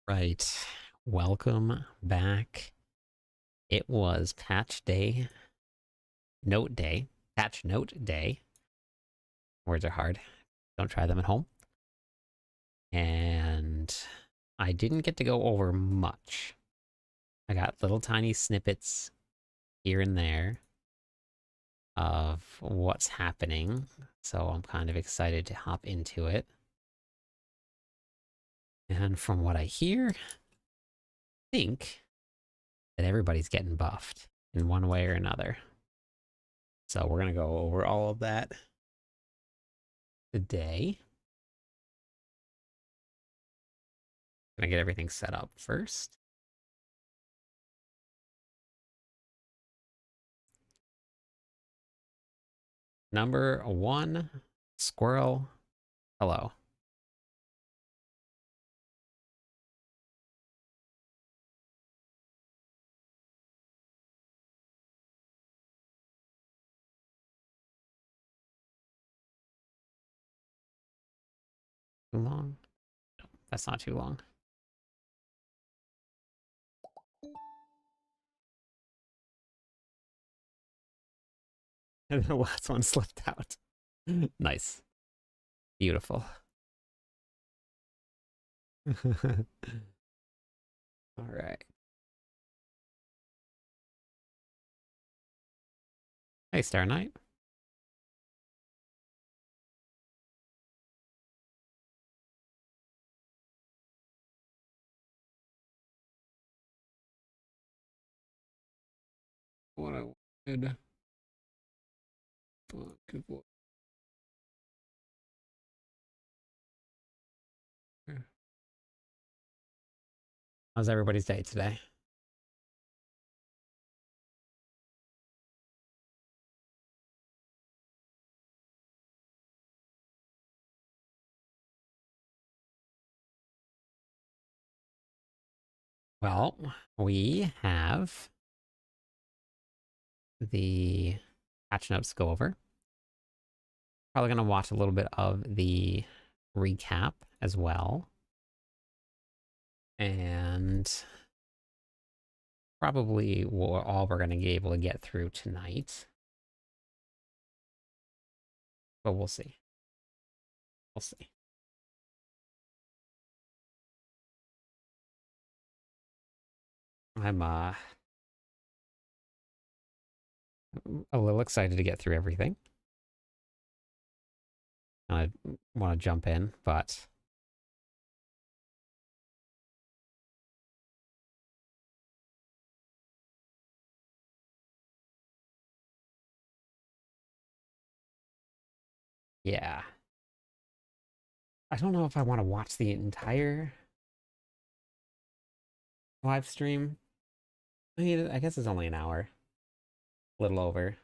Right. Welcome back. It was patch note day. Words are hard. Don't try them at home. And I didn't get to go over much. I got little tiny snippets here and there of what's happening. So I'm kind of excited to hop into it. And from what I hear, I think that everybody's getting buffed in one way or another. So we're going to go over all of that today. Gonna get everything set up first. Number one, squirrel. Hello. Too long? No, that's not too long. And the last one slipped out. Nice. Beautiful. All right. Hey, Star Knight. What I wanted. How's everybody's day today? Well, we have the patch notes to go over. Probably going to watch a little bit of the recap as well. And probably all we're going to be able to get through tonight. But we'll see. We'll see. I'm a little excited to get through everything. I want to jump in, but yeah. I don't know if I want to watch the entire live stream. I mean, I guess it's only an hour, a little over.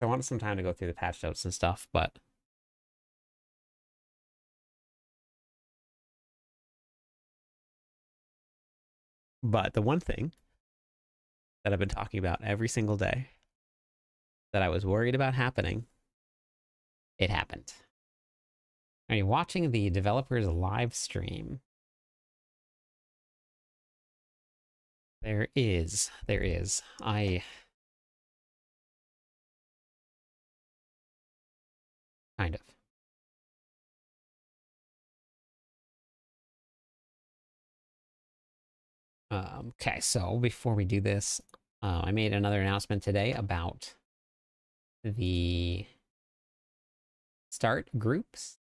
I wanted some time to go through the patch notes and stuff, but the one thing that I've been talking about every single day that I was worried about happening, it happened. Are you watching the developers live stream? There is. I kind of. Okay, so before we do this, I made another announcement today about the start groups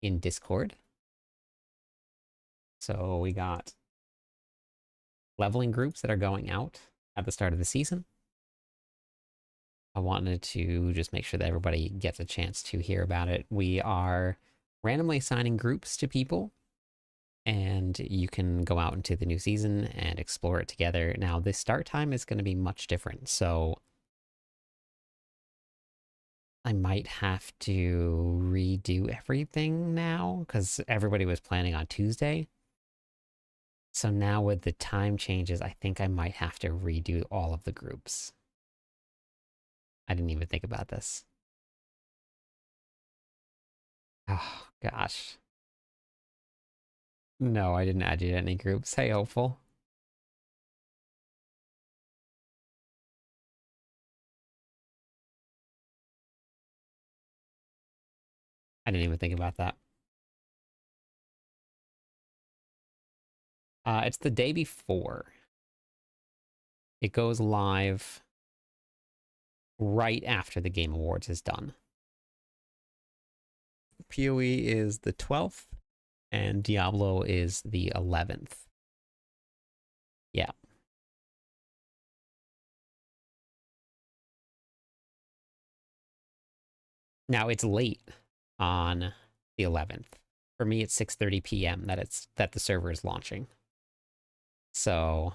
in Discord. So we got leveling groups that are going out at the start of the season. I wanted to just make sure that everybody gets a chance to hear about it. We are randomly assigning groups to people, and you can go out into the new season and explore it together. Now, the start time is going to be much different, so I might have to redo everything now because everybody was planning on Tuesday. So now with the time changes, I think I might have to redo all of the groups. I didn't even think about this. Oh, gosh. No, I didn't add you to any groups. Hey, hopeful. I didn't even think about that. It's the day before. It goes live right after the Game Awards is done. PoE is the 12th, and Diablo is the 11th. Yeah. Now it's late on the 11th. For me, it's 6:30 p.m. that the server is launching. So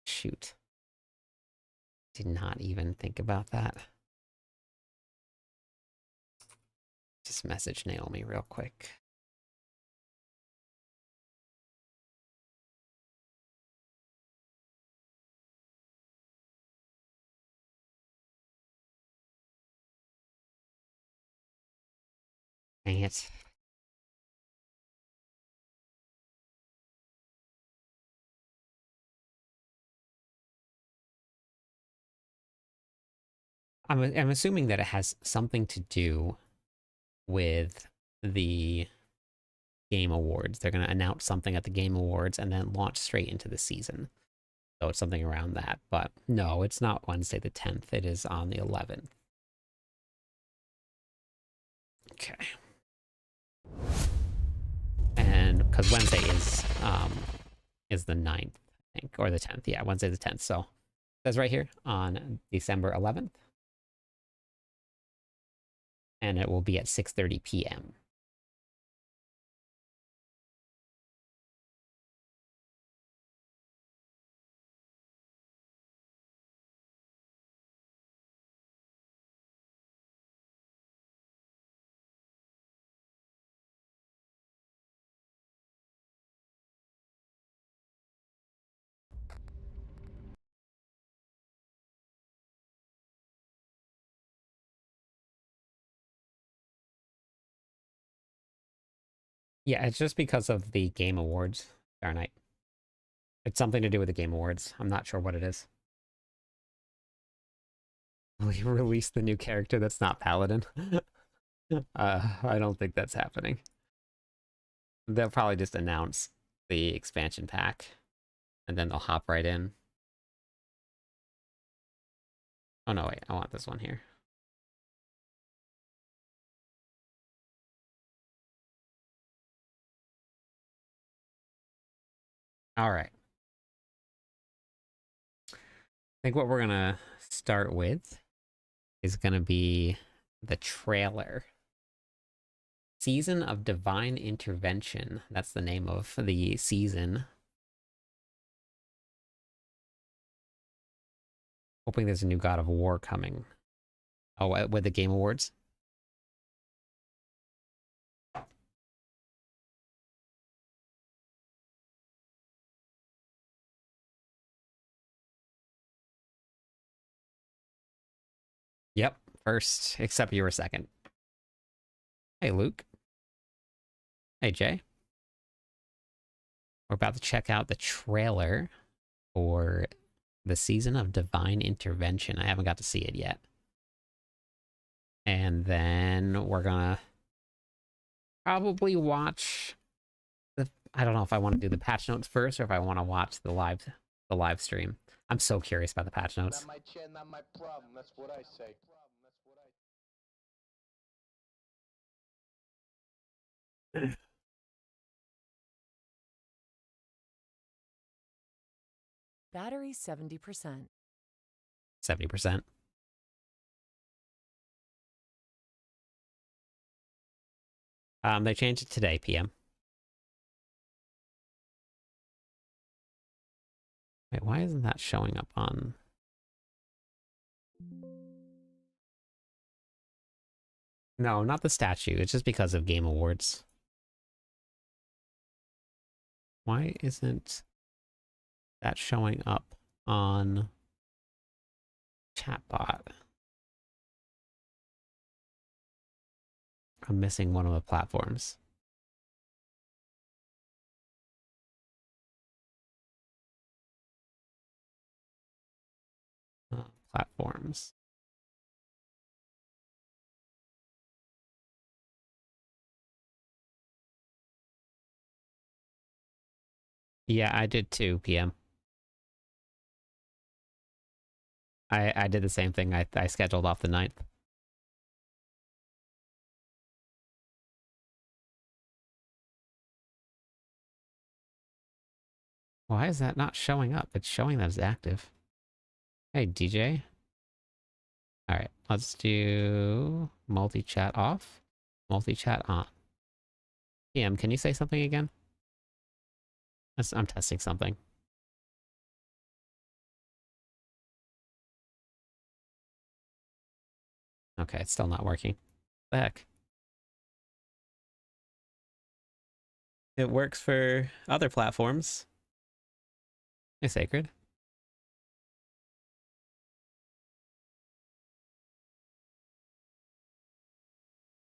shoot. Did not even think about that. Just message Naomi real quick. Dang it. I'm assuming that it has something to do with the Game Awards. They're going to announce something at the Game Awards and then launch straight into the season. So it's something around that. But no, it's not Wednesday the 10th. It is on the 11th. Okay. And because Wednesday is the 9th, I think, or the 10th. Yeah, Wednesday the 10th. So it says right here on December 11th. And it will be at 6:30 p.m. Yeah, it's just because of the Game Awards, Fahrenheit. It's something to do with the Game Awards. I'm not sure what it is. Will you release the new character that's not Paladin? I don't think that's happening. They'll probably just announce the expansion pack, and then they'll hop right in. Oh no, wait, I want this one here. All right. I think what we're gonna start with is gonna be the trailer. Season of Divine Intervention. That's the name of the season. Hoping there's a new God of War coming. Oh, with the Game Awards? Yep, first, except you were second. Hey, Luke. Hey, Jay. We're about to check out the trailer for the Season of Divine Intervention. I haven't got to see it yet. And then we're gonna probably watch the, I don't know if I want to do the patch notes first or if I want to watch the live stream. I'm so curious about the patch notes. Not my chair, not my problem. That's what I say. Battery 70%. 70%. They changed it today, PM. Wait, why isn't that showing up on... No, not the statue. It's just because of Game Awards. Why isn't that showing up on chatbot? I'm missing one of the platforms. Platforms. Yeah, I did too, PM. I did the same thing. I scheduled off the 9th. Why is that not showing up? It's showing that it's active. Hey, DJ. All right, let's do multi-chat off, multi-chat on. PM, can you say something again? I'm testing something. Okay, it's still not working. What the heck? It works for other platforms. Hey, Sacred.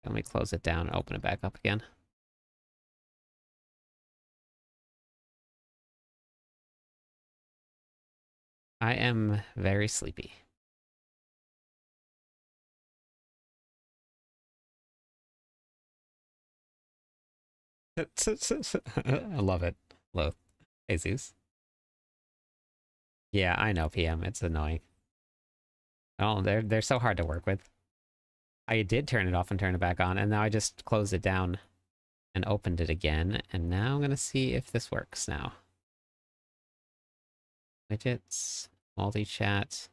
Let me close it down and open it back up again. I am very sleepy. I love it. Hello, Jesus. Yeah, I know, PM. It's annoying. Oh, they're so hard to work with. I did turn it off and turn it back on, and now I just closed it down and opened it again, and now I'm gonna see if this works now. Widgets, multi-chat,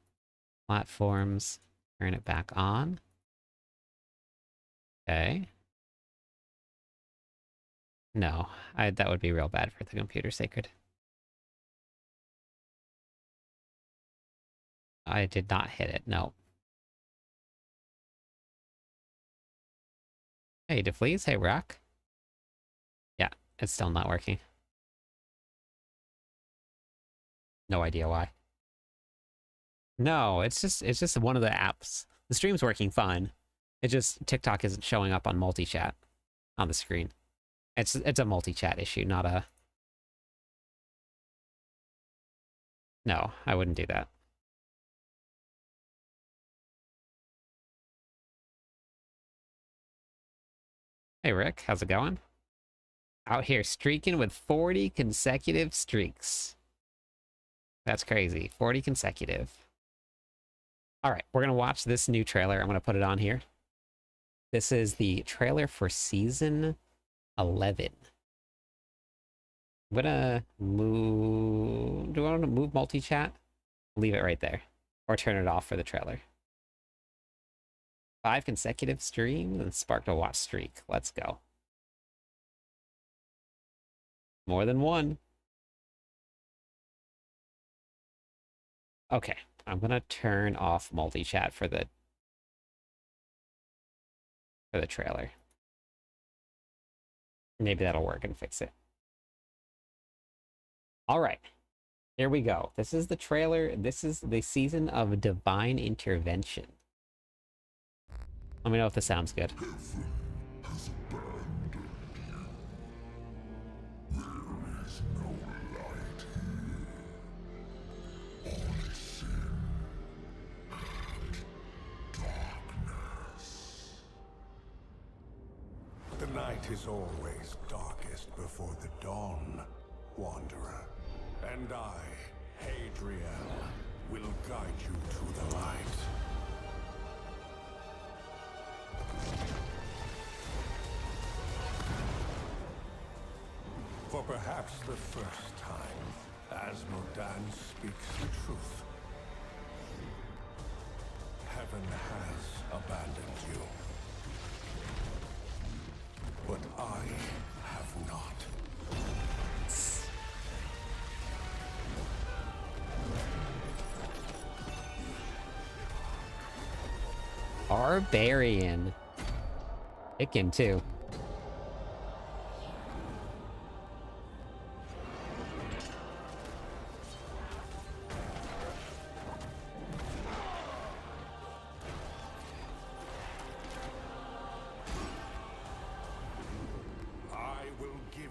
platforms, turn it back on. Okay. No, that would be real bad for the computer, Sacred. I did not hit it, no. Hey, Defleeze, hey, Rock. Yeah, it's still not working. No idea why. No, it's just one of the apps. The stream's working fine. It just TikTok isn't showing up on multi-chat on the screen. It's a multi-chat issue, not a... No, I wouldn't do that. Hey, Rick, how's it going? Out here streaking with 40 consecutive streaks. That's crazy. 40 consecutive. All right, we're going to watch this new trailer. I'm going to put it on here. This is the trailer for Season 11. I'm going to move... Do I want to move multi-chat? Leave it right there. Or turn it off for the trailer. 5 consecutive streams and sparked a watch streak. Let's go. More than one. Okay, I'm gonna turn off multi-chat for the trailer. Maybe that'll work and fix it. All right, here we go. This is the trailer. This is the season of Divine Intervention. Let me know if this sounds good. The night is always darkest before the dawn, Wanderer. And I, Hadriel, will guide you to the light. For perhaps the first time, Asmodan speaks the truth. Heaven has abandoned you. But I have not. Barbarian. Pick him too.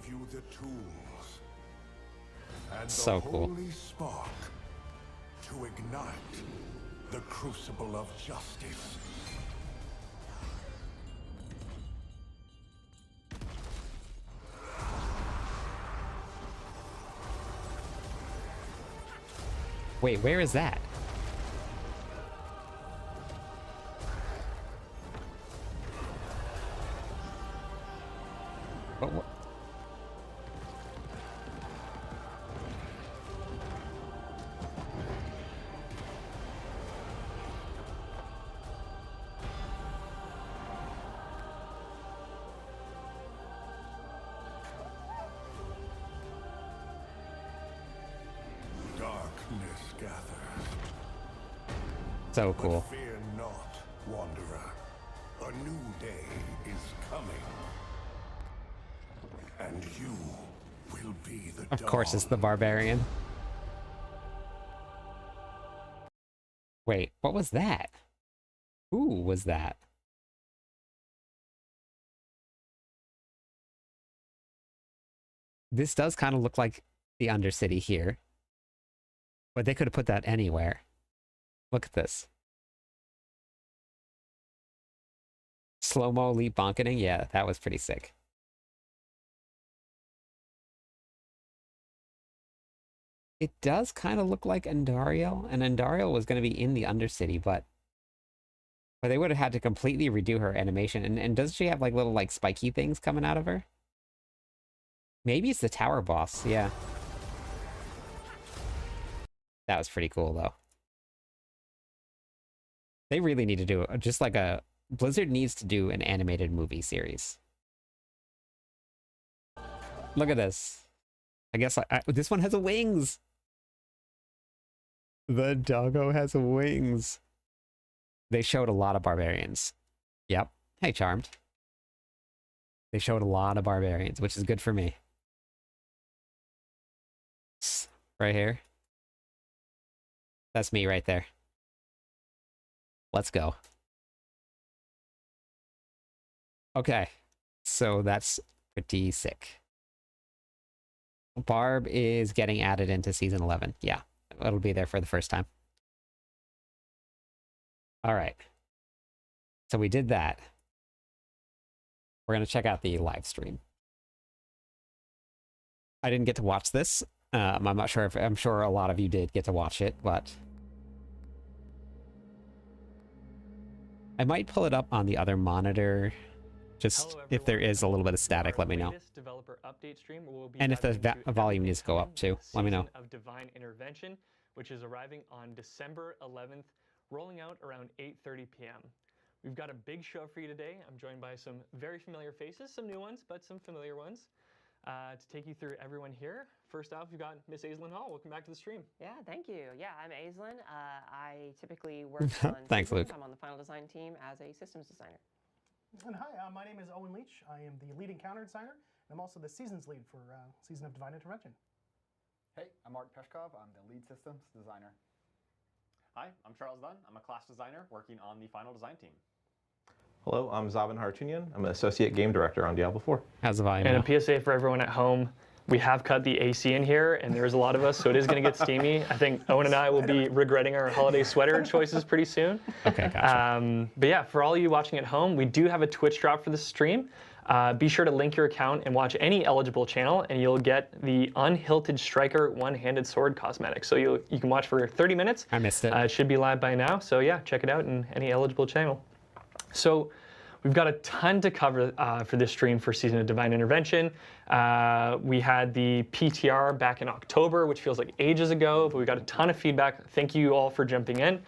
you the tools and So the cool. holy spark to ignite the crucible of justice. Wait, where is that? What? Darkness gathers. So cool. But fear not, Wanderer. A new day is coming. And you will be the Of course, it's the dawn. barbarian. Wait, what was that? Who was that? This does kind of look like the Undercity here. But they could have put that anywhere. Look at this. Slow-mo leap bonketing? Yeah, that was pretty sick. It does kind of look like Andariel, and Andariel was going to be in the Undercity, but they would have had to completely redo her animation. And doesn't she have like little like spiky things coming out of her? Maybe it's the tower boss, yeah. That was pretty cool though. They really need to do just like a Blizzard needs to do an animated movie series. Look at this. I guess this one has wings. The doggo has wings. They showed a lot of barbarians. Yep. Hey, Charmed. They showed a lot of barbarians, which is good for me. Right here. That's me right there. Let's go. Okay. So that's pretty sick. Barb is getting added into Season 11. Yeah. It'll be there for the first time. All right. So we did that. We're going to check out the live stream. I didn't get to watch this. I'm not sure if I'm sure a lot of you did get to watch it, but I might pull it up on the other monitor. Just if there is a little bit of static, let me know. Developer update stream where we'll be And if the diving into volume needs to go up everything too, let me know. Season of Divine Intervention, which is arriving on December 11th, rolling out around 8:30 p.m. We've got a big show for you today. I'm joined by some very familiar faces, some new ones, but some familiar ones, to take you through everyone here. First off, we've got Miss Aislinn Hall. Welcome back to the stream. Yeah, thank you. Yeah, I'm Aislinn. I typically work on Thanks, systems. Luke. I'm on the final design team as a systems designer. And hi, my name is Owen Leach. I am the lead encounter designer, and I'm also the seasons lead for Season of Divine Intervention. Hey, I'm Mark Peshkov. I'm the lead systems designer. Hi, I'm Charles Dunn. I'm a class designer working on the final design team. Hello, I'm Zavin Hartunian. I'm an associate game director on Diablo 4. How's the volume? And now? a PSA for everyone at home. We have cut the AC in here, and there's a lot of us, so it is going to get steamy. I think Owen and I will be regretting our holiday sweater choices pretty soon. Okay, gotcha. But yeah, for all you watching at home, we do have a Twitch drop for this stream. Be sure to link your account and watch any eligible channel, and you'll get the Unhilted Striker one-handed sword cosmetic. So you can watch for 30 minutes. I missed it. It should be live by now, so yeah, check it out in any eligible channel. So we've got a ton to cover for this stream for Season of Divine Intervention. We had the PTR back in October, which feels like ages ago, but we got a ton of feedback. Thank you all for jumping in.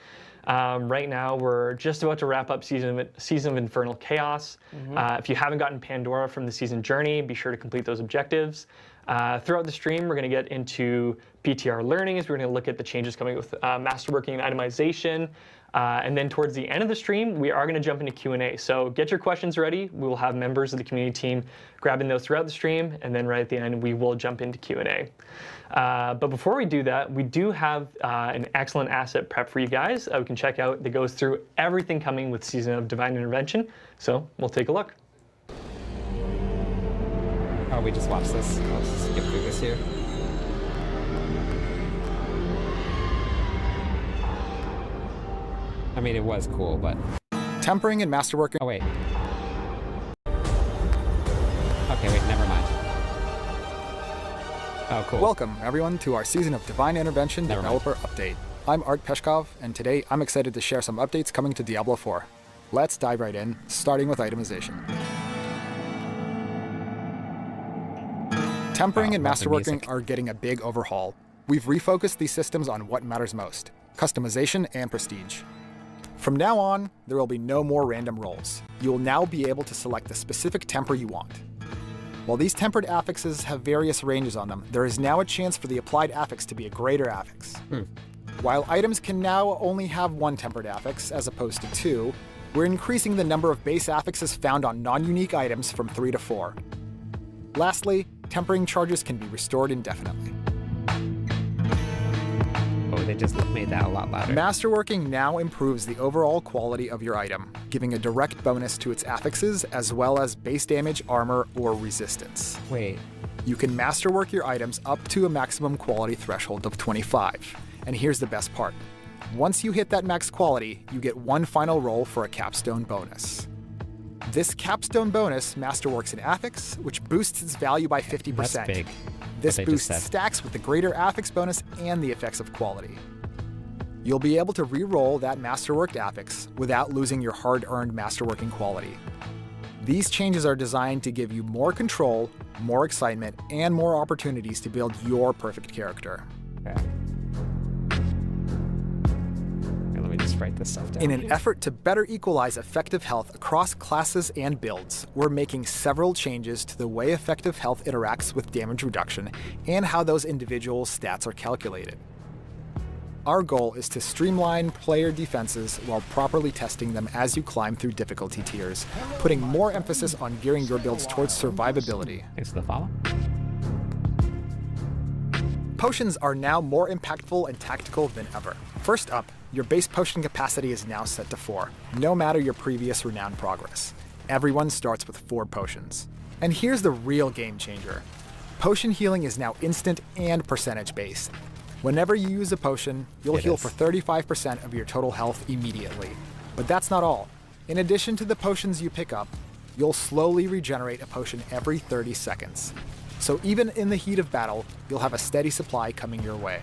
Right now, we're just about to wrap up Season of Infernal Chaos. If you haven't gotten Pandora from the season journey, be sure to complete those objectives. Throughout the stream, we're going to get into PTR learnings. We're going to look at the changes coming with masterworking and itemization. And then towards the end of the stream, we are going to jump into Q&A. So get your questions ready. We will have members of the community team grabbing those throughout the stream. And then right at the end, we will jump into Q&A. But before we do that, we do have an excellent asset prep for you guys we can check out that goes through everything coming with Season of Divine Intervention. So we'll take a look. about we just watch this? I'll skip through this here. I mean, it was cool, but... Tempering and masterworking... Oh, wait. Okay, wait, never mind. Oh, cool. Welcome, everyone, to our Season of Divine Intervention Developer Update. I'm Art Peshkov, and today I'm excited to share some updates coming to Diablo 4. Let's dive right in, starting with itemization. Tempering and masterworking are getting a big overhaul. We've refocused these systems on what matters most: customization and prestige. From now on, there will be no more random rolls. You will now be able to select the specific temper you want. While these tempered affixes have various ranges on them, there is now a chance for the applied affix to be a greater affix. While items can now only have one tempered affix, as opposed to two, we're increasing the number of base affixes found on non-unique items from 3 to 4. Lastly, tempering charges can be restored indefinitely. Oh, they just made that a lot louder. Masterworking now improves the overall quality of your item, giving a direct bonus to its affixes as well as base damage, armor, or resistance. Wait. You can masterwork your items up to a maximum quality threshold of 25. And here's the best part. Once you hit that max quality, you get one final roll for a capstone bonus. This capstone bonus masterworks an affix, which boosts its value by 50%. That's big. This boost stacks with the greater affix bonus and the effects of quality. You'll be able to re-roll that masterworked affix without losing your hard-earned masterworking quality. These changes are designed to give you more control, more excitement, and more opportunities to build your perfect character. Okay. Let me just write this stuff down. In an effort to better equalize effective health across classes and builds, we're making several changes to the way effective health interacts with damage reduction and how those individual stats are calculated. Our goal is to streamline player defenses while properly testing them as you climb through difficulty tiers, putting more emphasis on gearing your builds towards survivability. Thanks for the follow. Potions are now more impactful and tactical than ever. First up, your base potion capacity is now set to 4, no matter your previous renown progress. Everyone starts with 4 potions. And here's the real game changer. Potion healing is now instant and percentage based. Whenever you use a potion, you'll heal for 35% of your total health immediately. But that's not all. In addition to the potions you pick up, you'll slowly regenerate a potion every 30 seconds. So even in the heat of battle, you'll have a steady supply coming your way.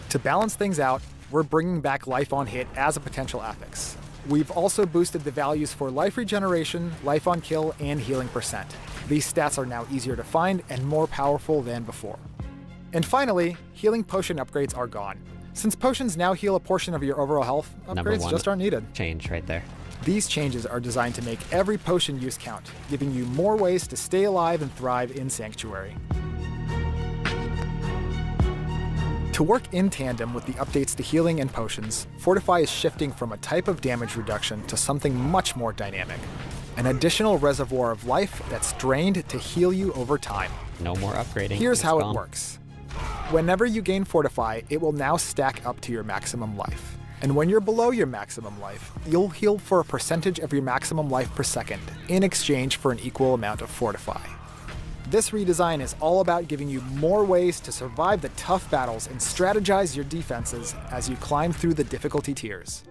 To balance things out, we're bringing back Life on Hit as a potential affix. We've also boosted the values for life regeneration, life on kill, and healing percent. These stats are now easier to find and more powerful than before. And finally, healing potion upgrades are gone. Since potions now heal a portion of your overall health, upgrades just aren't needed. Change right there. These changes are designed to make every potion use count, giving you more ways to stay alive and thrive in Sanctuary. To work in tandem with the updates to healing and potions, Fortify is shifting from a type of damage reduction to something much more dynamic. An additional reservoir of life that's drained to heal you over time. No more upgrading. Here's how it works. Whenever you gain Fortify, it will now stack up to your maximum life. And when you're below your maximum life, you'll heal for a percentage of your maximum life per second, in exchange for an equal amount of Fortify. This redesign is all about giving you more ways to survive the tough battles and strategize your defenses as you climb through the difficulty tiers.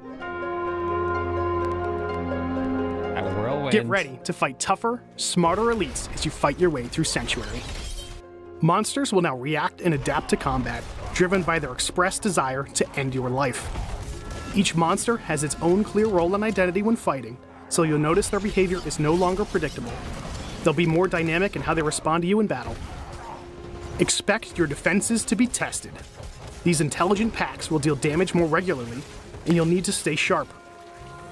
Get ready to fight tougher, smarter elites as you fight your way through Sanctuary. Monsters will now react and adapt to combat, driven by their express desire to end your life. Each monster has its own clear role and identity when fighting, so you'll notice their behavior is no longer predictable. They'll be more dynamic in how they respond to you in battle. Expect your defenses to be tested. These intelligent packs will deal damage more regularly, and you'll need to stay sharp.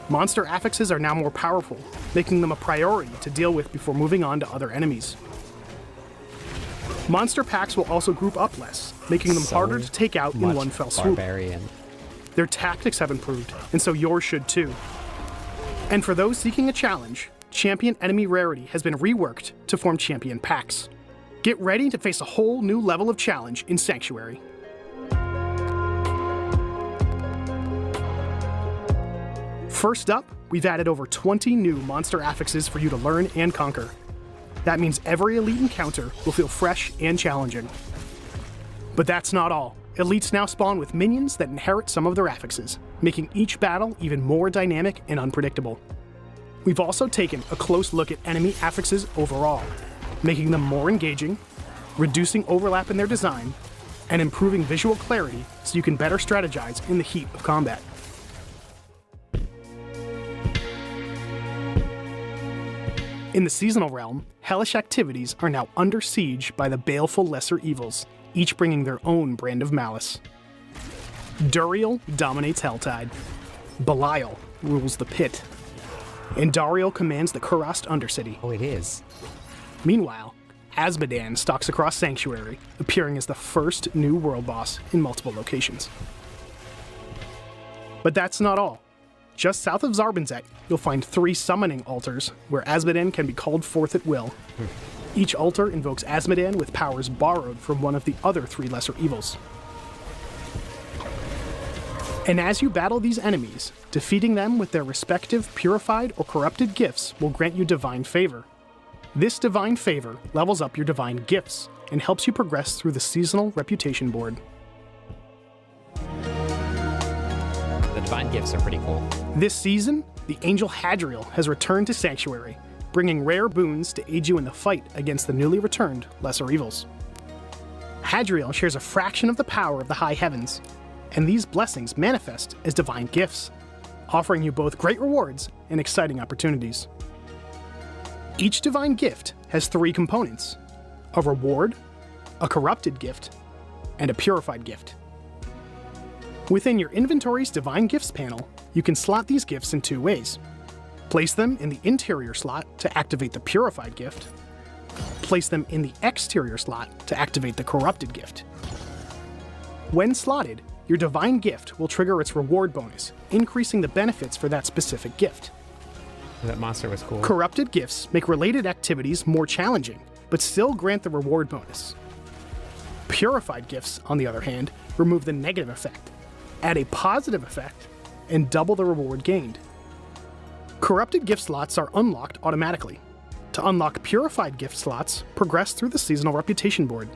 Monster affixes are now more powerful, making them a priority to deal with before moving on to other enemies. Monster packs will also group up less, making them harder to take out in one fell swoop. Their tactics have improved, and so yours should too. And for those seeking a challenge, Champion Enemy Rarity has been reworked to form Champion Packs. Get ready to face a whole new level of challenge in Sanctuary. First up, we've added over 20 new monster affixes for you to learn and conquer. That means every elite encounter will feel fresh and challenging. But that's not all. Elites now spawn with minions that inherit some of their affixes, making each battle even more dynamic and unpredictable. We've also taken a close look at enemy affixes overall, making them more engaging, reducing overlap in their design, and improving visual clarity so you can better strategize in the heat of combat. In the seasonal realm, hellish activities are now under siege by the baleful lesser evils, each bringing their own brand of malice. Duriel dominates Helltide. Belial rules the pit. And Dariel commands the Kurast Undercity. Oh, it is. Meanwhile, Azmodan stalks across Sanctuary, appearing as the first new world boss in multiple locations. But that's not all. Just south of Zarbinzet, you'll find 3 summoning altars where Azmodan can be called forth at will. Each altar invokes Azmodan with powers borrowed from one of the other 3 lesser evils. And as you battle these enemies, defeating them with their respective purified or corrupted gifts will grant you divine favor. This divine favor levels up your divine gifts and helps you progress through the seasonal reputation board. The divine gifts are pretty cool. This season, the angel Hadriel has returned to Sanctuary, bringing rare boons to aid you in the fight against the newly returned lesser evils. Hadriel shares a fraction of the power of the high heavens, and these blessings manifest as divine gifts, offering you both great rewards and exciting opportunities. Each divine gift has 3 components: a reward, a corrupted gift, and a purified gift. Within your inventory's divine gifts panel, you can slot these gifts in 2 ways. Place them in the interior slot to activate the purified gift. Place them in the exterior slot to activate the corrupted gift. When slotted, your divine gift will trigger its reward bonus, increasing the benefits for that specific gift. That monster was cool. Corrupted gifts make related activities more challenging, but still grant the reward bonus. Purified gifts, on the other hand, remove the negative effect, add a positive effect, and double the reward gained. Corrupted gift slots are unlocked automatically. To unlock purified gift slots, progress through the seasonal reputation board.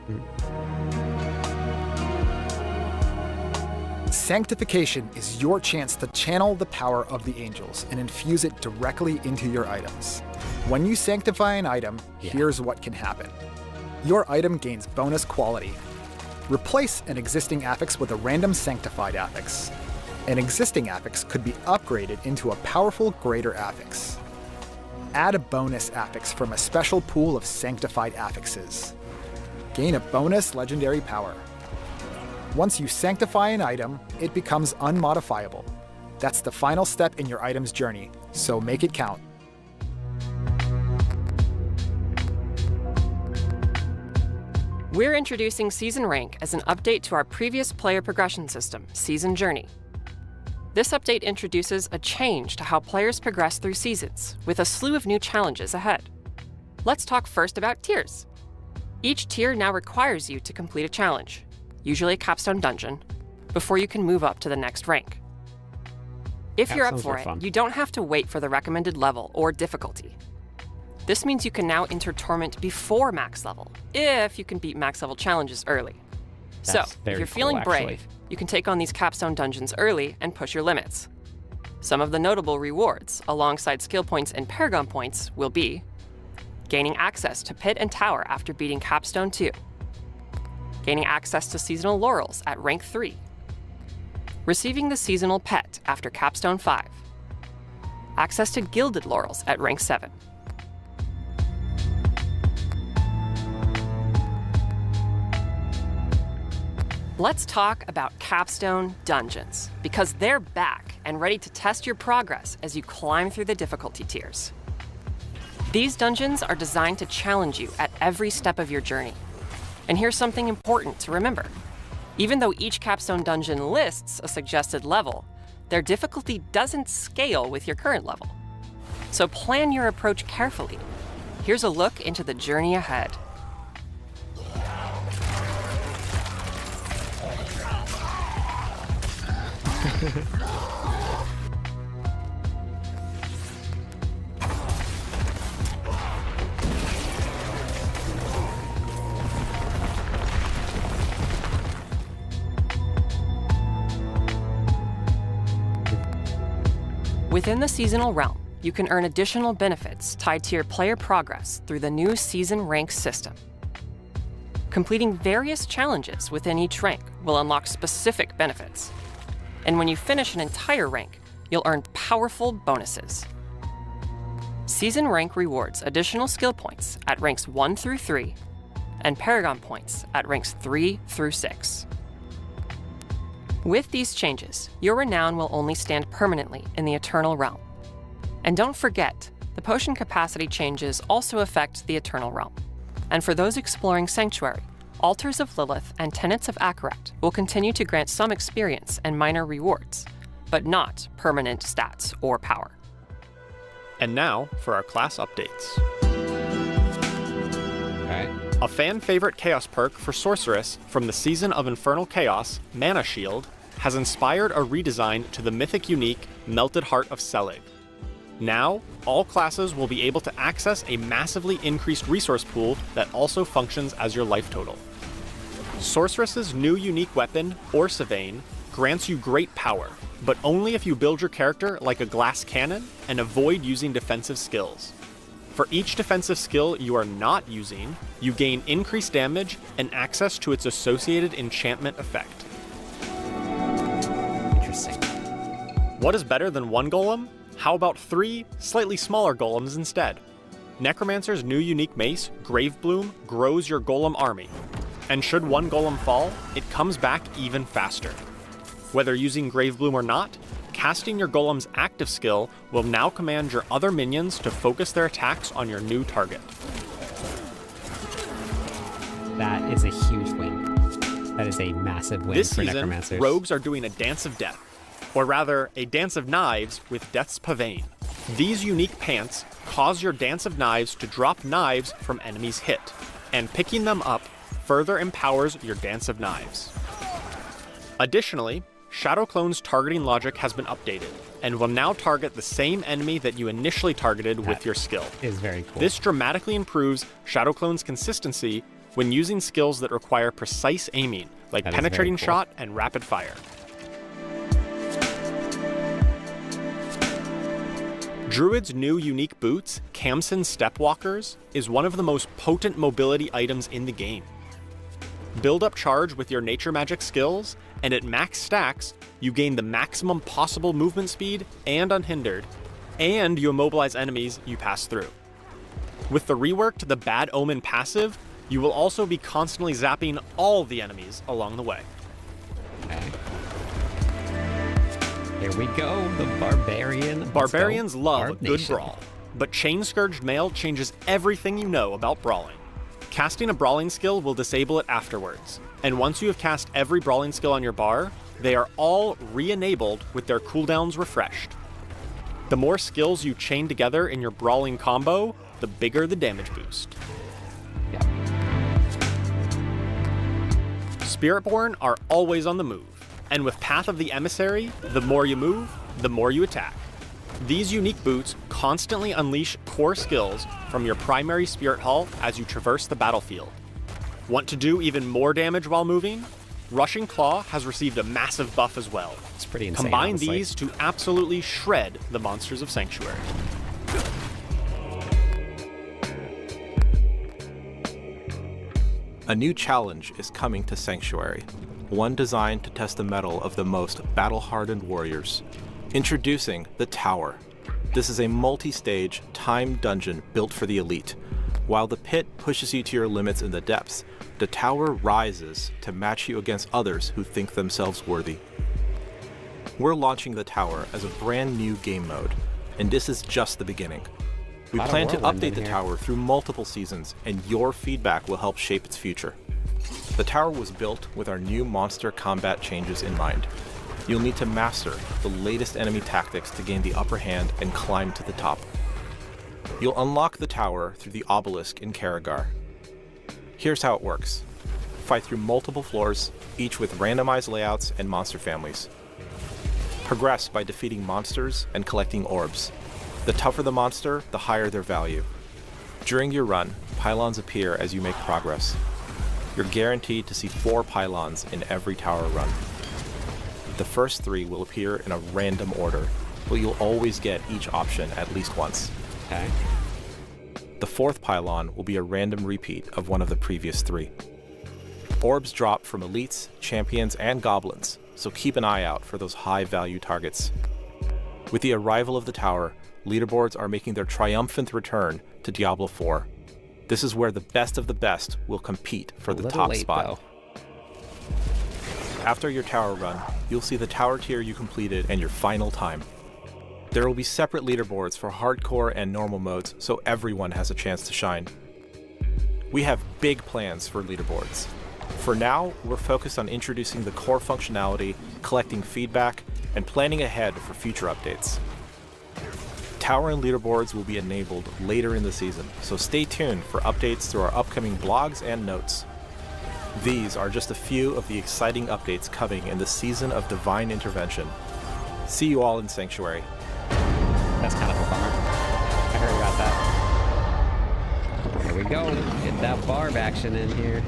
Sanctification is your chance to channel the power of the angels and infuse it directly into your items. When you sanctify an item, here's what can happen. Your item gains bonus quality. Replace an existing affix with a random sanctified affix. An existing affix could be upgraded into a powerful greater affix. Add a bonus affix from a special pool of sanctified affixes. Gain a bonus legendary power. Once you sanctify an item, it becomes unmodifiable. That's the final step in your item's journey, so make it count. We're introducing Season Rank as an update to our previous player progression system, Season Journey. This update introduces a change to how players progress through seasons, with a slew of new challenges ahead. Let's talk first about tiers. Each tier now requires you to complete a challenge, usually a capstone dungeon, before you can move up to the next rank. If you're up for it, you don't have to wait for the recommended level or difficulty. This means you can now enter Torment before max level, if you can beat max level challenges early. So, if you're feeling brave, you can take on these capstone dungeons early and push your limits. Some of the notable rewards, alongside skill points and Paragon points, will be gaining access to Pit and Tower after beating Capstone 2, gaining access to seasonal laurels at rank 3, receiving the seasonal pet after Capstone 5, access to gilded laurels at rank 7. Let's talk about Capstone Dungeons, because they're back and ready to test your progress as you climb through the difficulty tiers. These dungeons are designed to challenge you at every step of your journey. And here's something important to remember. Even though each Capstone dungeon lists a suggested level, their difficulty doesn't scale with your current level. So plan your approach carefully. Here's a look into the journey ahead. Within the seasonal realm, you can earn additional benefits tied to your player progress through the new season rank system. Completing various challenges within each rank will unlock specific benefits. And when you finish an entire rank, you'll earn powerful bonuses. Season rank rewards additional skill points at ranks 1 through 3, and Paragon points at ranks 3 through 6. With these changes, your renown will only stand permanently in the Eternal Realm. And don't forget, the potion capacity changes also affect the Eternal Realm. And for those exploring Sanctuary, Altars of Lilith and Tenets of Akarat will continue to grant some experience and minor rewards, but not permanent stats or power. And now for our class updates. Okay. A fan-favorite Chaos perk for Sorceress from the Season of Infernal Chaos, Mana Shield, has inspired a redesign to the mythic unique Melted Heart of Selig. Now, all classes will be able to access a massively increased resource pool that also functions as your life total. Sorceress's new unique weapon, Orsavane, grants you great power, but only if you build your character like a glass cannon and avoid using defensive skills. For each defensive skill you are not using, you gain increased damage and access to its associated enchantment effect. Interesting. What is better than one golem? How about 3 slightly smaller golems instead? Necromancer's new unique mace, Gravebloom, grows your golem army. And should one golem fall, it comes back even faster. Whether using Gravebloom or not, casting your golem's active skill will now command your other minions to focus their attacks on your new target. That is a huge win. That is a massive win This for season, Necromancers. rogues are doing a Dance of Death, or rather, a Dance of Knives with Death's Pavane. These unique pants cause your Dance of Knives to drop knives from enemies hit, and picking them up further empowers your Dance of Knives. Additionally, Shadow Clone's targeting logic has been updated, and will now target the same enemy that you initially targeted with your skill. Is very cool. This dramatically improves Shadow Clone's consistency when using skills that require precise aiming, like That is Penetrating very cool. Shot and Rapid Fire. Druid's new unique boots, Kamsin Stepwalkers, is one of the most potent mobility items in the game. Build up charge with your nature magic skills, and at max stacks, you gain the maximum possible movement speed and unhindered, and you immobilize enemies you pass through. With the rework to the Bad Omen passive, you will also be constantly zapping all the enemies along the way. Okay. Here we go, the Barbarian. Let's Barbarians go. love a Barb good Nation. brawl, but Chain Scourged Mail changes everything you know about brawling. Casting a brawling skill will disable it afterwards, and once you have cast every brawling skill on your bar, they are all re-enabled with their cooldowns refreshed. The more skills you chain together in your brawling combo, the bigger the damage boost. Yeah. Spiritborn are always on the move, and with Path of the Emissary, the more you move, the more you attack. These unique boots constantly unleash core skills from your primary Spirit Hull as you traverse the battlefield. Want to do even more damage while moving? Rushing Claw has received a massive buff as well. It's pretty insane. Combine honestly. these to absolutely shred the monsters of Sanctuary. A new challenge is coming to Sanctuary, one designed to test the mettle of the most battle-hardened warriors. Introducing the Tower. This is a multi-stage, timed dungeon built for the elite. While the pit pushes you to your limits in the depths, the Tower rises to match you against others who think themselves worthy. We're launching the Tower as a brand new game mode, and this is just the beginning. We Lot of plan to whirlwind update in the here. Tower through multiple seasons, and your feedback will help shape its future. The Tower was built with our new monster combat changes in mind. You'll need to master the latest enemy tactics to gain the upper hand and climb to the top. You'll unlock the Tower through the obelisk in Karagar. Here's how it works. Fight through multiple floors, each with randomized layouts and monster families. Progress by defeating monsters and collecting orbs. The tougher the monster, the higher their value. During your run, pylons appear as you make progress. You're guaranteed to see 4 pylons in every tower run. The first 3 will appear in a random order. but you'll always get each option at least once. Okay. The fourth pylon will be a random repeat of one of the previous 3. Orbs drop from elites, champions, and goblins, so keep an eye out for those high-value targets. With the arrival of the tower, leaderboards are making their triumphant return to Diablo 4. This is where the best of the best will compete for the top spot. After your tower run, you'll see the tower tier you completed and your final time. There will be separate leaderboards for hardcore and normal modes, so everyone has a chance to shine. We have big plans for leaderboards. For now, we're focused on introducing the core functionality, collecting feedback, and planning ahead for future updates. Tower and leaderboards will be enabled later in the season, so stay tuned for updates through our upcoming blogs and notes. These are just a few of the exciting updates coming in the season of Divine Intervention. See you all in Sanctuary. That's kind of a bummer. I heard about that. There we go. Get that barb action in here.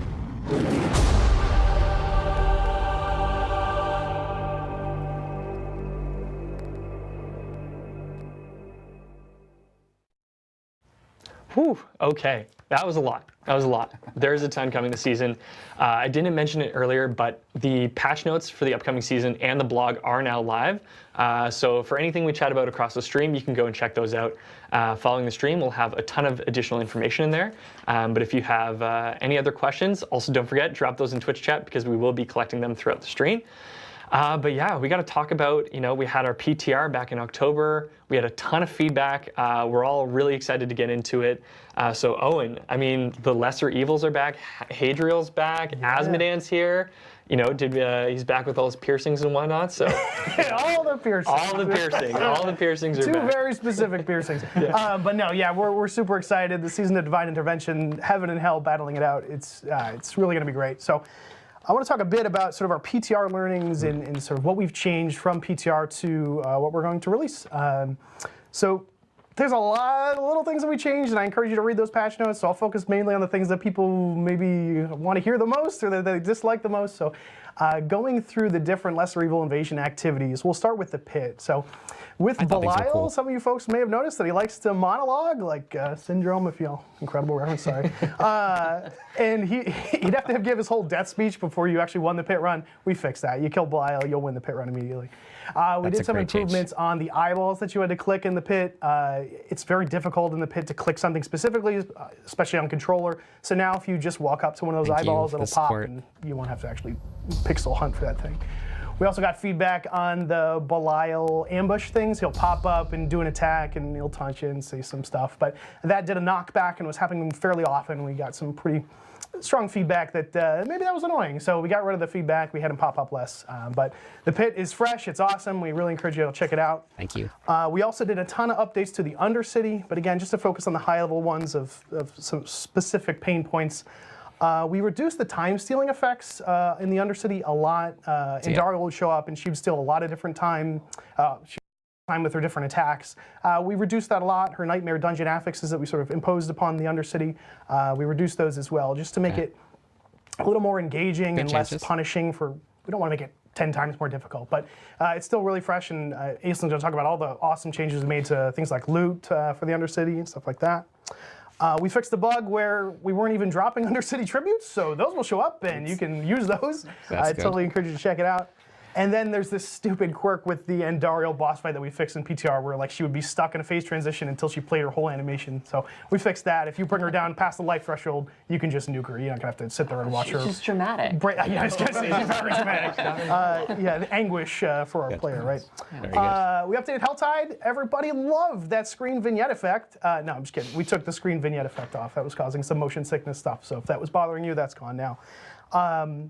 Whew, okay. That was a lot. That was a lot. There's a ton coming this season. I didn't mention it earlier, but the patch notes for the upcoming season and the blog are now live. So for anything we chat about across the stream, you can go and check those out. Following the stream, we'll have a ton of additional information in there. But if you have any other questions, also don't forget, drop those in Twitch chat because we will be collecting them throughout the stream. But yeah, we got to talk about, we had our PTR back in October. We had a ton of feedback. We're all really excited to get into it. So Owen, I mean, the Lesser Evils are back. Hadriel's back. Yeah. Asmodan's here. He's back with all his piercings and whatnot. So all the piercings. All the piercings are Two back. very specific piercings. Yeah. But no, yeah, we're super excited. The season of Divine Intervention, heaven and hell battling it out. It's really going to be great. So I want to talk a bit about sort of our PTR learnings and sort of what we've changed from PTR to what we're going to release. So there's a lot of little things that we changed, and I encourage you to read those patch notes. So I'll focus mainly on the things that people maybe want to hear the most or that they dislike the most. So going through the different Lesser Evil Invasion activities, we'll start with the pit. So with Belial, cool. Some of you folks may have noticed that he likes to monologue, like Syndrome, if you incredible reference, sorry. And he'd have to give his whole death speech before you actually won the pit run. We fixed that. You kill Belial, you'll win the pit run immediately. We did some improvements on the eyeballs that you had to click in the pit. It's very difficult in the pit to click something specifically, especially on controller. So now if you just walk up to one of those eyeballs, it'll pop and you won't have to actually pixel hunt for that thing. We also got feedback on the Belial ambush things. He'll pop up and do an attack and he'll taunt you and say some stuff. But that did a knockback and was happening fairly often. We got some pretty strong feedback that maybe that was annoying. So we got rid of the feedback. We had him pop up less. But the pit is fresh. It's awesome. We really encourage you to check it out. Thank you. We also did a ton of updates to the Undercity. But again, just to focus on the high-level ones of some specific pain points. We reduced the time stealing effects in the Undercity a lot. Indara would show up and she would steal a lot of different time. With her different attacks. We reduced that a lot. Her Nightmare Dungeon affixes that we sort of imposed upon the Undercity, we reduced those as well, just to make it a little more engaging and less punishing we don't want to make it 10 times more difficult, but it's still really fresh, and Aislin's going to talk about all the awesome changes we made to things like loot for the Undercity and stuff like that. We fixed the bug where we weren't even dropping Undercity tributes, so those will show up and you can use those. I totally encourage you to check it out. And then there's this stupid quirk with the Andariel boss fight that we fixed in PTR where like she would be stuck in a phase transition until she played her whole animation. So we fixed that. If you bring her down past the life threshold, you can just nuke her. You're not going to have to sit there and watch her. It's just dramatic. Yeah, I was going to say, she's very dramatic. Yeah, the anguish for our player, right? We updated Helltide. Everybody loved that screen vignette effect. No, I'm just kidding. We took the screen vignette effect off. That was causing some motion sickness stuff. So if that was bothering you, that's gone now.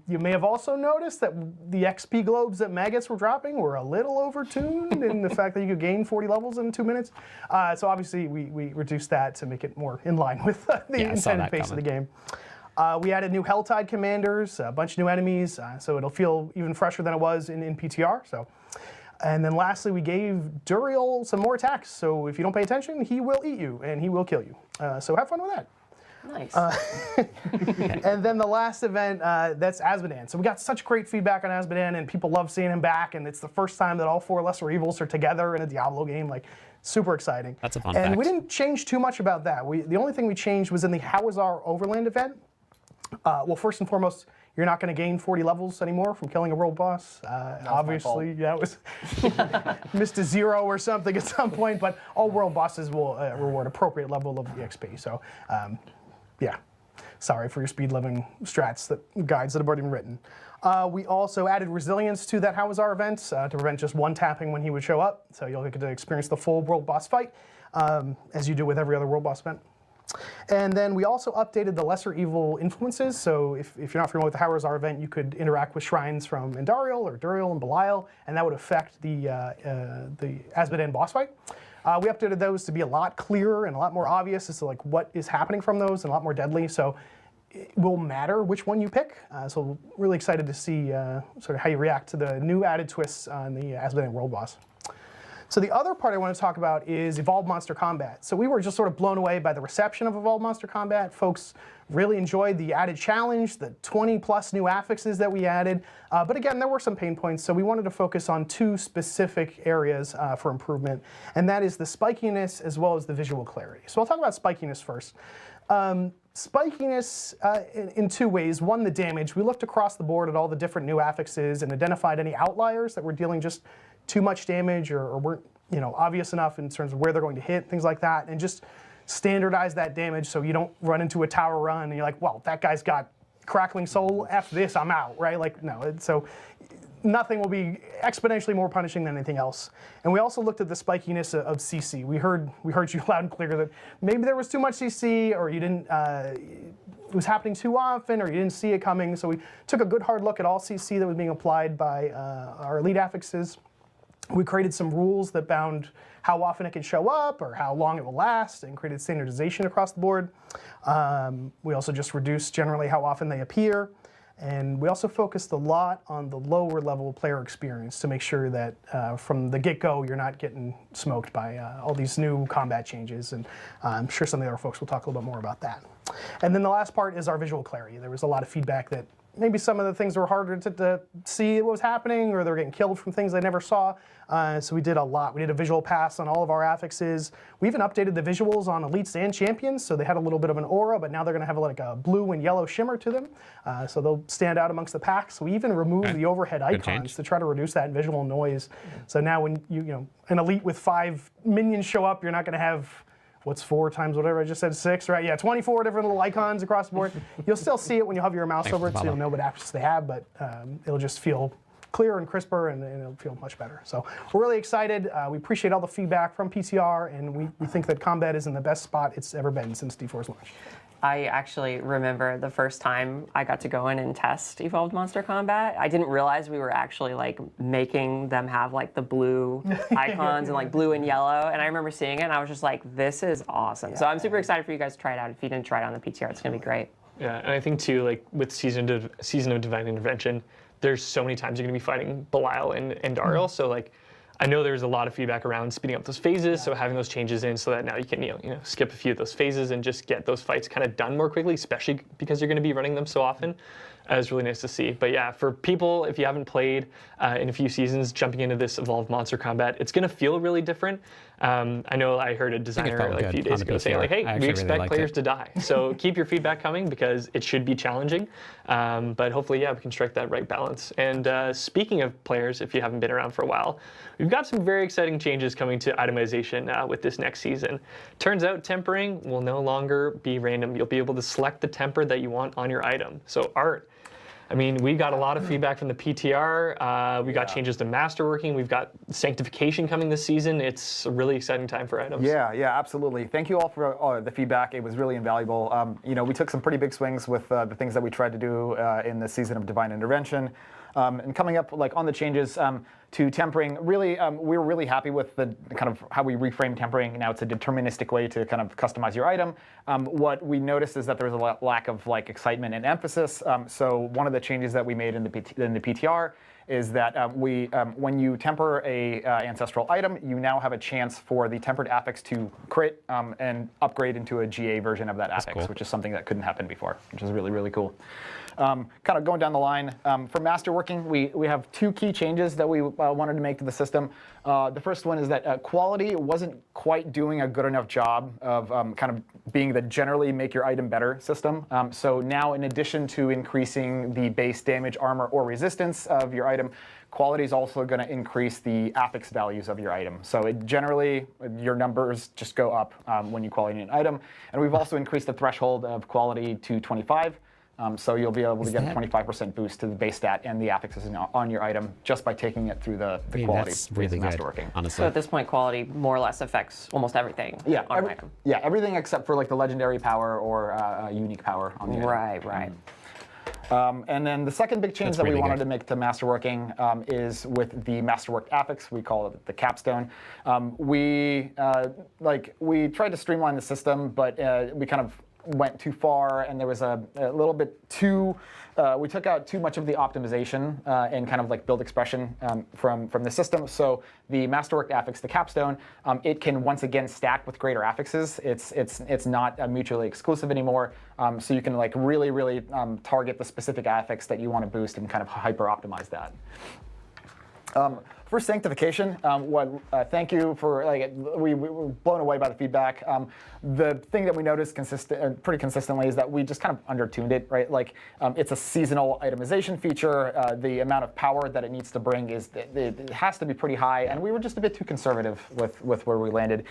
You may have also noticed that the XP globes that maggots were dropping were a little overtuned in the fact that you could gain 40 levels in 2 minutes. So obviously we reduced that to make it more in line with the intended pace of the game. We added new Helltide commanders, a bunch of new enemies, so it'll feel even fresher than it was in PTR. And then lastly, we gave Duriel some more attacks. So if you don't pay attention, he will eat you and he will kill you. So have fun with that. Nice. And then the last event, that's Azmodan. So we got such great feedback on Azmodan, and people love seeing him back, and it's the first time that all 4 Lesser Evils are together in a Diablo game. Like, super exciting. That's a fun And fact. we didn't change too much about that. The only thing we changed was in the How is Our Overland event. Well, first and foremost, you're not going to gain 40 levels anymore from killing a world boss. Obviously, that was missed a 0 or something at some point, but all world bosses will reward appropriate level of XP. So, yeah, sorry for your speed living strats, guides that have already been written. We also added resilience to that How is Our event to prevent just one tapping when he would show up. So you'll get to experience the full world boss fight, as you do with every other world boss event. And then we also updated the Lesser Evil influences. So if you're not familiar with the How is Our event, you could interact with shrines from Andariel or Duriel and Belial, and that would affect the Azmodan boss fight. We updated those to be a lot clearer and a lot more obvious as to like what is happening from those and a lot more deadly. So it will matter which one you pick. So really excited to see sort of how you react to the new added twists on the Azmodan world boss. So the other part I want to talk about is Evolved Monster Combat. So we were just sort of blown away by the reception of Evolved Monster Combat. Folks really enjoyed the added challenge, the 20+ new affixes that we added. But again, there were some pain points, so we wanted to focus on 2 specific areas for improvement, and that is the spikiness as well as the visual clarity. So I'll talk about spikiness first. Spikiness in 2 ways. One, the damage. We looked across the board at all the different new affixes and identified any outliers that were dealing just too much damage or weren't obvious enough in terms of where they're going to hit, things like that, and just standardize that damage so you don't run into a tower run and you're like, well, that guy's got Crackling Soul, F this, I'm out, right? Like, no, so nothing will be exponentially more punishing than anything else. And we also looked at the spikiness of CC. We heard you loud and clear that maybe there was too much CC, or you didn't, it was happening too often, or you didn't see it coming. So we took a good hard look at all CC that was being applied by our elite affixes. We created some rules that bound how often it can show up or how long it will last, and created standardization across the board. We also just reduced generally how often they appear. And we also focused a lot on the lower level player experience to make sure that from the get-go you're not getting smoked by all these new combat changes. And I'm sure some of the other folks will talk a little bit more about that. And then the last part is our visual clarity. There was a lot of feedback that maybe some of the things were harder to see what was happening, or they were getting killed from things they never saw. So we did a lot. We did a visual pass on all of our affixes. We even updated the visuals on elites and champions, so they had a little bit of an aura, but now they're going to have like a blue and yellow shimmer to them, so they'll stand out amongst the pack. So we even removed the overhead icons to try to reduce that visual noise. So now when an elite with 5 minions show up, you're not going to have, what's 4 times whatever I just said, 6, right? Yeah, 24 different little icons across the board. You'll still see it when you hover your mouse over it, so you'll know what affixes they have, but it'll just feel clearer and crisper, and it'll feel much better. So we're really excited. We appreciate all the feedback from PTR, and we think that combat is in the best spot it's ever been since D4's launch. I actually remember the first time I got to go in and test Evolved Monster Combat. I didn't realize we were actually like making them have like the blue icons and like blue and yellow. And I remember seeing it and I was just like, this is awesome. Yeah. So I'm super excited for you guys to try it out. If you didn't try it on the PTR, it's gonna be great. Yeah, and I think too, like with Season of Divine Intervention, there's so many times you're gonna be fighting Belial and Dariel. So like, I know there's a lot of feedback around speeding up those phases, so having those changes in so that now you can skip a few of those phases and just get those fights kind of done more quickly, especially because you're going to be running them so often. It's really nice to see. But yeah, for people, if you haven't played in a few seasons, jumping into this Evolved Monster Combat, it's going to feel really different. I know I heard a designer like a few days ago saying like, hey, we expect players to die. So keep your feedback coming because it should be challenging. But hopefully, yeah, we can strike that right balance. And speaking of players, if you haven't been around for a while, we've got some very exciting changes coming to itemization with this next season. Turns out tempering will no longer be random. You'll be able to select the temper that you want on your item. So Art, I mean, we got a lot of feedback from the PTR. We got changes to masterworking. We've got sanctification coming this season. It's a really exciting time for items. Yeah, absolutely. Thank you all for the feedback. It was really invaluable. We took some pretty big swings with the things that we tried to do in the season of Divine Intervention. And coming up like on the changes, to tempering. Really, we were really happy with the kind of how we reframe tempering. Now it's a deterministic way to kind of customize your item. What we noticed is that there was a lack of like excitement and emphasis. So one of the changes that we made in the PTR is that when you temper a ancestral item, you now have a chance for the tempered affix to crit and upgrade into a GA version of that affix, which is something that couldn't happen before, which is really, really cool. Kind of going down the line, for masterworking, we have two key changes that we wanted to make to the system. The first one is that quality wasn't quite doing a good enough job of kind of being the generally make your item better system. So now, in addition to increasing the base damage, armor, or resistance of your item, quality is also going to increase the affix values of your item. So it generally, your numbers just go up when you quality an item. And we've also increased the threshold of quality to 25. So you'll be able to get a 25% boost to the base stat and the affixes on your item just by taking it through the quality. That's really good, masterworking. honestly. So at this point, quality more or less affects almost everything on an item. Yeah, everything except for like the legendary power or unique power on the item. Right. And then the second big change that we wanted to make to masterworking is with the masterwork affix. We call it the capstone. We tried to streamline the system, but we kind of went too far, and there was a little bit too. We took out too much of the optimization and kind of like build expression from the system. So the masterwork affix, the capstone, it can once again stack with greater affixes. It's not mutually exclusive anymore. So you can like really target the specific affix that you want to boost and kind of hyper optimize that. For sanctification, thank you for we were blown away by the feedback. The thing that we noticed pretty consistently is that we just kind of undertuned it, right? Like it's a seasonal itemization feature. The amount of power that it needs to bring it has to be pretty high, and we were just a bit too conservative with where we landed.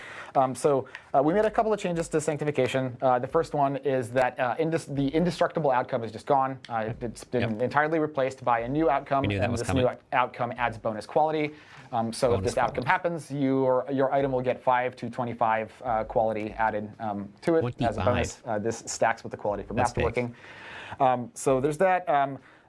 So we made a couple of changes to sanctification. The first one is that the indestructible outcome is just gone. It's been entirely replaced by a new outcome, and this new outcome adds bonus quality. So if this outcome happens, your item will get 5 to 25 quality added to it as a bonus. This stacks with the quality for masterworking. So there's that.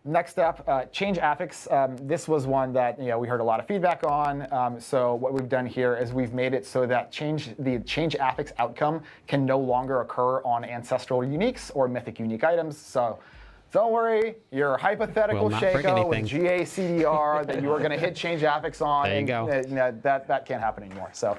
Next up, change affix. This was one that we heard a lot of feedback on. So what we've done here is we've made it so that the change affix outcome can no longer occur on ancestral uniques or mythic unique items. So don't worry, your hypothetical Shaco with GA CDR that you were going to hit change affix on. There you go. That can't happen anymore. So,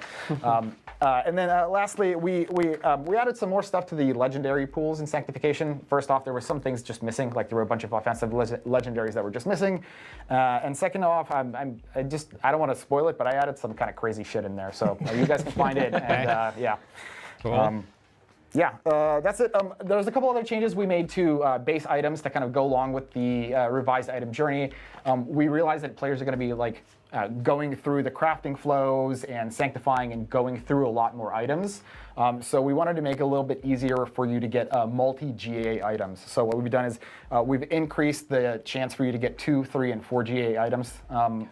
and then lastly, we added some more stuff to the legendary pools in sanctification. First off, there were some things just missing, like there were a bunch of offensive legendaries that were just missing. And second off, I don't want to spoil it, but I added some kind of crazy shit in there. So you guys can find it. And yeah. Cool. That's it. There's a couple other changes we made to base items to kind of go along with the revised item journey. We realized that players are going to be like going through the crafting flows and sanctifying and going through a lot more items. So we wanted to make it a little bit easier for you to get multi-GA items. So what we've done is we've increased the chance for you to get 2, 3, and 4 GA items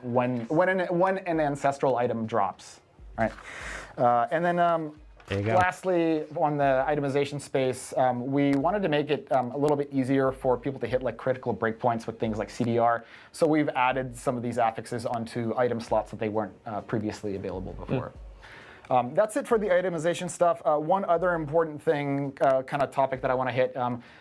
when an ancestral item drops. Right? And then lastly, on the itemization space, we wanted to make it a little bit easier for people to hit like critical breakpoints with things like CDR. So we've added some of these affixes onto item slots that they weren't previously available before. That's it for the itemization stuff. One other important thing, kind of topic that I want to hit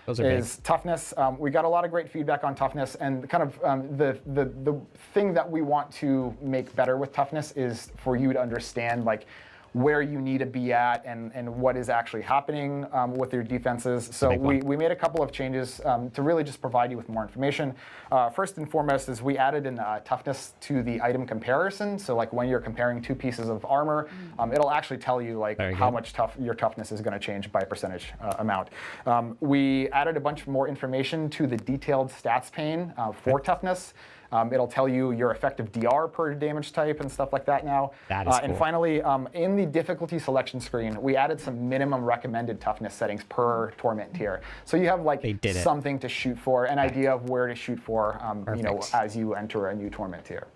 is toughness. We got a lot of great feedback on toughness, and kind of the thing that we want to make better with toughness is for you to understand like where you need to be at and what is actually happening with your defenses. So we made a couple of changes to really just provide you with more information. First and foremost is we added in toughness to the item comparison. So like when you're comparing two pieces of armor, it'll actually tell you like how much your toughness is going to change by a percentage amount. We added a bunch more information to the detailed stats pane for toughness. It'll tell you your effective DR per damage type and stuff like that now. That is cool. And finally, in the difficulty selection screen, we added some minimum recommended toughness settings per torment tier. So you have like something to shoot for, an idea of where to shoot for, as you enter a new torment tier.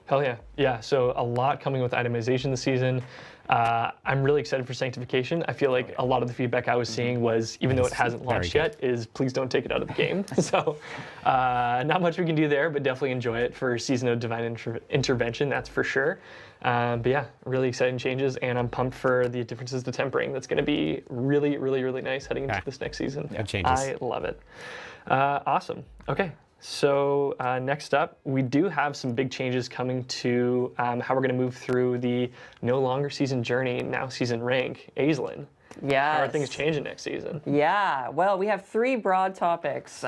Hell yeah. Yeah, so a lot coming with itemization this season. I'm really excited for Sanctification. I feel like a lot of the feedback I was seeing was, even though it hasn't launched yet, is please don't take it out of the game. So not much we can do there, but definitely enjoy it for Season of Divine Intervention, that's for sure. But yeah, really exciting changes, and I'm pumped for the differences to tempering. That's going to be really, really, really nice heading into this next season. Good changes. I love it. Awesome. Okay. So next up, we do have some big changes coming to how we're going to move through the no longer season journey, now season rank. Aislinn, yes. How are things changing next season? Yeah, well, we have 3 broad topics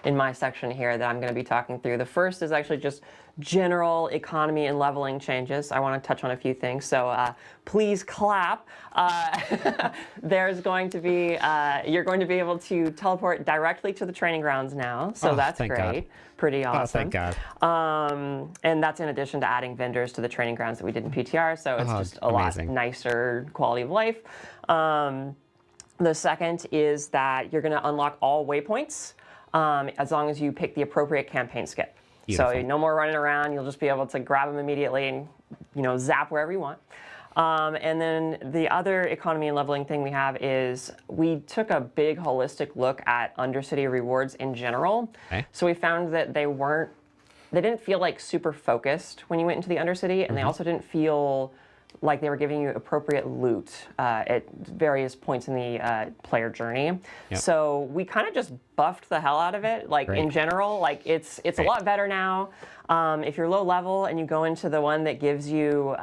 in my section here that I'm going to be talking through. The first is actually just general economy and leveling changes. I want to touch on a few things, so please clap. There's going to be, you're going to be able to teleport directly to the training grounds now, so that's great. God. Pretty awesome. Oh, thank God. And that's in addition to adding vendors to the training grounds that we did in PTR, so it's just a lot nicer quality of life. The second is that you're going to unlock all waypoints as long as you pick the appropriate campaign skip. Beautiful. So no more running around. You'll just be able to grab them immediately and zap wherever you want. And then the other economy and leveling thing we have is we took a big holistic look at Undercity rewards in general. Okay. So we found that they didn't feel like super focused when you went into the Undercity, and they also didn't feel like they were giving you appropriate loot at various points in the player journey. Yep. So we kind of just buffed the hell out of it. Like in general, like it's a lot better now. If you're low level and you go into the one that gives you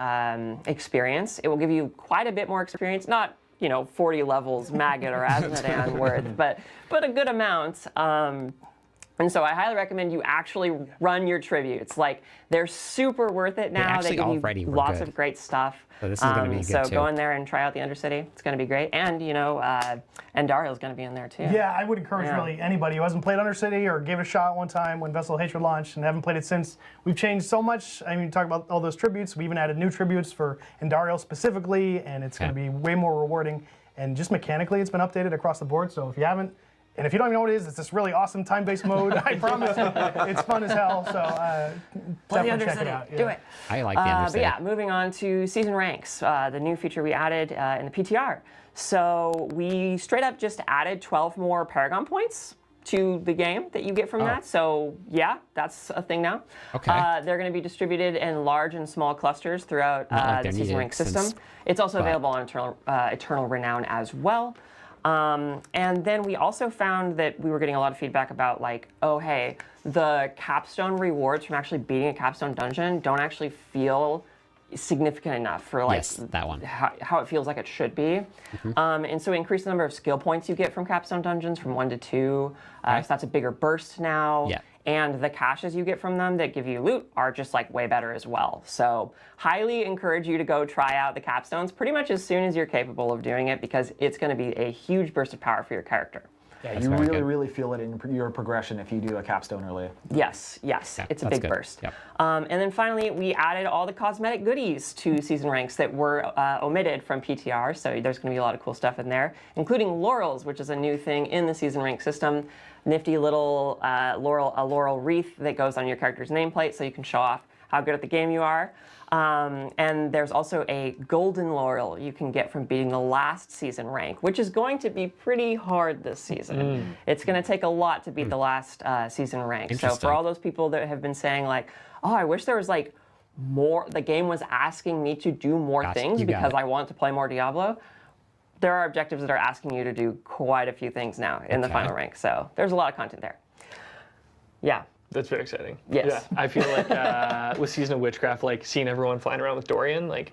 experience, it will give you quite a bit more experience. Not 40 levels Maggot or Asmodan worth, but a good amount. And so I highly recommend you actually run your tributes. Like, they're super worth it now. They give you lots of great stuff. So this is going to be good so too. Go in there and try out the Undercity. It's going to be great. And, Dario's going to be in there too. Yeah, I would encourage really anybody who hasn't played Undercity or gave it a shot one time when Vessel of Hatred launched and haven't played it since. We've changed so much. I mean, talk about all those tributes. We even added new tributes for Dario specifically, and it's going to be way more rewarding. And just mechanically, it's been updated across the board. So if you haven't, and if you don't even know what it is, it's this really awesome time-based mode. I promise it's fun as hell, so definitely check it out. Do it. I like the Undercity. But yeah, moving on to season ranks, the new feature we added in the PTR. So we straight up just added 12 more Paragon points to the game that you get from that. So yeah, that's a thing now. Okay. They're going to be distributed in large and small clusters throughout the season rank system. It's also available on Eternal Renown as well. And then we also found that we were getting a lot of feedback about like, oh, hey, the capstone rewards from actually beating a capstone dungeon don't actually feel significant enough for like that one. How it feels like it should be. And so we increased the number of skill points you get from capstone dungeons from 1 to 2. So that's a bigger burst now. Yeah. And the caches you get from them that give you loot are just like way better as well. So highly encourage you to go try out the capstones pretty much as soon as you're capable of doing it, because it's going to be a huge burst of power for your character. Yeah, you really feel it in your progression if you do a capstone early. Yes, yeah, it's a big burst. Yep. And then finally, we added all the cosmetic goodies to season ranks that were omitted from PTR. So there's going to be a lot of cool stuff in there, including laurels, which is a new thing in the season rank system. Nifty little laurel wreath that goes on your character's nameplate, so you can show off how good at the game you are. And there's also a golden laurel you can get from beating the last season rank, which is going to be pretty hard this season. It's going to take a lot to beat the last season rank. So for all those people that have been saying like, oh, I wish there was like more, the game was asking me to do more things because I want to play more Diablo. There are objectives that are asking you to do quite a few things now in the final rank. So there's a lot of content there. Yeah. That's very exciting. Yes. Yeah, I feel like with Season of Witchcraft, like seeing everyone flying around with Dorian, like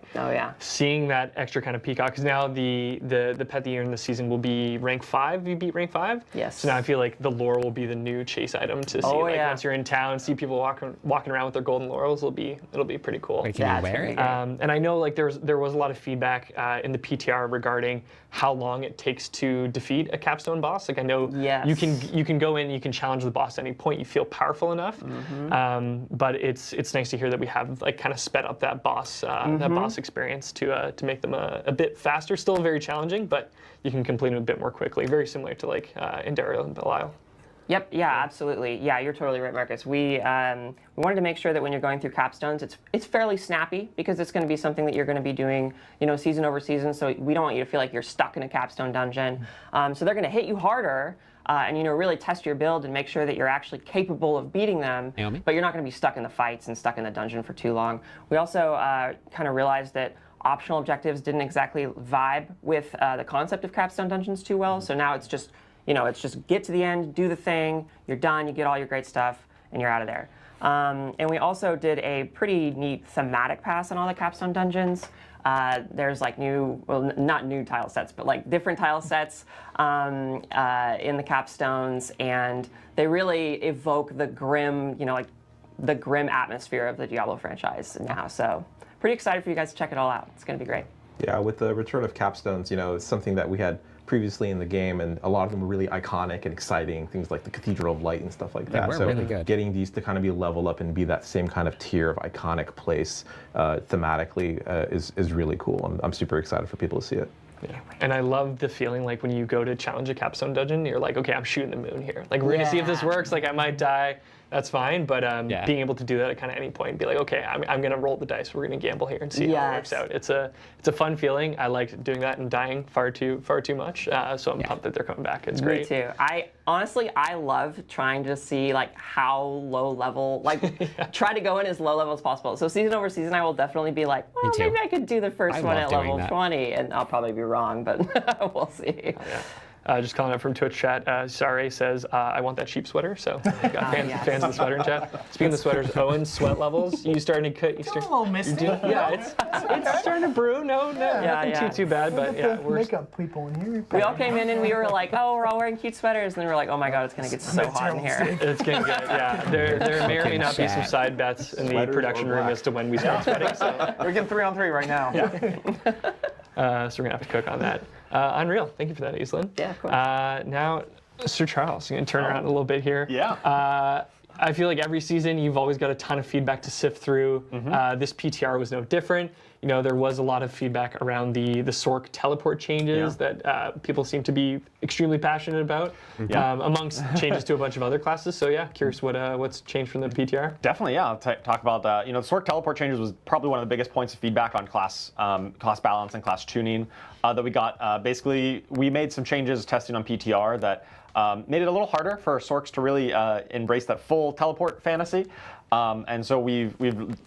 seeing that extra kind of peacock, because now the pet that you're in this season will be rank 5. You beat rank 5. Yes. So now I feel like the laurel will be the new chase item to see. Once you're in town, see people walking around with their golden laurels. It'll be pretty cool. Wait, can you wear it? And I know like there was a lot of feedback in the PTR regarding how long it takes to defeat a capstone boss. Like I know you can go in, you can challenge the boss at any point. You feel powerful enough, but it's nice to hear that we have like kind of sped up that boss experience to make them a bit faster. Still very challenging, but you can complete them a bit more quickly. Very similar to like in Dario and Belial. Yep. Yeah. Absolutely. Yeah. You're totally right, Marcus. We wanted to make sure that when you're going through capstones, it's fairly snappy because it's going to be something that you're going to be doing, season over season. So we don't want you to feel like you're stuck in a capstone dungeon. So they're going to hit you harder. And really test your build and make sure that you're actually capable of beating them, but you're not going to be stuck in the fights and stuck in the dungeon for too long. We also kind of realized that optional objectives didn't exactly vibe with the concept of capstone dungeons too well. So now it's just, it's just get to the end, do the thing, you're done, you get all your great stuff, and you're out of there. And we also did a pretty neat thematic pass on all the capstone dungeons. There's like not new tile sets, but like different tile sets in the capstones, and they really evoke the grim, like the grim atmosphere of the Diablo franchise now. So pretty excited for you guys to check it all out. It's going to be great. Yeah, with the return of capstones, it's something that we had previously in the game, and a lot of them were really iconic and exciting, things like the Cathedral of Light and stuff like that. So really good. Getting these to kind of be leveled up and be that same kind of tier of iconic place thematically is really cool. I'm super excited for people to see it. Yeah. And I love the feeling like when you go to challenge a capstone dungeon, you're like, okay, I'm shooting the moon here. Like, we're going to see if this works. Like, I might die. That's fine. But being able to do that at kind of any point and be like, okay, I'm going to roll the dice. We're going to gamble here and see how it works out. It's a fun feeling. I like doing that and dying far too much. So I'm pumped that they're coming back. It's great. Me too. I love trying to see like how low level, like try to go in as low level as possible. So season over season, I will definitely be like, well, maybe I could do the first one at level 20, and I'll probably be wrong, but we'll see. Just calling up from Twitch chat, Sare says, I want that sheep sweater. So we've got fans of the sweater in chat. Speaking of the sweaters, Owen, sweat levels, you starting to cut? It's a little misty. It's starting to brew. Nothing too bad, but yeah. We're makeup people in here. We all came in and we were like, oh, we're all wearing cute sweaters. And then we were like, oh my God, it's going to get so hot in here. It's going to get, There may or may not be some side bets in the production room as to when we start sweating. So. We're getting 3-on-3 right now. So we're going to have to cook on that. Unreal. Thank you for that, Aislinn. Yeah, of course. Now, Sir Charles, you're going to turn around a little bit here. Yeah. I feel like every season you've always got a ton of feedback to sift through. This PTR was no different. There was a lot of feedback around the Sork teleport changes that people seem to be extremely passionate about, amongst changes to a bunch of other classes. So yeah, curious what's changed from the PTR. Definitely, yeah. I'll talk about that. The Sork teleport changes was probably one of the biggest points of feedback on class balance and class tuning that we got. Basically, we made some changes testing on PTR that made it a little harder for Sorks to really embrace that full teleport fantasy. And so we've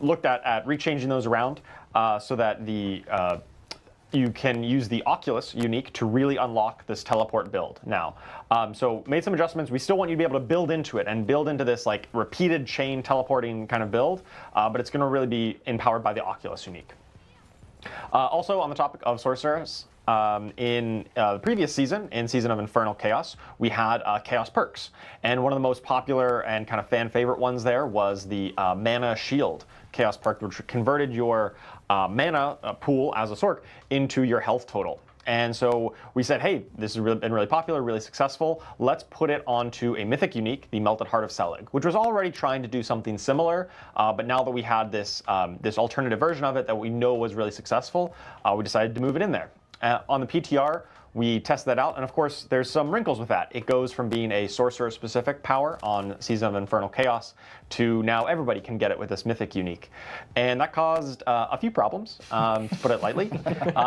looked at rechanging those around so that you can use the Oculus unique to really unlock this teleport build now. So made some adjustments. We still want you to be able to build into it and build into this like repeated chain teleporting kind of build, but it's going to really be empowered by the Oculus unique. Also on the topic of Sorceress, in the previous season, in Season of Infernal Chaos, we had Chaos perks. And one of the most popular and kind of fan favorite ones there was the Mana Shield Chaos perk, which converted your mana pool as a Sork into your health total. And so we said, hey, this has been really popular, really successful. Let's put it onto a mythic unique, the Melted Heart of Selig, which was already trying to do something similar. But now that we had this alternative version of it that we know was really successful, we decided to move it in there. On the PTR, we tested that out, and of course, there's some wrinkles with that. It goes from being a sorcerer-specific power on Season of Infernal Chaos to now everybody can get it with this mythic unique. And that caused a few problems, to put it lightly.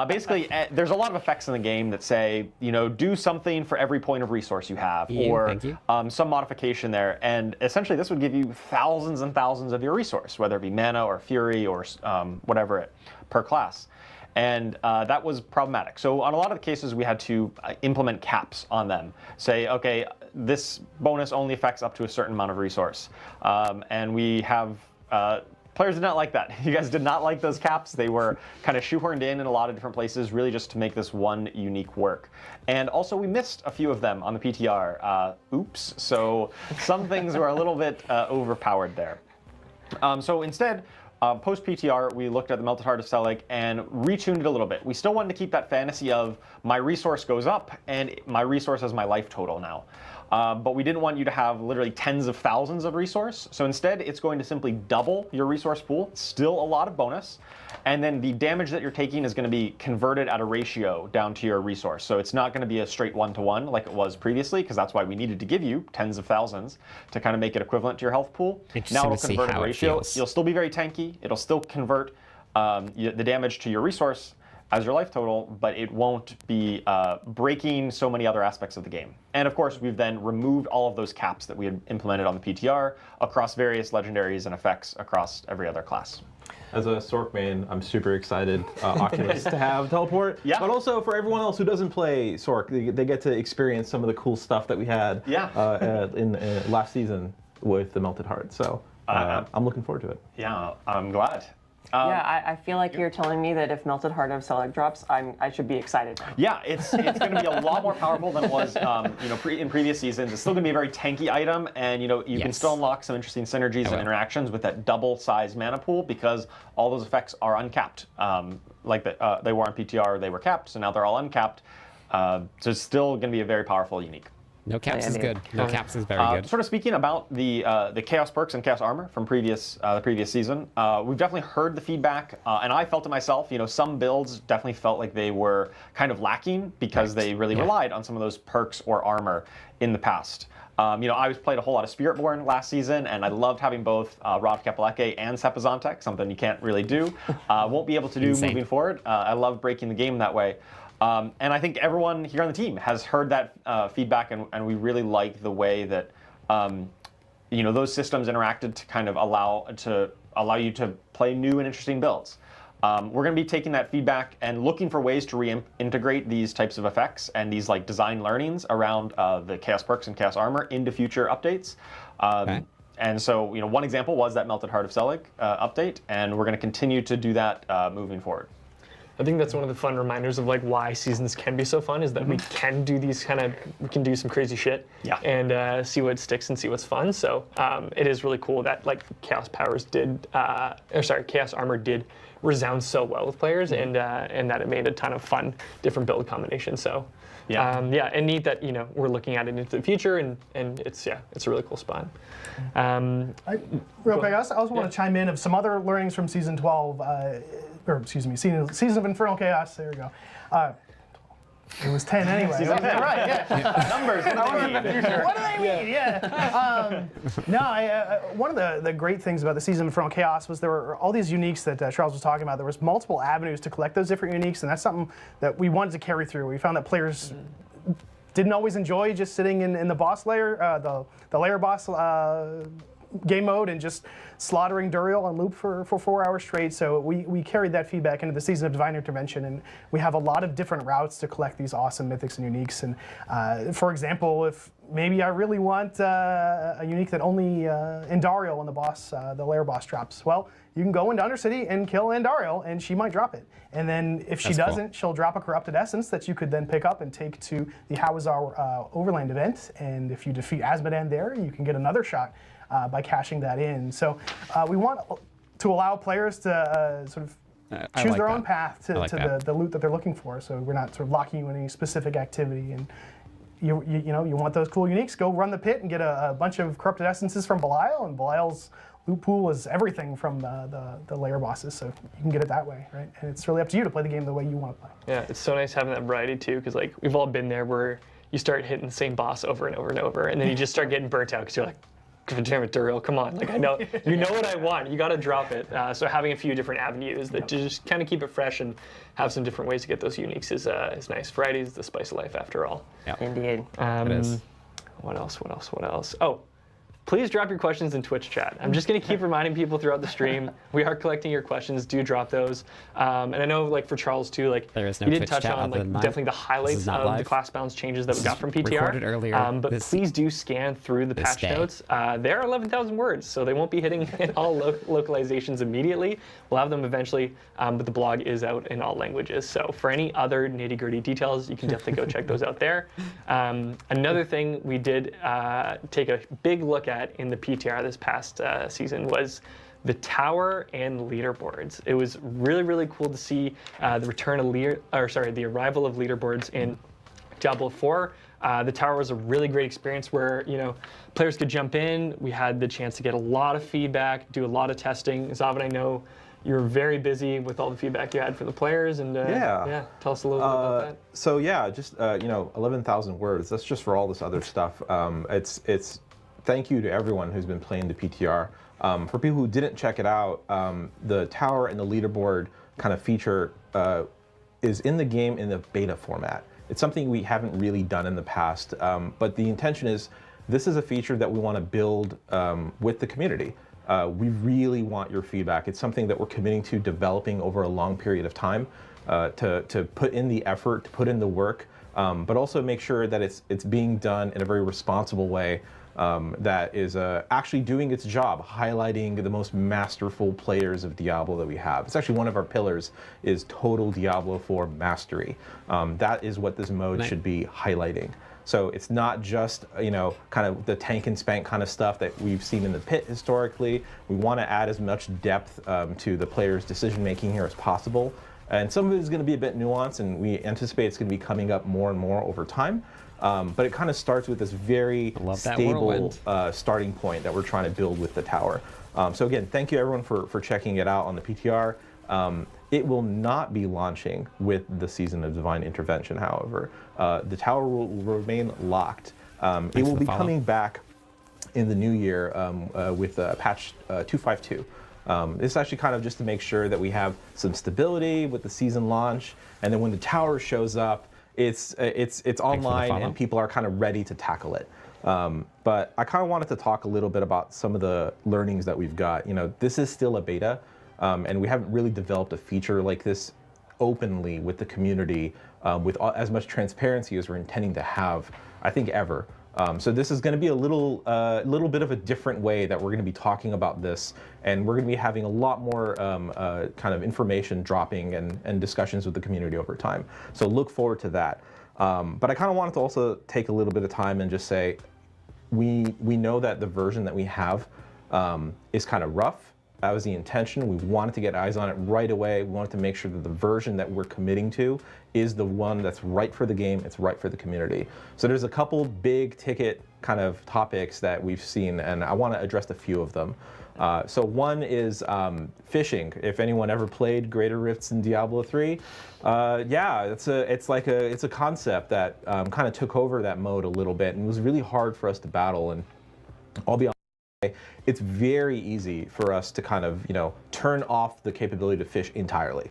Basically, there's a lot of effects in the game that say, do something for every point of resource you have, or some modification there. And essentially, this would give you thousands and thousands of your resource, whether it be mana or fury or whatever per class. And that was problematic. So on a lot of the cases, we had to implement caps on them. Say, okay, this bonus only affects up to a certain amount of resource. And we have, players did not like that. You guys did not like those caps. They were kind of shoehorned in a lot of different places, really just to make this one unique work. And also we missed a few of them on the PTR. Oops. So some things were a little bit overpowered there. So instead, post-PTR, we looked at the Melted Heart of Selig and retuned it a little bit. We still wanted to keep that fantasy of my resource goes up and my resource is my life total now. but we didn't want you to have literally tens of thousands of resource. So instead, it's going to simply double your resource pool. Still a lot of bonus. And then the damage that you're taking is going to be converted at a ratio down to your resource. So it's not going to be a straight 1-to-1 like it was previously, because that's why we needed to give you tens of thousands to kind of make it equivalent to your health pool. Now it'll convert at a ratio. You'll still be very tanky. It'll still convert the damage to your resource as your life total, but it won't be breaking so many other aspects of the game. And of course, we've then removed all of those caps that we had implemented on the PTR across various legendaries and effects across every other class. As a Sork main, I'm super excited, Oculus, to have teleport. Yeah. But also for everyone else who doesn't play Sork, they get to experience some of the cool stuff that we had in last season with the Melted Heart. So I'm looking forward to it. Yeah, I'm glad. Yeah, I feel like you're telling me that if Melted Heart of Selig drops, I should be excited. Yeah, it's going to be a lot more powerful than it was in previous seasons. It's still going to be a very tanky item, and you can still unlock some interesting synergies and interactions with that double-size mana pool because all those effects are uncapped. They were on PTR, they were capped, so now they're all uncapped. So it's still going to be a very powerful unique. No caps is good. No caps is very good. Sort of speaking about the Chaos perks and Chaos armor from the previous season, we've definitely heard the feedback, and I felt it myself. Some builds definitely felt like they were kind of lacking because they really relied on some of those perks or armor in the past. I played a whole lot of Spiritborn last season, and I loved having both Rod Kapaleke and Sepizantek, something you can't really do. Won't be able to do moving forward. I love breaking the game that way. And I think everyone here on the team has heard that feedback, and we really like the way that those systems interacted to kind of allow you to play new and interesting builds. We're going to be taking that feedback and looking for ways to reintegrate these types of effects and these design learnings around the Chaos perks and Chaos armor into future updates. And so, one example was that Melted Heart of Selig update, and we're going to continue to do that moving forward. I think that's one of the fun reminders of why seasons can be so fun is that we can do these we can do some crazy shit and see what sticks and see what's fun. So it is really cool that Chaos armor did resound so well with players and that it made a ton of fun different build combinations. So and neat that we're looking at it into the future and it's a really cool spot. Real quick, I also want to chime in of some other learnings from season 12. Or excuse me, season of Infernal Chaos. There we go. It was 10 anyway. Season 10. Right, yeah. Numbers. What do they mean? Yeah. One of the great things about the season of Infernal Chaos was there were all these uniques that Charles was talking about. There was multiple avenues to collect those different uniques, and that's something that we wanted to carry through. We found that players didn't always enjoy just sitting in the boss layer, the layer boss game mode and just slaughtering Duriel on loop for 4 hours straight. So we carried that feedback into the season of Divine Intervention, and we have a lot of different routes to collect these awesome mythics and uniques. And for example, if maybe I really want a unique that only Andariel on the boss, the lair boss drops, well, you can go into Undercity and kill Andariel, and she might drop it. And then if she doesn't, she'll drop a Corrupted Essence that you could then pick up and take to the Hawazar Overland event. And if you defeat Azmodan there, you can get another shot by cashing that in. So we want to allow players to sort of choose their own path to the loot that they're looking for. So we're not sort of locking you in any specific activity. And you want those cool uniques, go run the pit and get a bunch of Corrupted Essences from Belial, and Belial's loot pool is everything from the layer bosses, so you can get it that way, right? And it's really up to you to play the game the way you want to play. Yeah, it's so nice having that variety too, because we've all been there where you start hitting the same boss over and over and over, and then you just start getting burnt out because you're like, God damn it, Duriel, come on. I know, you know what I want. You got to drop it. So having a few different avenues that just kind of keep it fresh and have some different ways to get those uniques is nice. Variety is the spice of life after all. Yeah. Indeed. It is. What else? Oh, please drop your questions in Twitch chat. I'm just going to keep reminding people throughout the stream. We are collecting your questions. Do drop those. And I know, for Charles too, there is no you did Twitch touch chat on definitely the highlights of the class balance changes that we got from PTR. Recorded earlier. But please do scan through the patch notes. They are 11,000 words, so they won't be hitting in all localizations immediately. We'll have them eventually, but the blog is out in all languages. So for any other nitty-gritty details, you can definitely go check those out there. Another thing we did take a big look at in the PTR this past season was the tower and leaderboards. It was really, really cool to see the arrival of leaderboards in Diablo 4. The tower was a really great experience where, you know, players could jump in. We had the chance to get a lot of feedback, do a lot of testing. Zavin, I know you're very busy with all the feedback you had for the players, and yeah, tell us a little bit about that. So yeah, just you know, 11,000 words. That's just for all this other stuff. It's thank you to everyone who's been playing the PTR. For people who didn't check it out, the tower and the leaderboard kind of feature is in the game in the beta format. It's something we haven't really done in the past, but the intention is this is a feature that we want to build with the community. We really want your feedback. It's something that we're committing to developing over a long period of time to put in the effort, to put in the work, but also make sure that it's being done in a very responsible way that is actually doing its job, highlighting the most masterful players of Diablo that we have. It's actually one of our pillars is total Diablo 4 mastery. That is what this mode should be highlighting. So it's not just, you know, kind of the tank and spank kind of stuff that we've seen in the pit historically. We want to add as much depth to the player's decision making here as possible. And some of it is going to be a bit nuanced, and we anticipate it's going to be coming up more and more over time. But it kind of starts with this very stable starting point that we're trying to build with the tower. So again, thank you everyone for checking it out on the PTR. It will not be launching with the Season of Divine Intervention, however. The tower will remain locked. It will be coming back in the new year with patch 252. This is actually kind of just to make sure that we have some stability with the season launch, and then when the tower shows up, it's online and people are kind of ready to tackle it. But I kind of wanted to talk a little bit about some of the learnings that we've got. You know, this is still a beta, and we haven't really developed a feature like this openly with the community with as much transparency as we're intending to have, I think, ever. So this is going to be a little bit of a different way that we're going to be talking about this, and we're going to be having a lot more kind of information dropping and discussions with the community over time. So look forward to that. But I kind of wanted to also take a little bit of time and just say, we know that the version that we have is kind of rough. That was the intention. We wanted to get eyes on it right away. We wanted to make sure that the version that we're committing to is the one that's right for the game, it's right for the community. So there's a couple big ticket kind of topics that we've seen, and I want to address a few of them. So one is fishing. If anyone ever played Greater Rifts in Diablo 3, yeah, it's a concept that kind of took over that mode a little bit, and it was really hard for us to battle. And I'll be honest, it's very easy for us to kind of, you know, turn off the capability to fish entirely.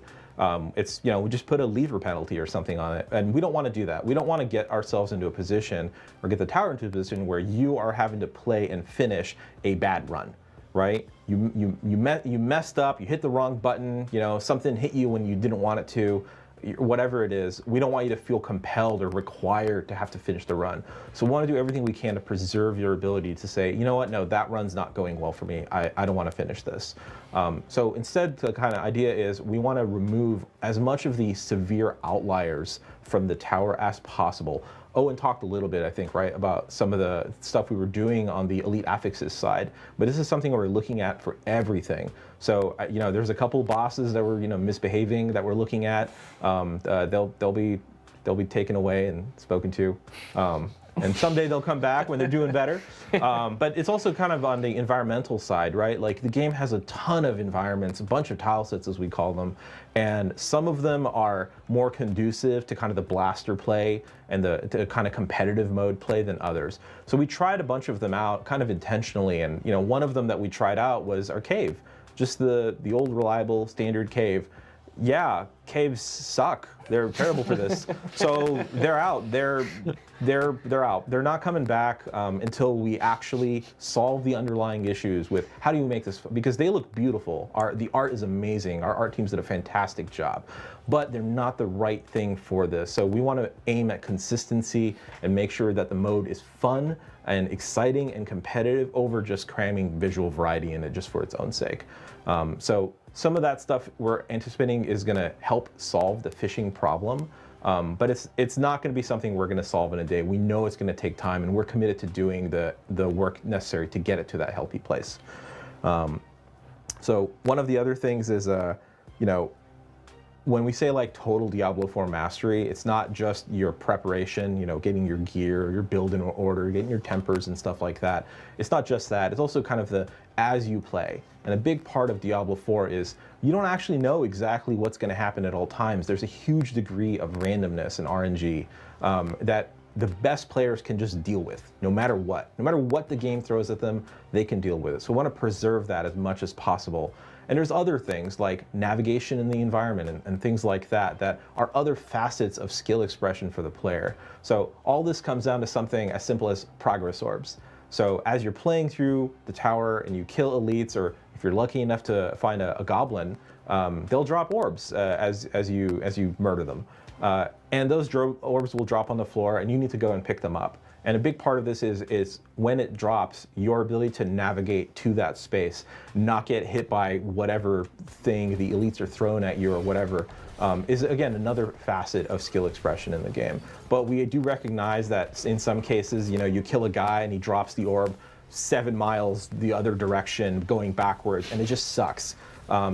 It's, you know, we just put a lever penalty or something on it, and we don't want to do that. We don't want to get ourselves into a position or get the tower into a position where you are having to play and finish a bad run, right? You messed up, you hit the wrong button, you know, something hit you when you didn't want it to. Whatever it is, we don't want you to feel compelled or required to have to finish the run. So we want to do everything we can to preserve your ability to say, you know what, no, that run's not going well for me. I don't want to finish this. So instead, the kind of idea is we want to remove as much of the severe outliers from the tower as possible. Owen talked a little bit, I think, right, about some of the stuff we were doing on the elite affixes side, but this is something we're looking at for everything. So, you know, there's a couple bosses that were, you know, misbehaving that we're looking at. They'll be taken away and spoken to. And someday they'll come back when they're doing better. But it's also kind of on the environmental side, right? Like the game has a ton of environments, a bunch of tile sets as we call them. And some of them are more conducive to kind of the blaster play and the kind of competitive mode play than others. So we tried a bunch of them out kind of intentionally. And, you know, one of them that we tried out was our cave, just the old reliable standard cave. Yeah, caves suck. They're terrible for this. So they're out. They're out. They're not coming back until we actually solve the underlying issues with how do you make this, because they look beautiful. The art is amazing. Our art teams did a fantastic job, but they're not the right thing for this. So we want to aim at consistency and make sure that the mode is fun and exciting and competitive over just cramming visual variety in it just for its own sake. So some of that stuff we're anticipating is going to help solve the fishing problem, but it's not going to be something we're going to solve in a day. We know it's going to take time, and we're committed to doing the work necessary to get it to that healthy place. So one of the other things is, you know, when we say like total Diablo 4 mastery, it's not just your preparation, getting your gear, your build in order, getting your tempers and stuff like that. It's not just that. It's also kind of the as you play. And a big part of Diablo 4 is you don't actually know exactly what's going to happen at all times. There's a huge degree of randomness and RNG that the best players can just deal with, no matter what. No matter what the game throws at them, they can deal with it. So we want to preserve that as much as possible. And there's other things like navigation in the environment and things like that that are other facets of skill expression for the player. So all this comes down to something as simple as progress orbs. So as you're playing through the tower and you kill elites, or if you're lucky enough to find a goblin, they'll drop orbs as you murder them. And those orbs will drop on the floor and you need to go and pick them up. And a big part of this is when it drops, your ability to navigate to that space, not get hit by whatever thing the elites are throwing at you or whatever, is again another facet of skill expression in the game. But we do recognize that in some cases, you kill a guy and he drops the orb 7 miles the other direction going backwards, and it just sucks.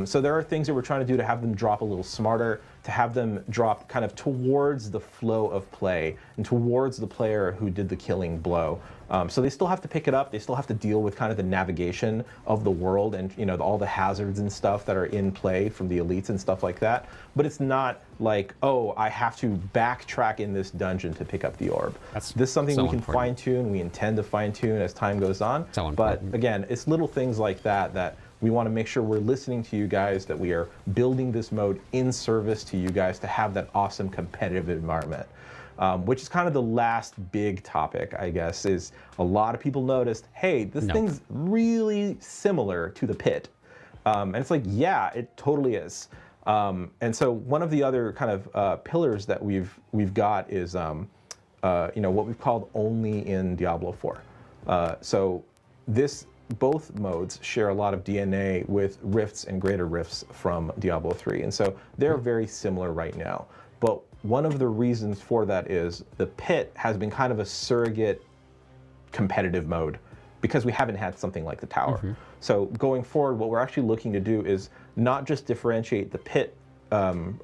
So there are things that we're trying to do to have them drop a little smarter, to have them drop kind of towards the flow of play and towards the player who did the killing blow. So they still have to pick it up. They still have to deal with kind of the navigation of the world and all the hazards and stuff that are in play from the elites and stuff like that. But it's not like, oh, I have to backtrack in this dungeon to pick up the orb. This is something we can fine tune. We intend to fine tune as time goes on. But again, it's little things like that we want to make sure we're listening to you guys, that we are building this mode in service to you guys to have that awesome competitive environment. Which is kind of the last big topic, I guess, is a lot of people noticed, hey, this thing's really similar to the pit. And it's like, yeah, it totally is. And so one of the other kind of pillars that we've got is what we've called only in Diablo 4. So both modes share a lot of DNA with rifts and greater rifts from Diablo 3. And so they're very similar right now. But one of the reasons for that is the pit has been kind of a surrogate competitive mode because we haven't had something like the tower. So going forward, what we're actually looking to do is not just differentiate the pit, from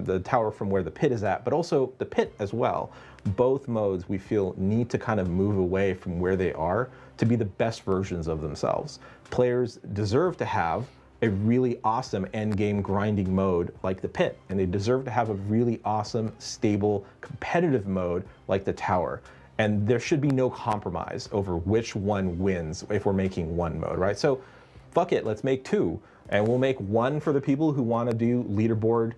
the tower from where the pit is at, but also the pit as well. Both modes, we feel, need to kind of move away from where they are to be the best versions of themselves. Players deserve to have a really awesome endgame grinding mode like the pit, and they deserve to have a really awesome, stable, competitive mode like the tower. And there should be no compromise over which one wins if we're making one mode, right? So fuck it, let's make two. And we'll make one for the people who want to do leaderboard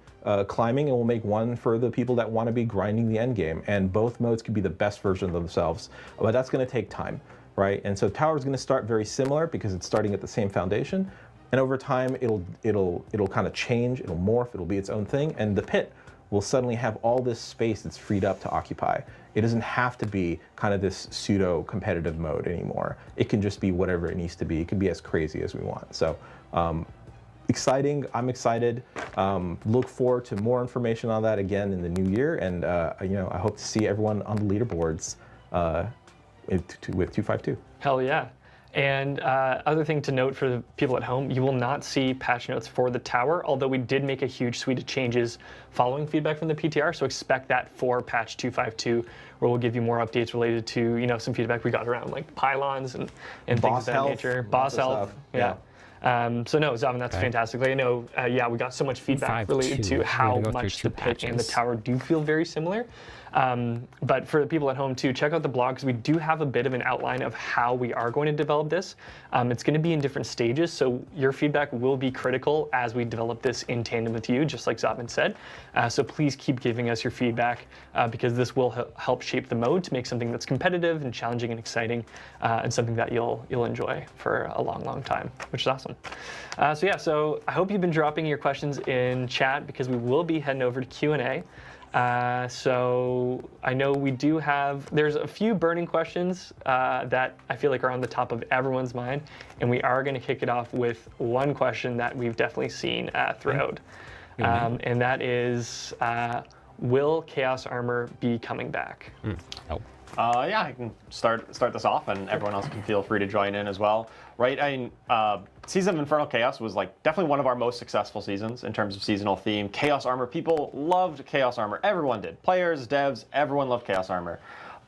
climbing, and we'll make one for the people that want to be grinding the end game. And both modes could be the best version of themselves, but that's going to take time, right? And so Tower is going to start very similar because it's starting at the same foundation, and over time it'll kind of change, it'll morph, it'll be its own thing, and the pit will suddenly have all this space that's freed up to occupy. It doesn't have to be kind of this pseudo competitive mode anymore. It can just be whatever it needs to be. It can be as crazy as we want. So exciting. I'm excited. Look forward to more information on that again in the new year. And I hope to see everyone on the leaderboards with 252. Hell yeah. And other thing to note for the people at home, you will not see patch notes for the tower, although we did make a huge suite of changes following feedback from the PTR, so expect that for patch 252, where we'll give you more updates related to some feedback we got around like pylons and things of that nature. Boss health. Yeah. So no, Zavin, that's fantastic. I know, we got so much feedback related to how much the pit and the tower do feel very similar. But for the people at home too, check out the blog because we do have a bit of an outline of how we are going to develop this. It's going to be in different stages, so your feedback will be critical as we develop this in tandem with you, just like Zavin said. So please keep giving us your feedback because this will help shape the mode to make something that's competitive and challenging and exciting, and something that you'll enjoy for a long, long time, which is awesome. So I hope you've been dropping your questions in chat because we will be heading over to Q&A. So I know we do there's a few burning questions that I feel like are on the top of everyone's mind, and we are going to kick it off with one question that we've definitely seen throughout, and that is, will Chaos Armor be coming back? Yeah, I can start this off, and everyone else can feel free to join in as well. Right? I mean, Season of Infernal Chaos was like definitely one of our most successful seasons in terms of seasonal theme. Chaos Armor, people loved Chaos Armor. Everyone did. Players, devs, everyone loved Chaos Armor.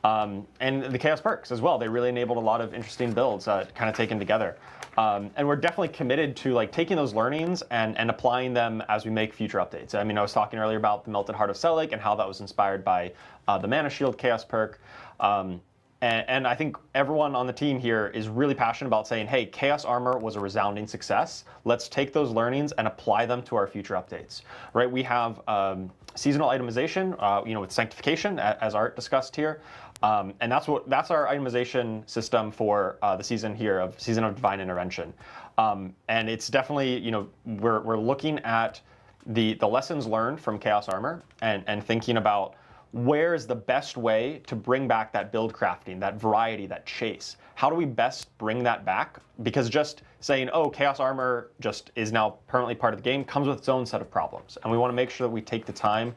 And the Chaos perks as well. They really enabled a lot of interesting builds kind of taken together. And we're definitely committed to like taking those learnings and applying them as we make future updates. I mean, I was talking earlier about the Melted Heart of Selig and how that was inspired by the Mana Shield Chaos perk. And I think everyone on the team here is really passionate about saying, hey, Chaos Armor was a resounding success. Let's take those learnings and apply them to our future updates. Right? We have seasonal itemization, with Sanctification, as Art discussed here. And that's our itemization system for the season here of Season of Divine Intervention. And it's definitely, we're looking at the lessons learned from Chaos Armor and thinking about where is the best way to bring back that build crafting, that variety, that chase. How do we best bring that back? Because just saying, oh, Chaos Armor just is now permanently part of the game comes with its own set of problems. And we want to make sure that we take the time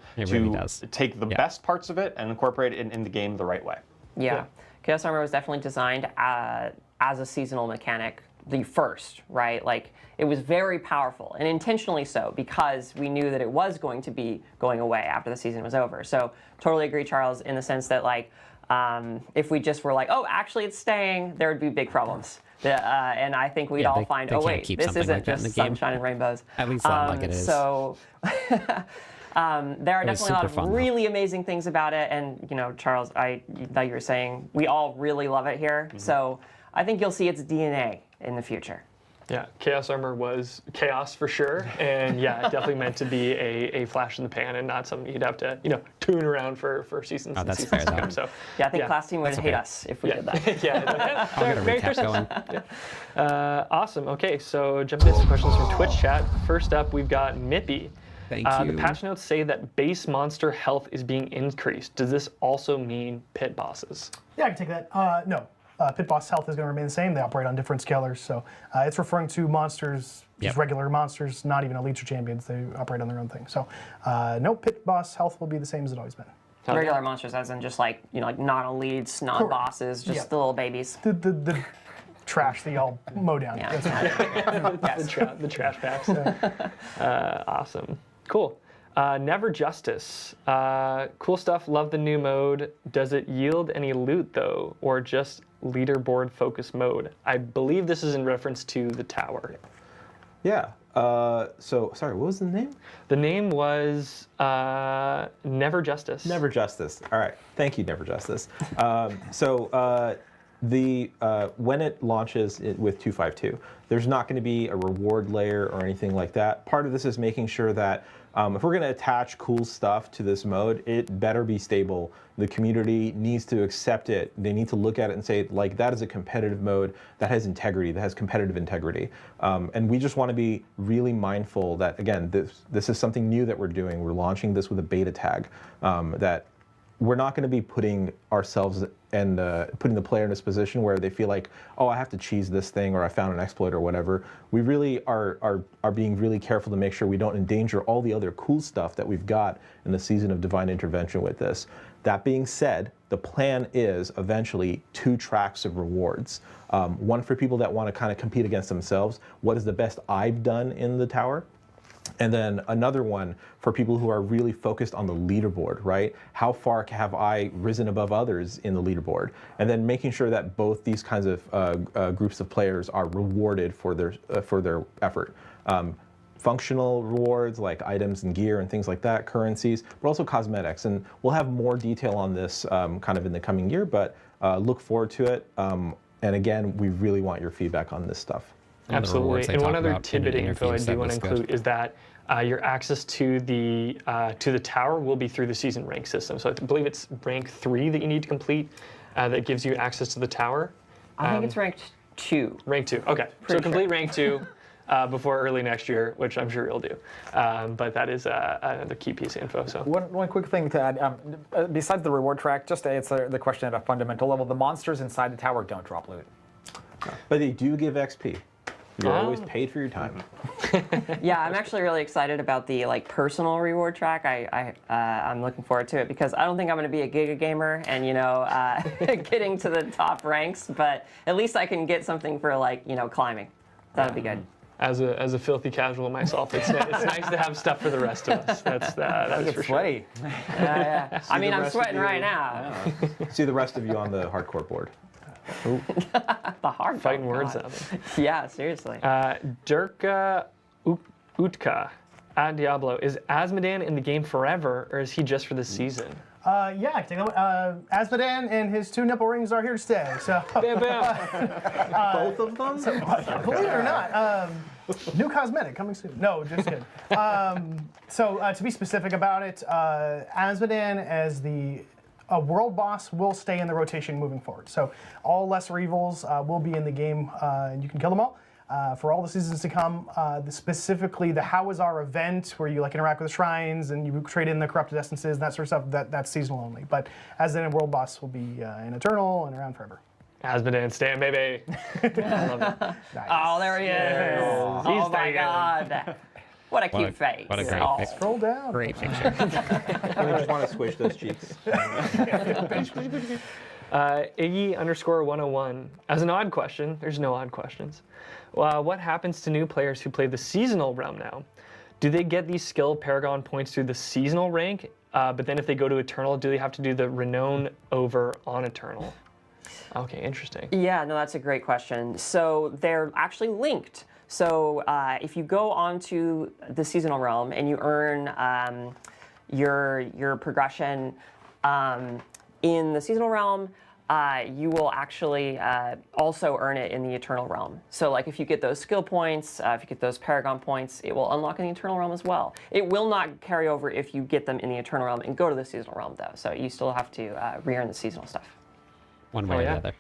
take the best parts of it and incorporate it in the game the right way. Yeah. Chaos Armor was definitely designed as a seasonal mechanic, the first, right? Like, it was very powerful, and intentionally so, because we knew that it was going to be going away after the season was over. So totally agree, Charles, in the sense that, like, if we just were like, oh, actually it's staying, there would be big problems. And I think we'd all find, oh, wait, this isn't like just sunshine and rainbows. At least not like it is. So there are definitely a lot of really amazing things about it. And, Charles, like you were saying, we all really love it here. Mm-hmm. So I think you'll see its DNA in the future. Yeah, Chaos Armor was chaos for sure, and yeah, definitely meant to be a flash in the pan and not something you'd have to, tune around for seasons. Oh, that's and seasons fair, to come. So yeah, I think class team would hate us if we did that. Yeah, I'll get a recap going. Awesome. Okay, so jumping into some questions from Twitch chat. First up, we've got Mippy. Thank you. The patch notes say that base monster health is being increased. Does this also mean pit bosses? Yeah, I can take that. No. Pit boss health is going to remain the same. They operate on different scalars, so it's referring to monsters, just regular monsters, not even elites or champions. They operate on their own thing. So, no, pit boss health will be the same as it always been. Regular monsters, as in just like like non-elites, non-bosses, just the little babies. The trash that y'all mow down. Yeah. The trash packs. Awesome. Cool. Never Justice. Cool stuff. Love the new mode. Does it yield any loot though, or just leaderboard focus mode? I believe this is in reference to the tower. Yeah. So sorry, what was the name? The name was Never Justice. Never Justice. All right. Thank you, Never Justice. When it launches with 252, there's not going to be a reward layer or anything like that. Part of this is making sure that if we're going to attach cool stuff to this mode, it better be stable. The community needs to accept it. They need to look at it and say, like, that is a competitive mode that has integrity, that has competitive integrity. And we just want to be really mindful that, again, this is something new that we're doing. We're launching this with a beta tag that we're not going to be putting ourselves and putting the player in this position where they feel like, oh, I have to cheese this thing, or I found an exploit or whatever. We really are being really careful to make sure we don't endanger all the other cool stuff that we've got in the Season of Divine Intervention with this. That being said, the plan is eventually 2 tracks of rewards. One for people that want to kind of compete against themselves. What is the best I've done in the tower? And then another one for people who are really focused on the leaderboard, right? How far have I risen above others in the leaderboard? And then making sure that both these kinds of groups of players are rewarded for their effort. Functional rewards like items and gear and things like that, currencies, but also cosmetics. And we'll have more detail on this kind of in the coming year, but look forward to it. And again, we really want your feedback on this stuff. Absolutely. And one other tidbit info I do want to include is that your access to the tower will be through the season rank system. So I believe it's rank 3 that you need to complete that gives you access to the tower. I think it's ranked 2. Rank 2. Okay. So complete rank 2 before early next year, which I'm sure you'll do. But that is another key piece of info. So one quick thing to add, besides the reward track, just to answer the question at a fundamental level, the monsters inside the tower don't drop loot. But they do give XP. You're always paid for your time. Yeah, I'm actually really excited about the personal reward track. I'm looking forward to it because I don't think I'm going to be a Giga gamer and getting to the top ranks, but at least I can get something for climbing. That'd be good. As a filthy casual myself, it's nice to have stuff for the rest of us. That's for sweaty. sure. Yeah. I mean, I'm sweating right now. See the rest of you on the hardcore board. The hard Fighting words out. Yeah, seriously. Durka Utka at Diablo. Is Azmodan in the game forever, or is he just for this season? Yeah, I can take that one. Asmodan and his 2 nipple rings are here to stay. So Bam, bam. Both of them? So, believe it or not, new cosmetic coming soon. No, just kidding. To be specific about it, Asmodan as the world boss will stay in the rotation moving forward. So all lesser evils will be in the game, and you can kill them all. For all the seasons to come, specifically the How Is Our event, where you interact with the shrines and you trade in the corrupted essences and that sort of stuff, that's seasonal only. But as then world boss will be an eternal and around forever. Asmodan, stand, baby. I love it. Nice. Oh, there he is. Yeah. Oh my God. What a cute face. What a great pic. Scroll down. Great picture. I just want to squish those cheeks. Iggy_101. As an odd question, there's no odd questions. What happens to new players who play the seasonal realm now? Do they get these skill paragon points through the seasonal rank? But then if they go to Eternal, do they have to do the renown over on Eternal? Okay, interesting. Yeah, no, that's a great question. So they're actually linked. So if you go onto the seasonal realm and you earn your progression in the seasonal realm, you will actually also earn it in the eternal realm. So if you get those skill points, if you get those paragon points, it will unlock in the eternal realm as well. It will not carry over if you get them in the eternal realm and go to the seasonal realm though. So you still have to re-earn the seasonal stuff. One way or the other.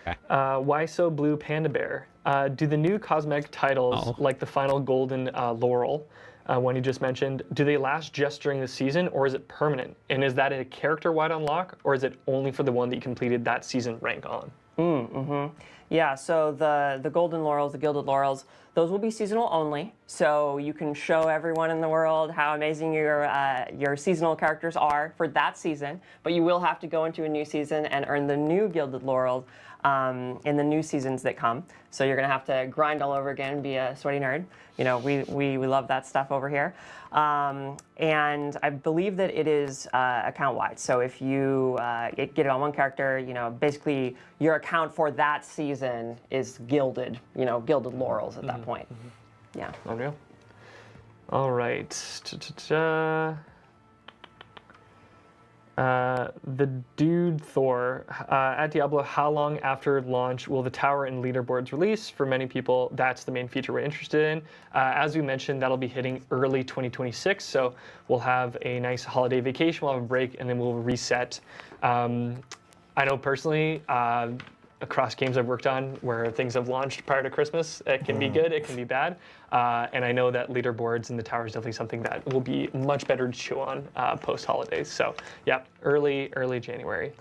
Okay. Why So Blue Panda Bear? Do the new cosmetic titles, like the final golden laurel, one you just mentioned, do they last just during the season, or is it permanent? And is that a character-wide unlock, or is it only for the one that you completed that season rank on? Yeah, so the golden laurels, the gilded laurels, those will be seasonal only. So you can show everyone in the world how amazing your seasonal characters are for that season, but you will have to go into a new season and earn the new gilded laurels in the new seasons that come. So you're gonna have to grind all over again, be a sweaty nerd. You know, we love that stuff over here. And I believe that it is account-wide. So if you get it on one character, basically your account for that season is gilded, gilded laurels at that point. Yeah. Unreal. All right. The Dude Thor at Diablo, how long after launch will the tower and leaderboards release? For many people, that's the main feature we're interested in. As we mentioned, that'll be hitting early 2026, so we'll have a nice holiday vacation, we'll have a break, and then we'll reset. I know personally, across games I've worked on where things have launched prior to Christmas, it can be good, it can be bad. And I know that leaderboards in the tower is definitely something that will be much better to chew on post-holidays. So yeah, early January.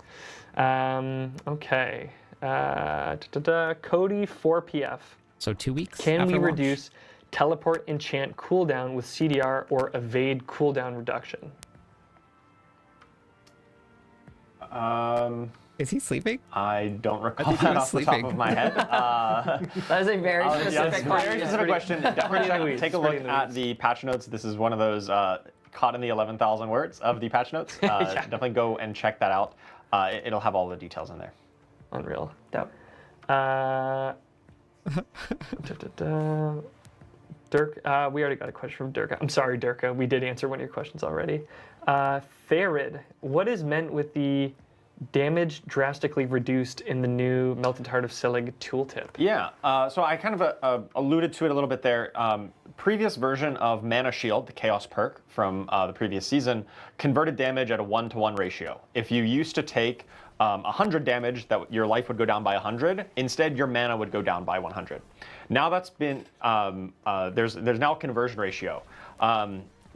Okay. Cody 4PF. So 2 weeks Can we after launch? reduce teleport enchant cooldown with CDR or evade cooldown reduction? Is he sleeping? I don't recall think he that was off the sleeping. top of my head. That is a very specific question. Very specific question. Definitely take a look at the patch notes. This is one of those caught in the 11,000 words of the patch notes. Definitely go and check that out. It'll have all the details in there. Unreal. Dope. Dirk, we already got a question from Dirk. I'm sorry, Dirk. We did answer one of your questions already. Farid, what is meant with the damage drastically reduced in the new Melted Heart of Selig tooltip? Yeah, so I kind of alluded to it a little bit there. Previous version of Mana Shield, the Chaos perk from the previous season, converted damage at a 1-to-1 ratio. If you used to take 100 damage, that your life would go down by 100. Instead, your mana would go down by 100. Now that's been there's now a conversion ratio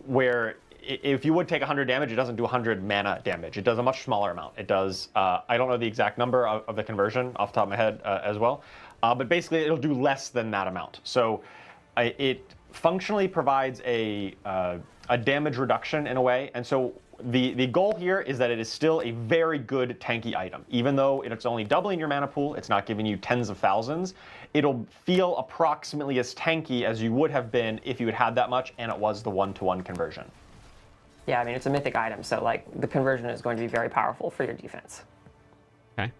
where if you would take 100 damage, it doesn't do 100 mana damage. It does a much smaller amount. It does, I don't know the exact number of the conversion off the top of my head as well, but basically it'll do less than that amount. So it functionally provides a damage reduction in a way, and so the goal here is that it is still a very good tanky item. Even though it's only doubling your mana pool, it's not giving you tens of thousands, it'll feel approximately as tanky as you would have been if you had had that much and it was the 1-to-1 conversion. Yeah, I mean, it's a mythic item, so like the conversion is going to be very powerful for your defense. Okay.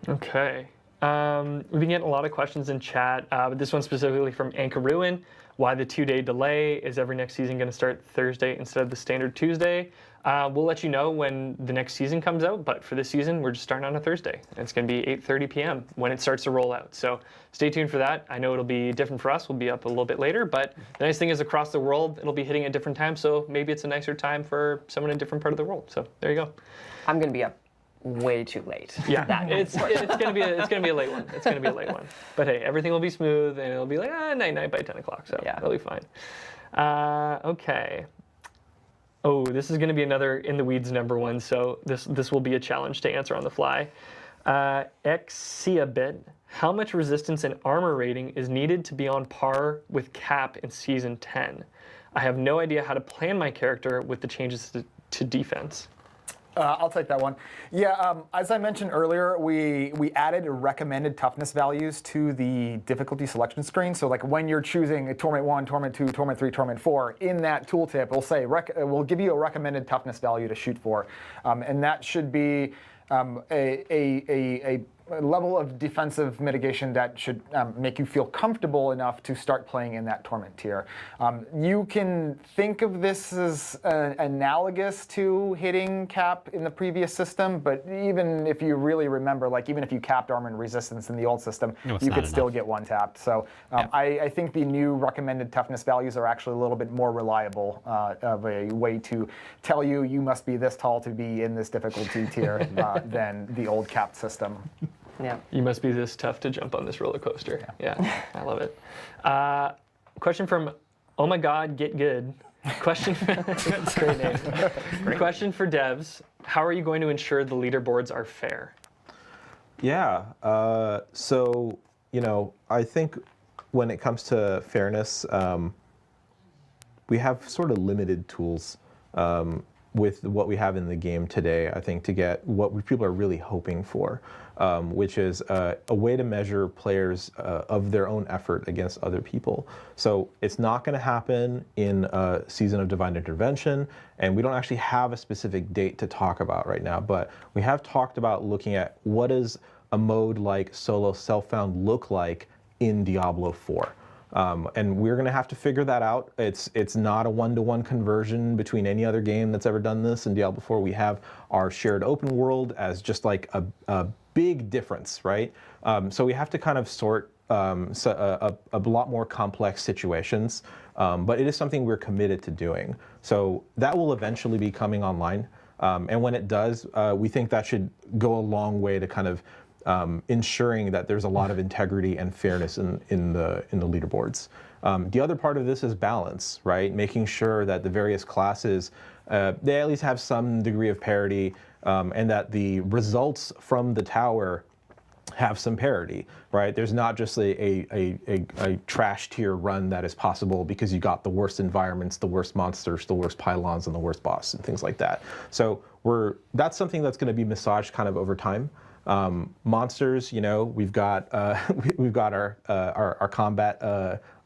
Okay. We've been getting a lot of questions in chat, but this one specifically from Anchor Ruin. Why the 2-day delay? Is every next season going to start Thursday instead of the standard Tuesday? We'll let you know when the next season comes out, but for this season, we're just starting on a Thursday. It's going to be 8:30 p.m. when it starts to roll out. So stay tuned for that. I know it'll be different for us. We'll be up a little bit later, but the nice thing is across the world, it'll be hitting at different times, so maybe it's a nicer time for someone in a different part of the world. So there you go. I'm going to be up way too late. Yeah, it's gonna be a late one. It's gonna be a late one. But hey, everything will be smooth and it'll be like night by 10 o'clock. So yeah, it'll be fine. Okay. Oh, this is gonna be another in the weeds number one. So this will be a challenge to answer on the fly. Exiabit, how much resistance and armor rating is needed to be on par with Cap in season 10? I have no idea how to plan my character with the changes to defense. I'll take that one. Yeah, as I mentioned earlier, we added recommended toughness values to the difficulty selection screen. So like when you're choosing a Torment 1, Torment 2, Torment 3, Torment 4, in that tooltip, it'll say, we'll give you a recommended toughness value to shoot for. And that should be a level of defensive mitigation that should make you feel comfortable enough to start playing in that Torment tier. You can think of this as analogous to hitting Cap in the previous system, but even if you really remember, like even if you capped armor and resistance in the old system, you could still get one tapped. So I think the new recommended toughness values are actually a little bit more reliable of a way to tell you you must be this tall to be in this difficulty tier than the old capped system. Yeah. You must be this tough to jump on this roller coaster. Yeah, I love it. Question from Oh My God, Get Good. Question. That's a great name. Question for devs: how are you going to ensure the leaderboards are fair? Yeah. So I think when it comes to fairness, we have sort of limited tools. With what we have in the game today, I think, to get what people are really hoping for, which is a way to measure players of their own effort against other people. So it's not going to happen in a season of Divine Intervention, and we don't actually have a specific date to talk about right now, but we have talked about looking at what does a mode like Solo Self-Found look like in Diablo 4. And we're going to have to figure that out. It's not a one-to-one conversion between any other game that's ever done this. In Diablo 4, we have our shared open world as just like a big difference, right? So we have to kind of sort a lot more complex situations, but it is something we're committed to doing. So that will eventually be coming online. And when it does, we think that should go a long way to kind of ensuring that there's a lot of integrity and fairness in the leaderboards. The other part of this is balance, right? Making sure that the various classes, they at least have some degree of parity, and that the results from the tower have some parity, right? There's not just a trash tier run that is possible because you got the worst environments, the worst monsters, the worst pylons, and the worst boss, and things like that. So that's something that's going to be massaged kind of over time. Monsters, we've got our combat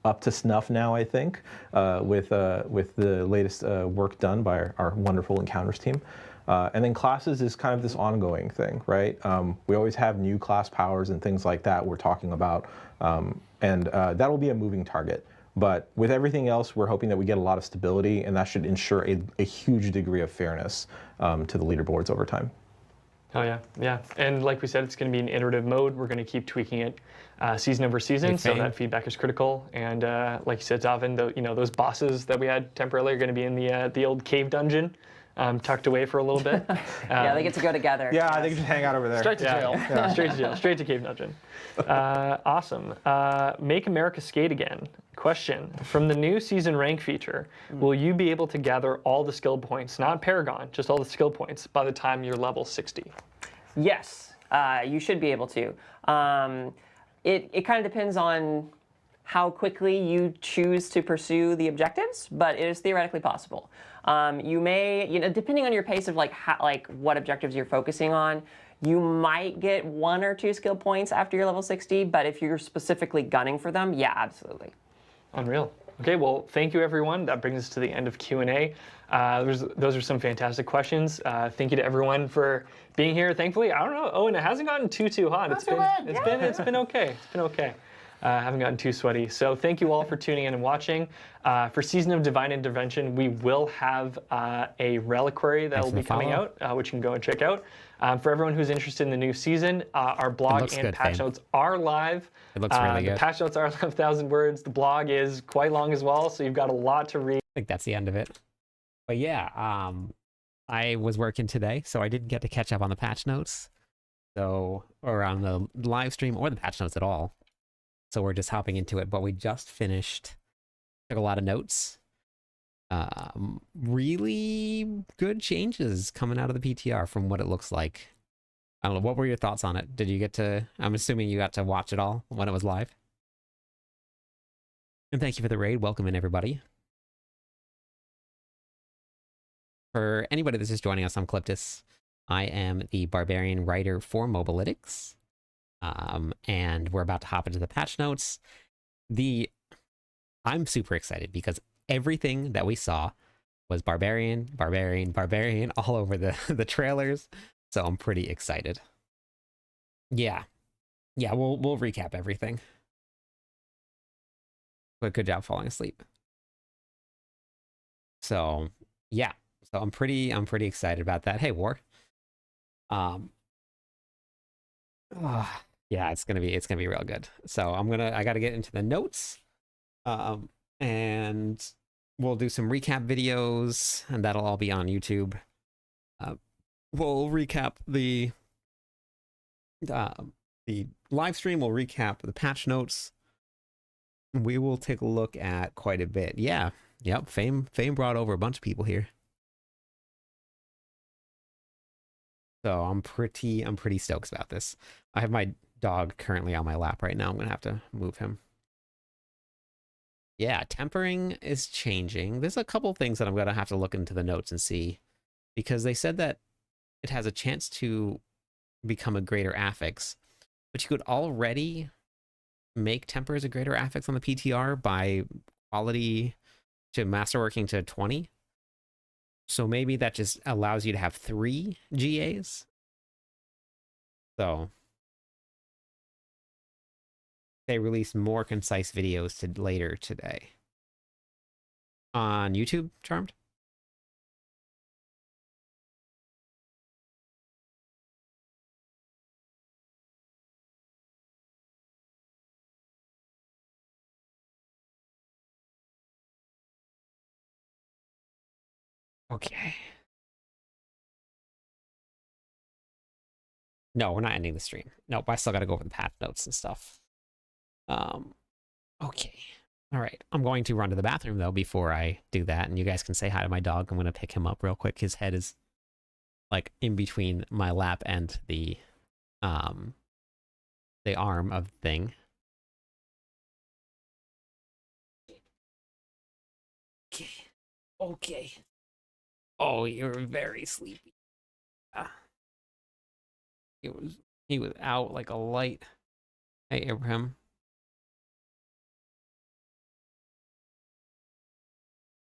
up to snuff now, I think, with the latest work done by our wonderful Encounters team. And then classes is kind of this ongoing thing, right? We always have new class powers and things like that we're talking about, and that will be a moving target. But with everything else, we're hoping that we get a lot of stability, and that should ensure a huge degree of fairness to the leaderboards over time. Oh yeah. And like we said, it's going to be an iterative mode. We're going to keep tweaking it season over season, so that feedback is critical. And like you said, Zavin, those bosses that we had temporarily are going to be in the old cave dungeon. tucked away for a little bit. Yeah, they get to go together. Yeah, they can just hang out over there. Straight to jail. Yeah. Straight to jail. Straight to Cave Dungeon. Awesome. Make America Skate Again. Question. From the new season rank feature, will you be able to gather all the skill points, not Paragon, just all the skill points, by the time you're level 60? Yes, you should be able to. It kind of depends on how quickly you choose to pursue the objectives, but it is theoretically possible. You may, depending on your pace of like what objectives you're focusing on, you might get 1 or 2 skill points after you're level 60, but if you're specifically gunning for them, yeah, absolutely. Unreal. Okay, well, thank you, everyone. That brings us to the end of Q&A. Those are some fantastic questions. Thank you to everyone for being here. Thankfully, I don't know. Oh, and it hasn't gotten too hot. It's been okay. It's been okay. Haven't gotten too sweaty. So thank you all for tuning in and watching. For Season of Divine Intervention, we will have a reliquary that will be coming out, which you can go and check out. For everyone who's interested in the new season, our blog and patch notes are live. It looks really good. The patch notes are 11,000 words. The blog is quite long as well, so you've got a lot to read. I think that's the end of it. But yeah, I was working today, so I didn't get to catch up on the patch notes, or on the live stream or the patch notes at all. So we're just hopping into it, but we just finished, took a lot of notes. Really good changes coming out of the PTR from what it looks like. I don't know, what were your thoughts on it? Did you get to, I'm assuming you got to watch it all when it was live? And thank you for the raid. Welcome in, everybody. For anybody that's just joining us, I'm Cliptus. I am the Barbarian writer for Mobalytics. And we're about to hop into the patch notes. I'm super excited because everything that we saw was Barbarian all over the trailers. So I'm pretty excited. Yeah, we'll recap everything. But good job falling asleep. So yeah, I'm pretty excited about that. Hey, War. Yeah, it's gonna be real good. So I gotta get into the notes, and we'll do some recap videos, and that'll all be on YouTube. We'll recap the live stream. We'll recap the patch notes. We will take a look at quite a bit. Yeah, yep. Fame brought over a bunch of people here. So I'm pretty stoked about this. I have my dog currently on my lap right now. I'm gonna have to move him. Yeah, tempering is changing. There's a couple things that I'm gonna have to look into the notes and see, because they said that it has a chance to become a greater affix, but you could already make temper as a greater affix on the PTR by quality to masterworking to 20. So maybe that just allows you to have 3 GAs. So they released more concise videos later today. On YouTube, Charmed? Okay. No, we're not ending the stream. Nope, I still got to go over the patch notes and stuff. Okay. All right. I'm going to run to the bathroom, though, before I do that. And you guys can say hi to my dog. I'm going to pick him up real quick. His head is, like, in between my lap and the arm of the thing. Okay. Oh, you're very sleepy. He was out like a light. Hey, Abraham.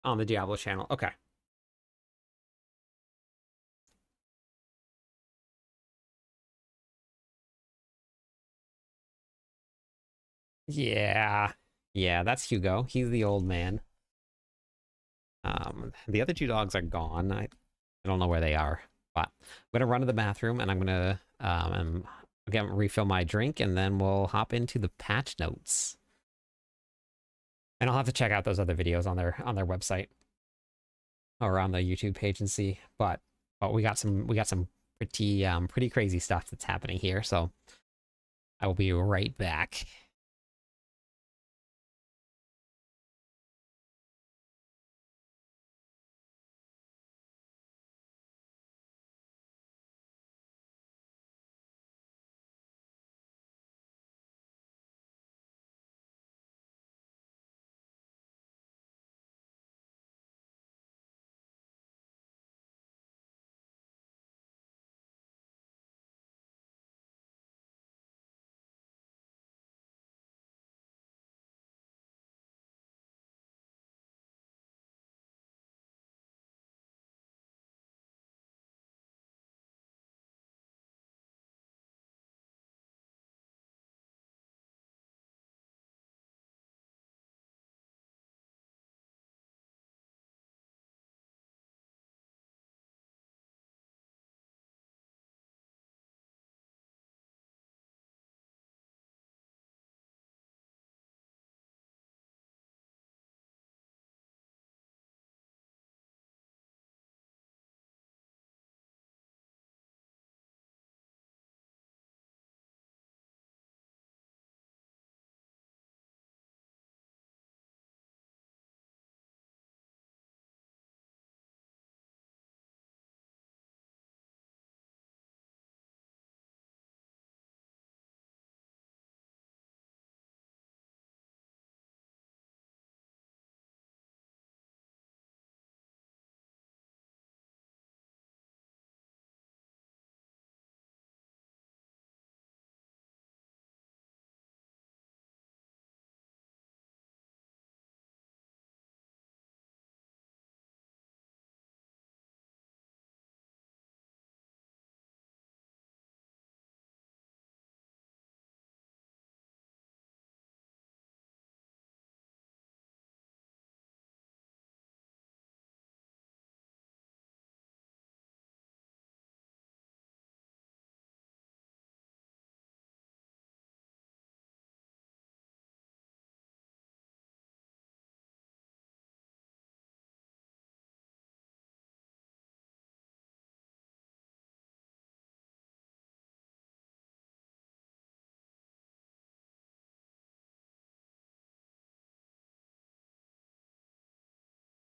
On the Diablo channel. Okay. Yeah, that's Hugo. He's the old man. The other 2 dogs are gone. I don't know where they are, but I'm gonna run to the bathroom and I'm gonna again refill my drink, and then we'll hop into the patch notes. And I'll have to check out those other videos on their website. or on the YouTube page and see. But we got some pretty crazy stuff that's happening here. So I will be right back.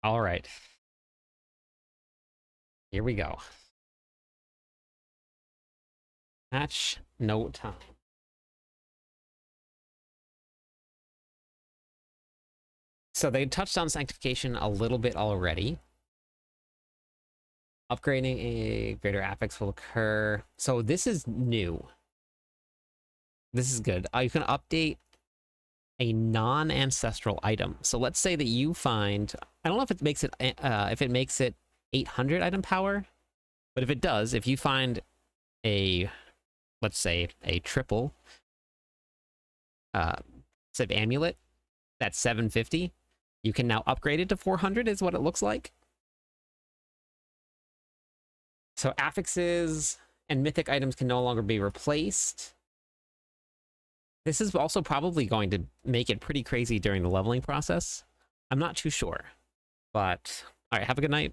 All right. Here we go. Patch no time. So they touched on sanctification a little bit already. Upgrading a greater affix will occur. So this is new. This is good. You can update a non-ancestral item. So let's say that you find, I don't know if it makes it 800 item power, but if it does, if you find a, let's say a triple say amulet that's 750, you can now upgrade it to 400 is what it looks like. So affixes and mythic items can no longer be replaced. This is also probably going to make it pretty crazy during the leveling process. I'm not too sure, but all right, have a good night.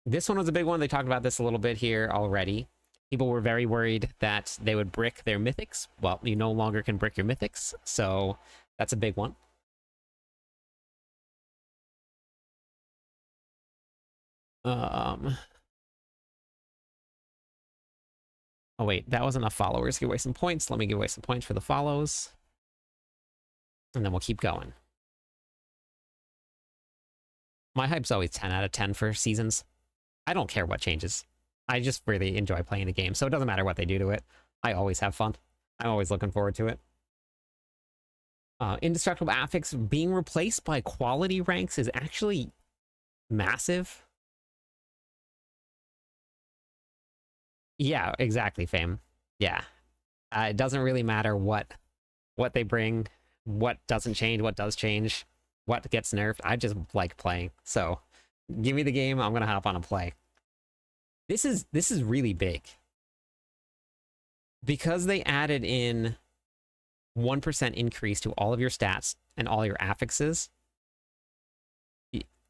This one was a big one. They talked about this a little bit here already. People were very worried that they would brick their mythics. Well, you no longer can brick your mythics, so that's a big one. Oh wait, that was enough followers. Give away some points. Let me give away some points for the follows. And then we'll keep going. My hype's always 10 out of 10 for seasons. I don't care what changes. I just really enjoy playing the game, so it doesn't matter what they do to it. I always have fun. I'm always looking forward to it. Indestructible affix being replaced by quality ranks is actually massive. Yeah, exactly, fam. Yeah. It doesn't really matter what they bring, what doesn't change, what does change, what gets nerfed. I just like playing. So give me the game, I'm gonna hop on and play. This is really big. Because they added in 1% increase to all of your stats and all your affixes,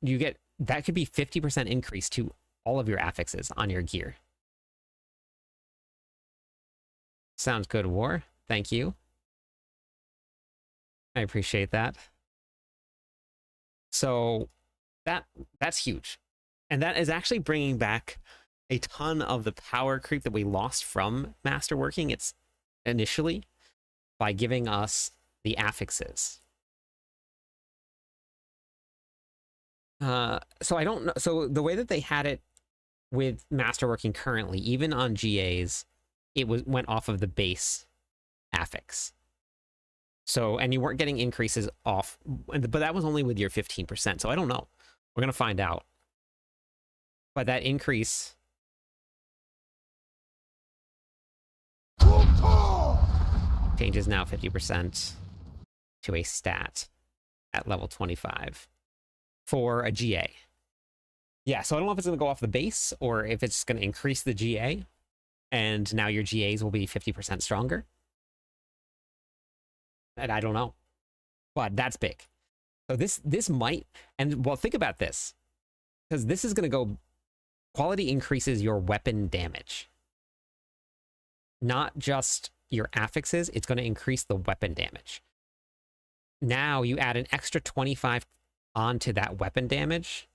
you get that could be 50% increase to all of your affixes on your gear. Sounds good, War. Thank you. I appreciate that. So that's huge. And that is actually bringing back a ton of the power creep that we lost from masterworking it's initially by giving us the affixes. So I don't know. So the way that they had it with masterworking currently, even on GAs, it went off of the base affix. So, and you weren't getting increases off, but that was only with your 15%. So I don't know. We're going to find out. But that increase changes now 50% to a stat at level 25 for a GA. Yeah, so I don't know if it's going to go off the base or if it's going to increase the GA, and now your GAs will be 50% stronger. And I don't know, but that's big. So this might, and well, think about this, because this is going to go, quality increases your weapon damage. Not just your affixes, it's going to increase the weapon damage. Now you add an extra 25 onto that weapon damage,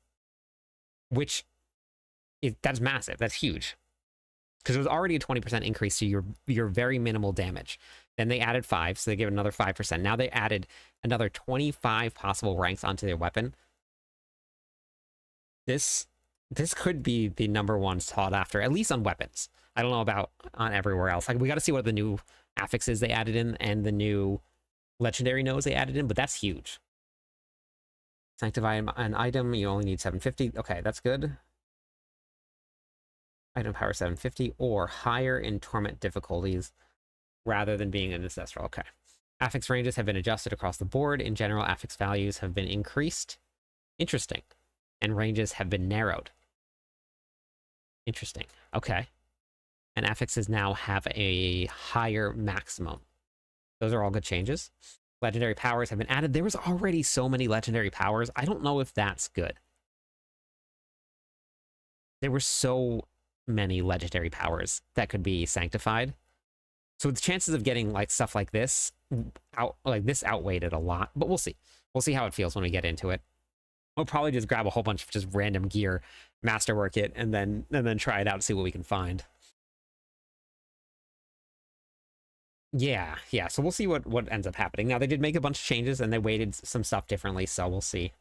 which that's massive, that's huge. Because it was already a 20% increase to your very minimal damage. Then they added 5, so they give another 5%. Now they added another 25 possible ranks onto their weapon. This could be the #1 sought after, at least on weapons. I don't know about on everywhere else. Like, we got to see what the new affixes they added in and the new legendary nodes they added in, but that's huge. Sanctify an item, you only need 750. Okay, that's good. Item power 750 or higher in torment difficulties rather than being an ancestral. Okay. Affix ranges have been adjusted across the board. In general, affix values have been increased. Interesting. And ranges have been narrowed. Interesting. Okay. And affixes now have a higher maximum. Those are all good changes. Legendary powers have been added. There was already so many legendary powers. I don't know if that's good. There were so many legendary powers that could be sanctified. So the chances of getting like stuff like this outweighed it a lot, but we'll see. We'll see how it feels when we get into it. We'll probably just grab a whole bunch of just random gear, masterwork it, and then try it out and see what we can find. Yeah. So we'll see what ends up happening. Now, they did make a bunch of changes and they weighted some stuff differently, so we'll see.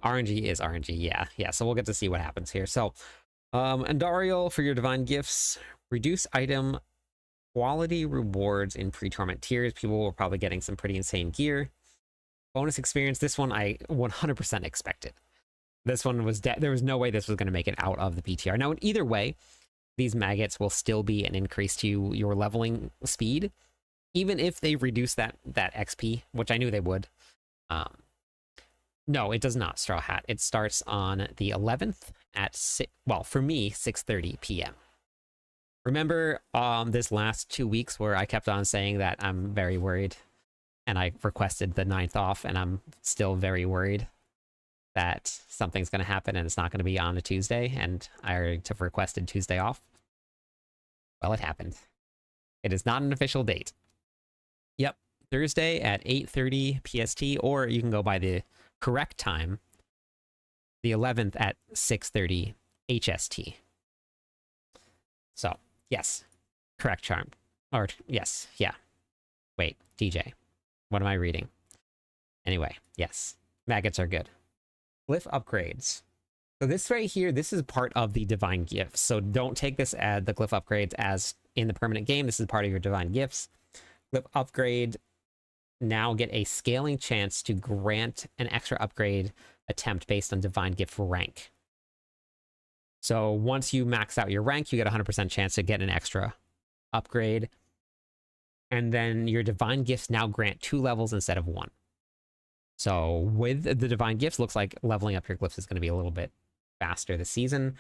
RNG is RNG, yeah. So we'll get to see what happens here. So, Andariel, for your divine gifts, reduce item quality rewards in pre-torment tiers. People were probably getting some pretty insane gear. Bonus experience, this one I 100% expected. This one was there was no way this was going to make it out of the PTR. Now, in either way, these maggots will still be an increase to your leveling speed, even if they reduce that XP, which I knew they would. No, it does not, Straw Hat. It starts on the 11th at for me, 6:30 p.m. Remember this last 2 weeks where I kept on saying that I'm very worried, and I requested the 9th off, and I'm still very worried that something's going to happen and it's not going to be on a Tuesday, and I already requested Tuesday off. Well, it happened. It is not an official date. Yep, Thursday at 8:30 PST, or you can go by the correct time, the 11th at 6:30 HST. So, yes, correct charm. Or, yes, yeah. Wait, DJ. What am I reading? Anyway, yes, maggots are good. Glyph upgrades. So this right here, this is part of the divine gifts. So don't take this as the glyph upgrades as in the permanent game. This is part of your divine gifts. Glyph upgrade now get a scaling chance to grant an extra upgrade attempt based on divine gift rank. So once you max out your rank, you get a 100% chance to get an extra upgrade. And then your divine gifts now grant 2 levels instead of 1. So with the divine gifts, looks like leveling up your glyphs is going to be a little bit faster this season.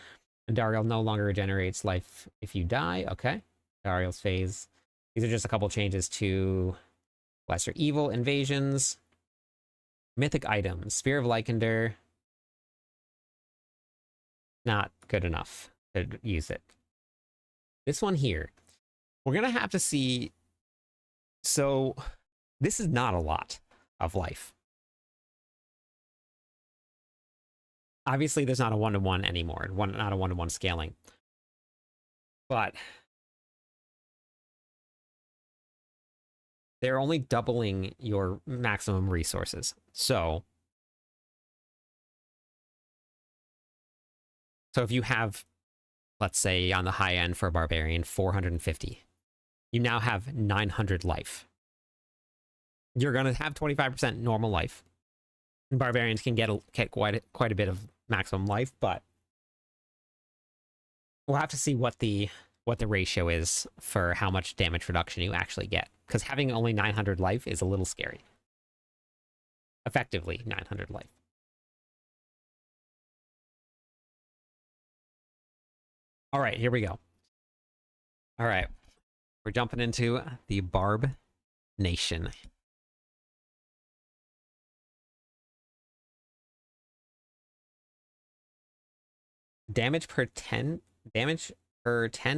And Dariel no longer regenerates life if you die. Okay. Dariel's phase These are just a couple changes to Lesser Evil invasions. Mythic items. Spear of Lycander. Not good enough to use it. This one here, we're going to have to see. So this is not a lot of life. Obviously, there's not a one-to-one anymore, not a one-to-one scaling. But they're only doubling your maximum resources. So if you have, let's say on the high end for a barbarian, 450, you now have 900 life. You're going to have 25% normal life. Barbarians can get quite a bit of maximum life, but we'll have to see what the ratio is for how much damage reduction you actually get. Because having only 900 life is a little scary. Effectively, 900 life. All right, here we go. All right, we're jumping into the Barb Nation. Damage per 10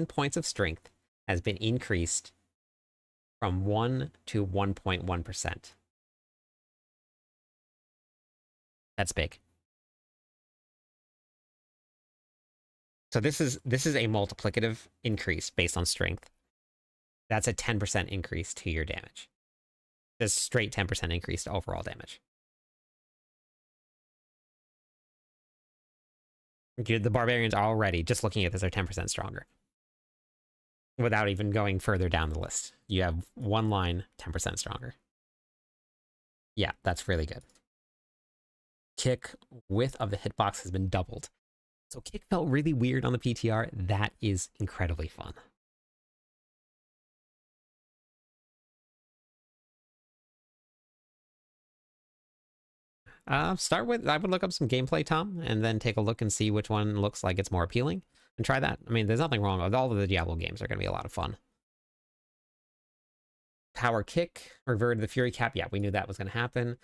points of strength has been increased from 1 to 1.1%. That's big. So this is a multiplicative increase based on strength. That's a 10% increase to your damage. This straight 10% increase to overall damage. The barbarians are already, just looking at this, are 10% stronger. Without even going further down the list. You have one line, 10% stronger. Yeah, that's really good. Kick width of the hitbox has been doubled. So kick felt really weird on the PTR. That is incredibly fun. Start with, I would look up some gameplay, Tom, and then take a look and see which one looks like it's more appealing, and try that. I mean, there's nothing wrong with all of the Diablo games. Are going to be a lot of fun. Power kick, revert to the Fury cap. Yeah, we knew that was going to happen.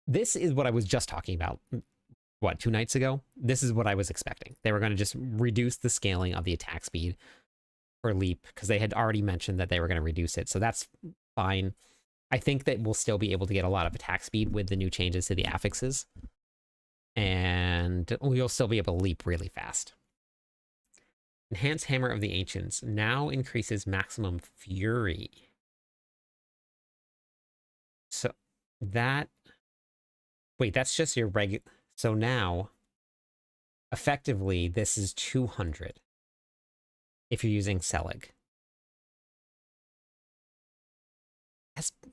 This is what I was just talking about. What, 2 nights ago? This is what I was expecting. They were going to just reduce the scaling of the attack speed for leap, because they had already mentioned that they were going to reduce it. So that's fine. I think that we'll still be able to get a lot of attack speed with the new changes to the affixes. And we'll still be able to leap really fast. Enhanced Hammer of the Ancients now increases maximum fury. So that... Wait, that's just your regular... So now, effectively, this is 200 if you're using Selig.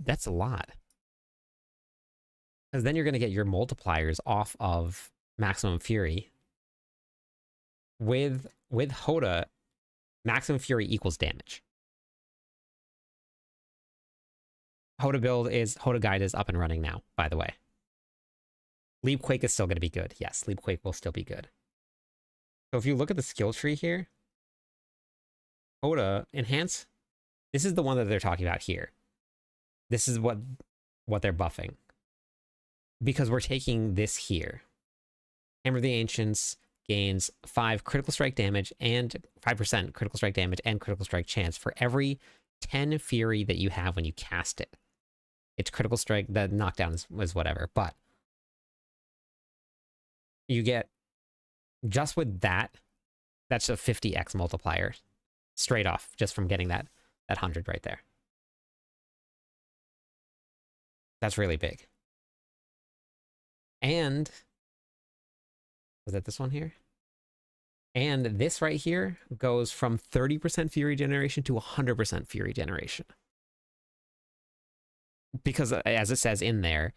That's a lot. Because then you're going to get your multipliers off of Maximum Fury. With Hoda, Maximum Fury equals damage. Hoda Guide is up and running now, by the way. Leap Quake is still going to be good. Yes, Leap Quake will still be good. So if you look at the skill tree here, Hoda, Enhance, this is the one that they're talking about here. This is what they're buffing. Because we're taking this here. Hammer of the Ancients gains 5 critical strike damage and 5% critical strike damage and critical strike chance for every 10 fury that you have when you cast it. It's critical strike, the knockdown is whatever, but you get, just with that, that's a 50x multiplier straight off, just from getting that 100 right there. That's really big. And was that this one here? And this right here goes from 30% Fury generation to 100% Fury generation. Because as it says in there,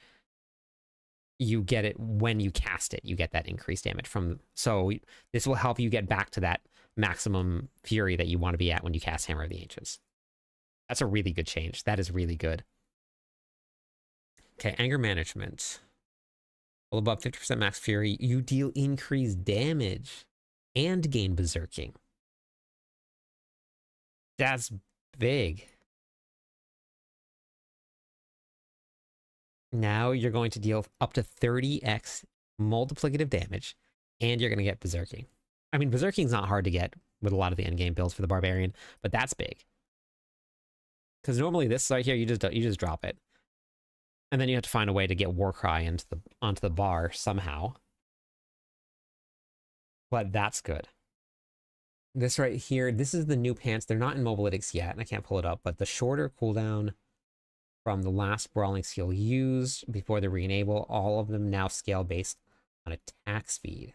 you get it when you cast it. You get that increased damage from... So this will help you get back to that maximum Fury that you want to be at when you cast Hammer of the Ancients. That's a really good change. That is really good. Okay, Anger Management. Well, above 50% max Fury, you deal increased damage and gain Berserking. That's big. Now you're going to deal up to 30x multiplicative damage, and you're going to get Berserking. I mean, Berserking's not hard to get with a lot of the endgame builds for the Barbarian, but that's big. Because normally this right here, you just drop it. And then you have to find a way to get Warcry onto the bar somehow. But that's good. This right here, this is the new pants. They're not in Mobalytics yet, and I can't pull it up, but the shorter cooldown from the last brawling skill used before the re-enable, all of them now scale based on attack speed.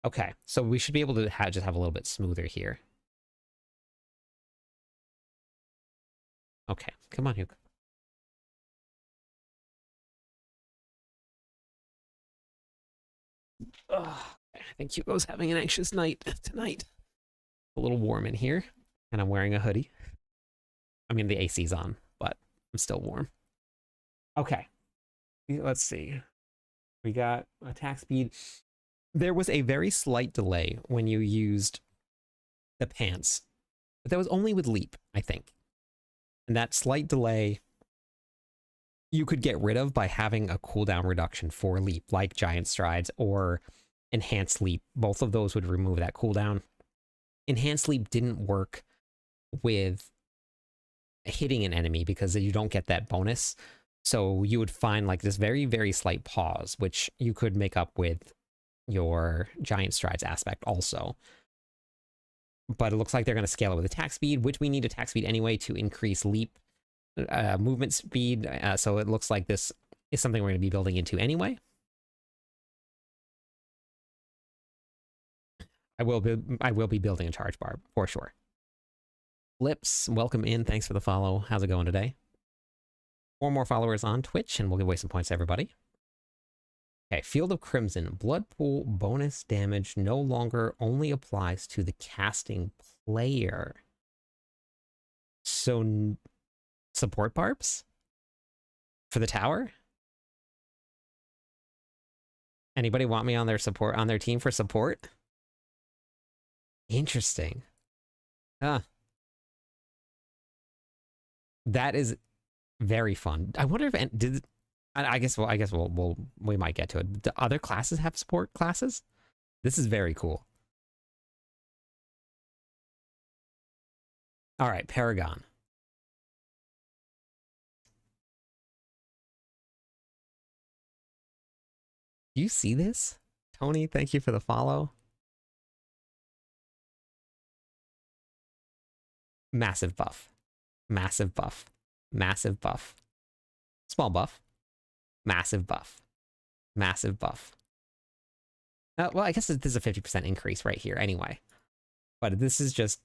Okay, so we should be able to just have a little bit smoother here. Okay, come on, Hugo. Ugh, I think Hugo's having an anxious night tonight. A little warm in here, and I'm wearing a hoodie. I mean, the AC's on, but I'm still warm. Okay, let's see. We got attack speed. There was a very slight delay when you used the pants, but that was only with leap, I think. And that slight delay you could get rid of by having a cooldown reduction for leap, like giant strides or enhanced leap. Both of those would remove that cooldown. Enhanced leap didn't work with hitting an enemy because you don't get that bonus. So you would find like this very, very slight pause, which you could make up with your giant strides aspect also. But it looks like they're going to scale it with attack speed, which we need attack speed anyway to increase leap movement speed. So it looks like this is something we're going to be building into anyway. I will be building a charge bar for sure. Lips, welcome in. Thanks for the follow. How's it going today? 4 more followers on Twitch, and we'll give away some points to everybody. Okay, Field of Crimson. Blood Pool bonus damage no longer only applies to the casting player. So, support barbs? For the tower? Anybody want me on their team for support? Interesting. Huh. That is very fun. I wonder if I guess we might get to it. Do other classes have support classes? This is very cool. All right, Paragon. Do you see this? Tony, thank you for the follow. Massive buff. Massive buff. Massive buff. Small buff. Massive buff. Massive buff. Well, I guess this is a 50% increase right here anyway. But this is just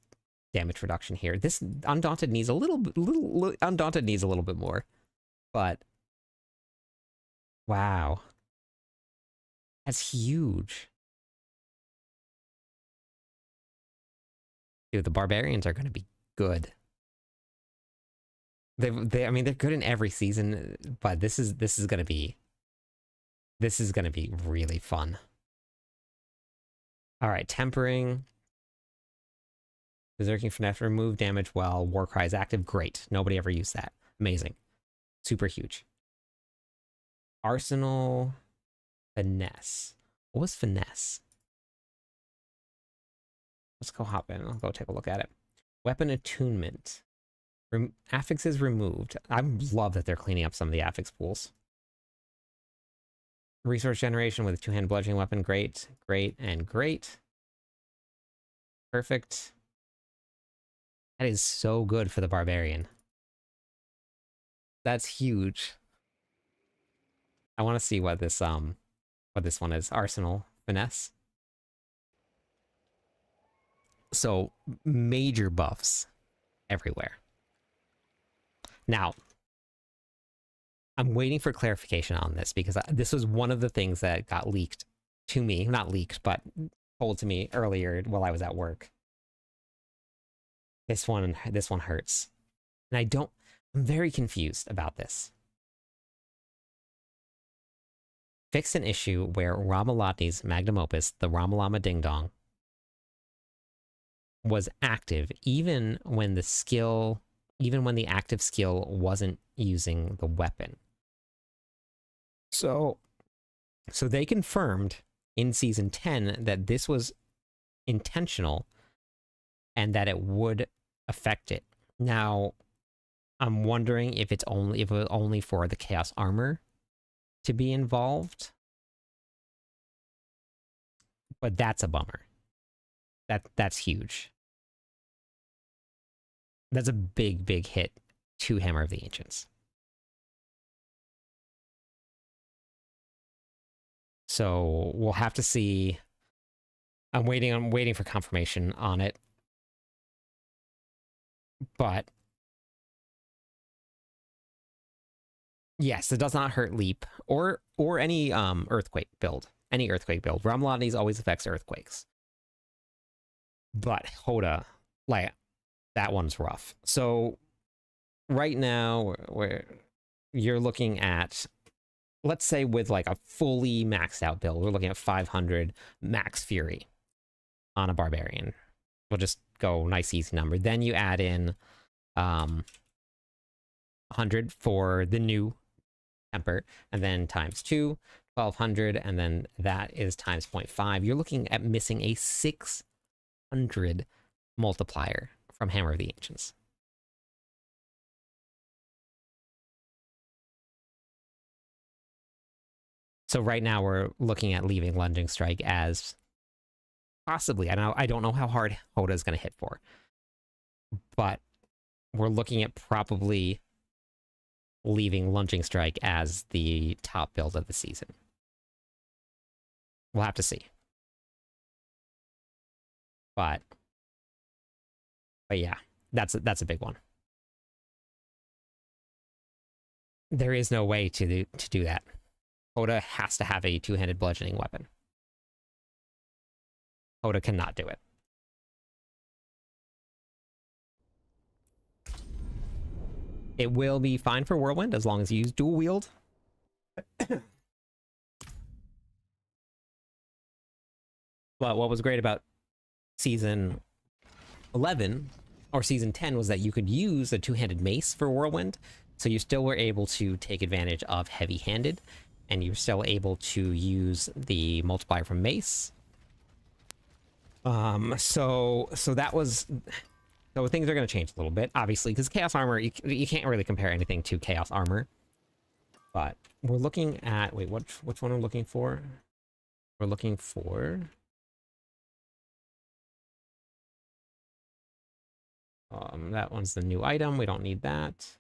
damage reduction here. This Undaunted needs a little Undaunted needs a little bit more. But wow. That's huge. Dude, the barbarians are going to be good. I mean, they're good in every season, but this is going to be really fun. All right, tempering. Berserking Finesse, remove damage while Warcry is active. Great. Nobody ever used that. Amazing. Super huge. Arsenal Finesse. What was Finesse? Let's go hop in. I'll go take a look at it. Weapon Attunement. Affixes removed. I love that they're cleaning up some of the affix pools. Resource generation with a 2-hand bludgeoning weapon. Great, great, and great. Perfect. That is so good for the barbarian. That's huge. I want to see what this one is. Arsenal Finesse. So major buffs everywhere. Now, I'm waiting for clarification on this because this was one of the things that got leaked to me. Not leaked, but told to me earlier while I was at work. This one hurts. And I'm very confused about this. Fix an issue where Ramalatni's magnum opus, the Ramalama Ding Dong, was active even when the active skill wasn't using the weapon. So they confirmed in Season 10 that this was intentional and that it would affect it. Now, I'm wondering if it was only for the Chaos Armor to be involved. But that's a bummer. That's huge. That's a big, big hit to Hammer of the Ancients. So we'll have to see. I'm waiting for confirmation on it. But yes, it does not hurt Leap or any earthquake build. Any earthquake build. Rumlani's always affects earthquakes. But Hoda, like, that one's rough. So right now, you're looking at, let's say with like a fully maxed out build, we're looking at 500 max Fury on a Barbarian. We'll just go nice easy number. Then you add in 100 for the new Temper, and then times 2, 1200, and then that is times 0.5. You're looking at missing a 600 multiplier from Hammer of the Ancients. So right now we're looking at leaving Lunging Strike as possibly, I don't know how hard Hoda is going to hit for, but we're looking at probably leaving Lunging Strike as the top build of the season. We'll have to see. But yeah, that's a big one. There is no way to do that. Hoda has to have a two-handed bludgeoning weapon. Hoda cannot do it. It will be fine for Whirlwind as long as you use dual wield. But what was great about Season 11 or Season 10 was that you could use a two-handed mace for Whirlwind, so you still were able to take advantage of heavy-handed, and you're still able to use the multiplier from mace. So that was... So things are going to change a little bit, obviously, because Chaos Armor, you can't really compare anything to Chaos Armor. But we're looking at... Wait, which one are we looking for? We're looking for... that one's the new item. We don't need that.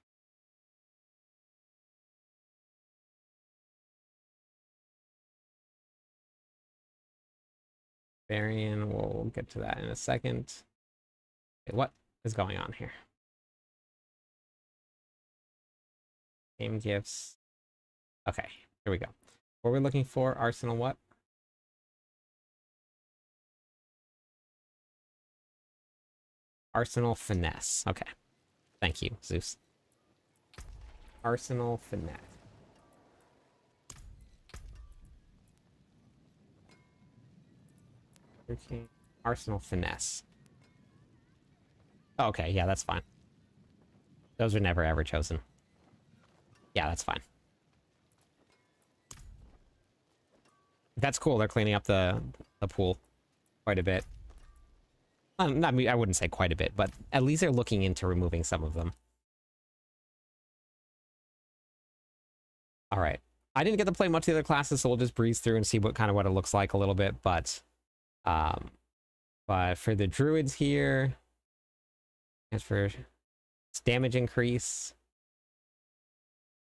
Varian, we'll get to that in a second. Okay, what is going on here? Game gifts. Okay, here we go. What we're looking for, Arsenal what? Arsenal Finesse. Okay. Thank you, Zeus. Arsenal Finesse. Okay. Arsenal Finesse. Okay, yeah, that's fine. Those are never ever chosen. Yeah, that's fine. That's cool. They're cleaning up the pool quite a bit. Not me, I wouldn't say quite a bit, but at least they're looking into removing some of them. All right. I didn't get to play much of the other classes, so we'll just breeze through and see what it looks like a little bit. But for the druids here, as for damage increase,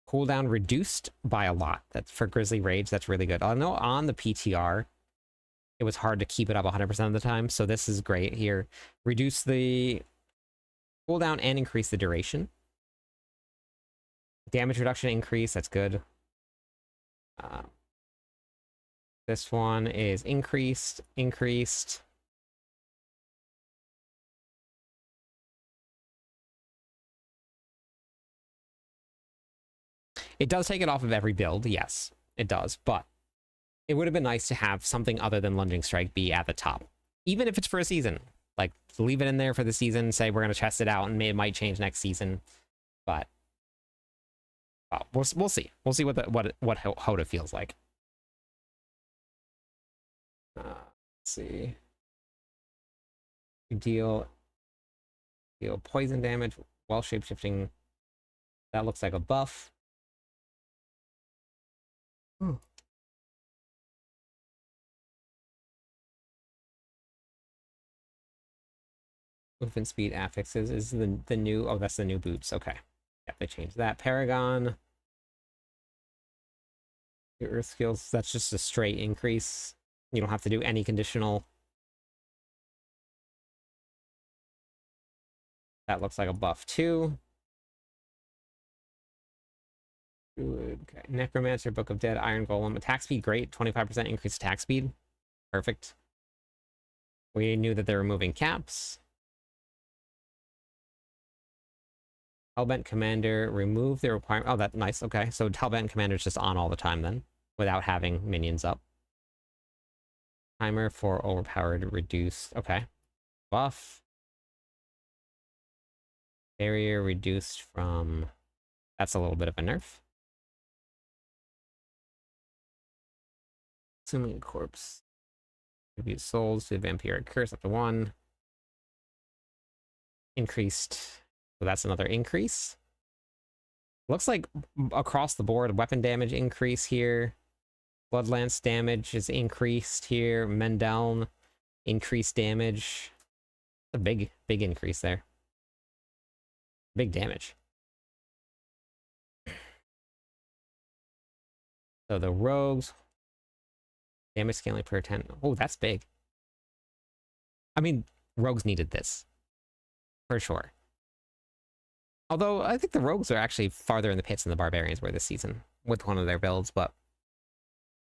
cooldown reduced by a lot. That's for Grizzly Rage. That's really good. I know on the PTR, it was hard to keep it up 100% of the time, so this is great here. Reduce the cooldown and increase the duration. Damage reduction increase, that's good. This one is increased. It does take it off of every build, yes, it does, but it would have been nice to have something other than Lunging Strike be at the top. Even if it's for a season. Like, leave it in there for the season, say we're going to test it out, and it might change next season. But Well, we'll see. We'll see what Hoda feels like. Let's see. You deal poison damage while shapeshifting. That looks like a buff. Movement speed affixes is the new. Oh, that's the new boots. Okay. Yeah, they changed that. Paragon. Your earth skills, that's just a straight increase. You don't have to do any conditional. That looks like a buff too. Good. Okay. Necromancer, Book of Dead, Iron Golem. Attack speed, great. 25% increased attack speed. Perfect. We knew that they were moving caps. Hellbent Commander, remove the requirement. Oh, that's nice. Okay, so Hellbent Commander is just on all the time then, without having minions up. Timer for overpowered reduced. Okay. Buff. Barrier reduced from... That's a little bit of a nerf. Assuming corpse. Tribute souls to vampiric curse up to 1. Increased. So that's another increase. Looks like across the board, weapon damage increase here. Bloodlance damage is increased here. Mendeln, increased damage. A big increase there. Big damage. So the rogues, damage scaling per 10. Oh, that's big. I mean, rogues needed this. For sure. Although, I think the rogues are actually farther in the pits than the barbarians were this season with one of their builds, but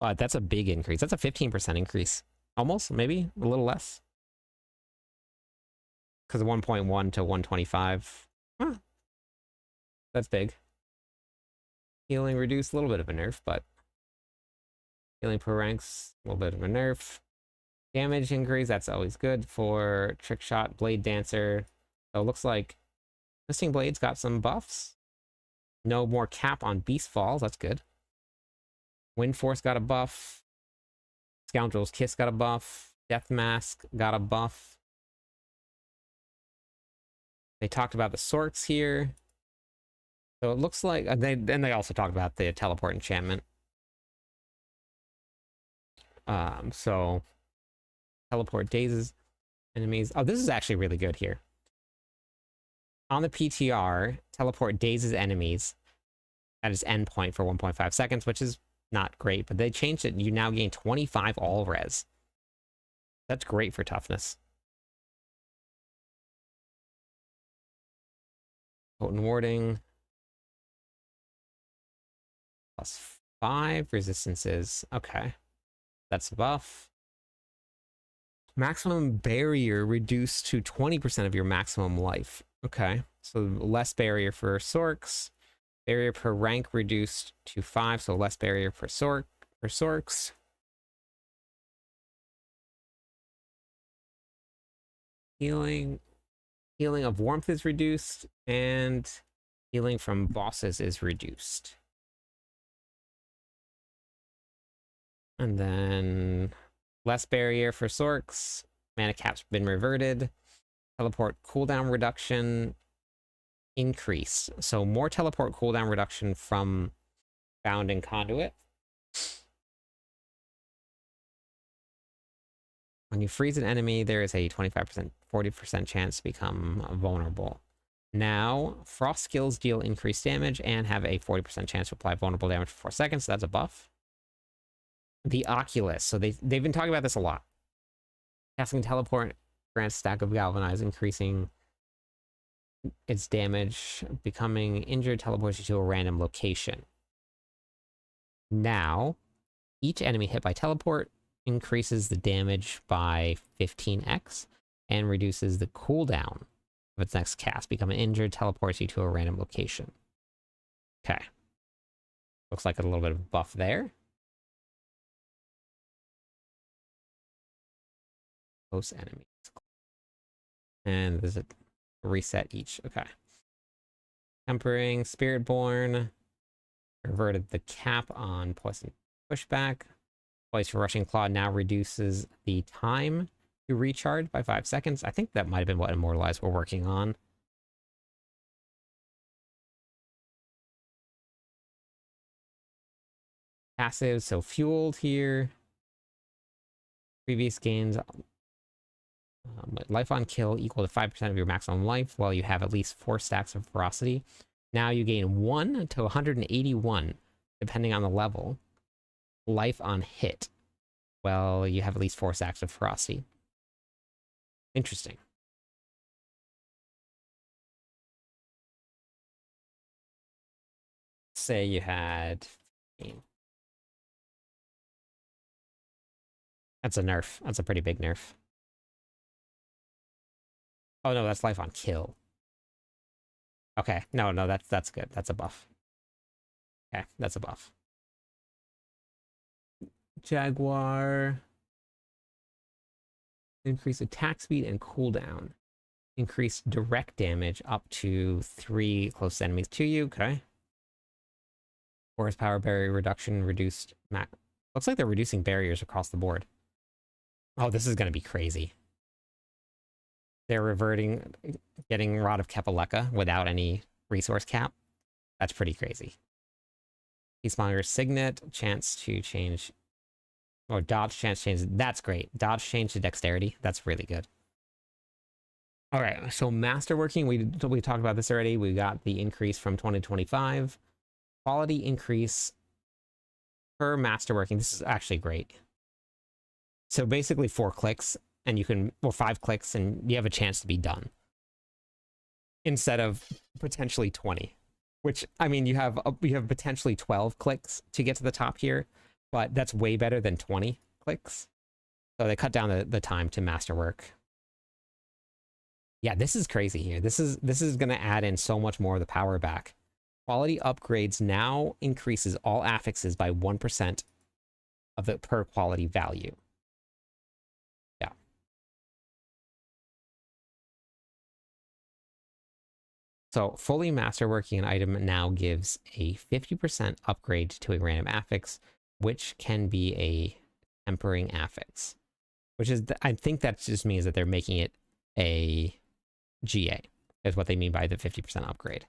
that's a big increase. That's a 15% increase. Almost, maybe, a little less. Because 1.1 to 125. Huh. That's big. Healing reduced, a little bit of a nerf, but healing per ranks, a little bit of a nerf. Damage increase, that's always good for Trick Shot, Blade Dancer. So it looks like Twisting Blades got some buffs. No more cap on Beast Falls, that's good. Wind Force got a buff. Scoundrel's Kiss got a buff. Death Mask got a buff. They talked about the sorts here. So it looks like they also talked about the teleport enchantment. So teleport dazes enemies. Oh, this is actually really good here. On the PTR, teleport dazes enemies at its endpoint for 1.5 seconds, which is not great, but they changed it. You now gain 25 all res. That's great for toughness. Potent warding. +5 resistances. Okay. That's a buff. Maximum barrier reduced to 20% of your maximum life. Okay. So less barrier for Sorks. Barrier per rank reduced to 5, so less barrier for Sorks. Healing of warmth is reduced, and healing from bosses is reduced. And then less barrier for Sorks. Mana cap's been reverted. Teleport cooldown reduction increased. So more teleport cooldown reduction from Bound and Conduit. When you freeze an enemy, there is a 25%, 40% chance to become vulnerable. Now, Frost skills deal increased damage and have a 40% chance to apply vulnerable damage for 4 seconds. So that's a buff. The Oculus. So they've been talking about this a lot. Casting teleport grants stack of galvanize, increasing its damage. Becoming injured teleports you to a random location. Now, each enemy hit by teleport increases the damage by 15x and reduces the cooldown of its next cast. Becoming injured teleports you to a random location. Okay. Looks like a little bit of buff there. Close enemies. And there's a reset each. Okay. Tempering, Spiritborn. Reverted the cap on poison pushback. Poise for Rushing Claw now reduces the time to recharge by 5 seconds. I think that might have been what Immortalized were working on. Passive, so Fueled here. Previous gains. Life on kill equal to 5% of your maximum life while you have at least 4 stacks of ferocity. Now you gain 1 to 181, depending on the level. Life on hit. Well, you have at least 4 stacks of ferocity. Interesting. Say you had 15. That's a nerf. That's a pretty big nerf. Oh no, that's life on kill. Okay, no, that's good. That's a buff. Okay, that's a buff. Jaguar. Increase attack speed and cooldown. Increase direct damage up to 3 close enemies to you. Okay. Forest power barrier reduction reduced. Looks like they're reducing barriers across the board. Oh, this is going to be crazy. They're reverting, getting Rod of Kepaleka without any resource cap. That's pretty crazy. Peacemonger's Signet, chance to change, or dodge chance change. That's great. Dodge change to dexterity. That's really good. All right, so masterworking, we talked about this already. We got the increase from 2025. Quality increase per masterworking. This is actually great. So basically 4 clicks and you can, or 5 clicks and you have a chance to be done. Instead of potentially 20, which, I mean, you have potentially 12 clicks to get to the top here, but that's way better than 20 clicks. So they cut down the time to masterwork. Yeah, this is crazy here. This is going to add in so much more of the power back. Quality upgrades now increases all affixes by 1% of the per quality value. Yeah. So fully masterworking an item now gives a 50% upgrade to a random affix, which can be a tempering affix. Which is, I think that just means that they're making it a GA, is what they mean by the 50% upgrade.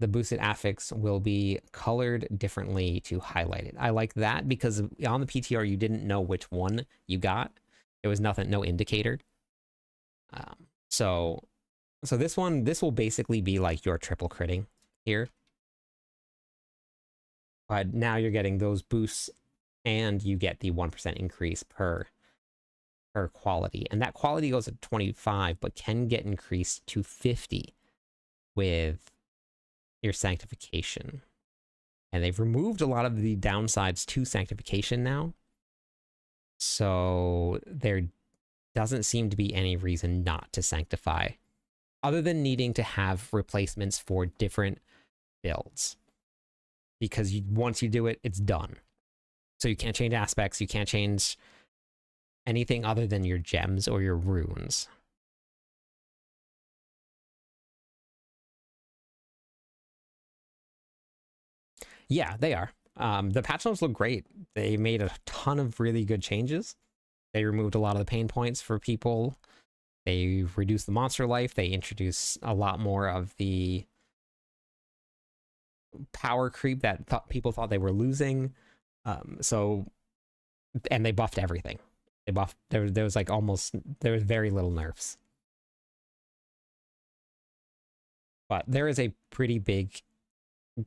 The boosted affix will be colored differently to highlight it. I like that because on the PTR, you didn't know which one you got. There was nothing, no indicator. So this one, this will basically be like your triple critting here. But now you're getting those boosts and you get the 1% increase per quality. And that quality goes at 25, but can get increased to 50 with your sanctification. And they've removed a lot of the downsides to sanctification now. So there doesn't seem to be any reason not to sanctify, other than needing to have replacements for different builds. Because once you do it, it's done. So you can't change aspects, you can't change anything other than your gems or your runes. Yeah, they are. The patch notes look great. They made a ton of really good changes. They removed a lot of the pain points for people. They reduced the monster life. They introduced a lot more of the power creep that people thought they were losing. And they buffed everything. They buffed, there was like almost, there was very little nerfs. But there is a pretty big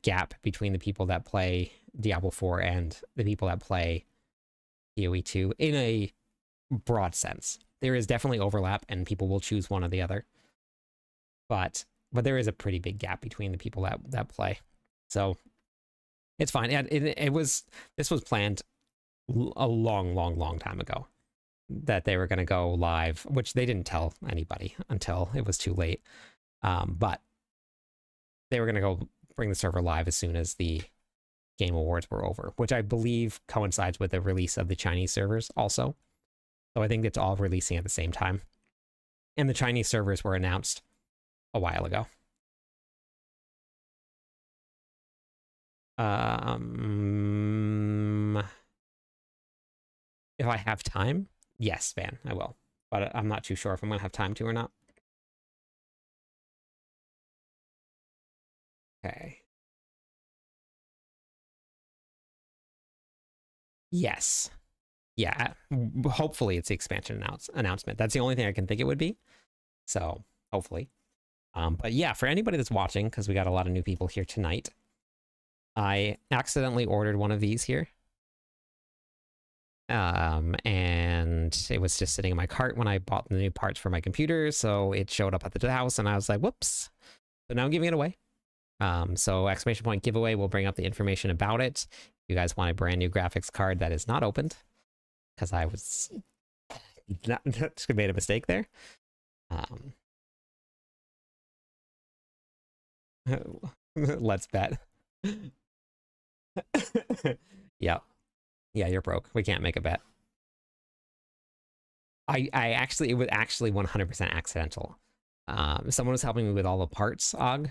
gap between the people that play Diablo 4 and the people that play PoE 2 in a broad sense. There is definitely overlap and people will choose one or the other. But there is a pretty big gap between the people that play. So it's fine. This was planned a long time ago that they were going to go live, which they didn't tell anybody until it was too late. But they were going to go bring the server live as soon as the Game Awards were over, which I believe coincides with the release of the Chinese servers also. So I think it's all releasing at the same time. And the Chinese servers were announced a while ago. If I have time, yes, Van, I will. But I'm not too sure if I'm gonna have time to or not. Okay. Yes. Yeah. Hopefully it's the expansion announcement. That's the only thing I can think it would be. So hopefully. But yeah, for anybody that's watching, because we got a lot of new people here tonight, I accidentally ordered one of these here. And it was just sitting in my cart when I bought the new parts for my computer, so it showed up at the house, and I was like, whoops. So now I'm giving it away. So exclamation point giveaway will bring up the information about it. If you guys want a brand new graphics card that is not opened, because I was just made a mistake there. Let's bet. Yeah. Yeah, you're broke. We can't make a bet. I actually, it was actually 100% accidental. Someone was helping me with all the parts, Og,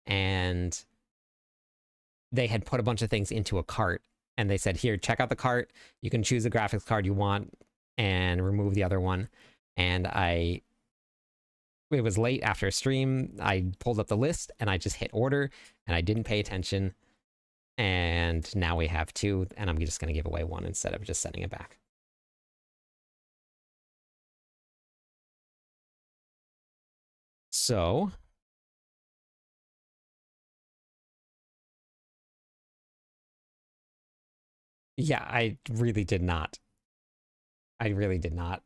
and they had put a bunch of things into a cart, and they said, here, check out the cart. You can choose the graphics card you want and remove the other one. And it was late after a stream. I pulled up the list and I just hit order, and I didn't pay attention. And now we have two, and I'm just going to give away one instead of just sending it back. So yeah, I really did not. I really did not.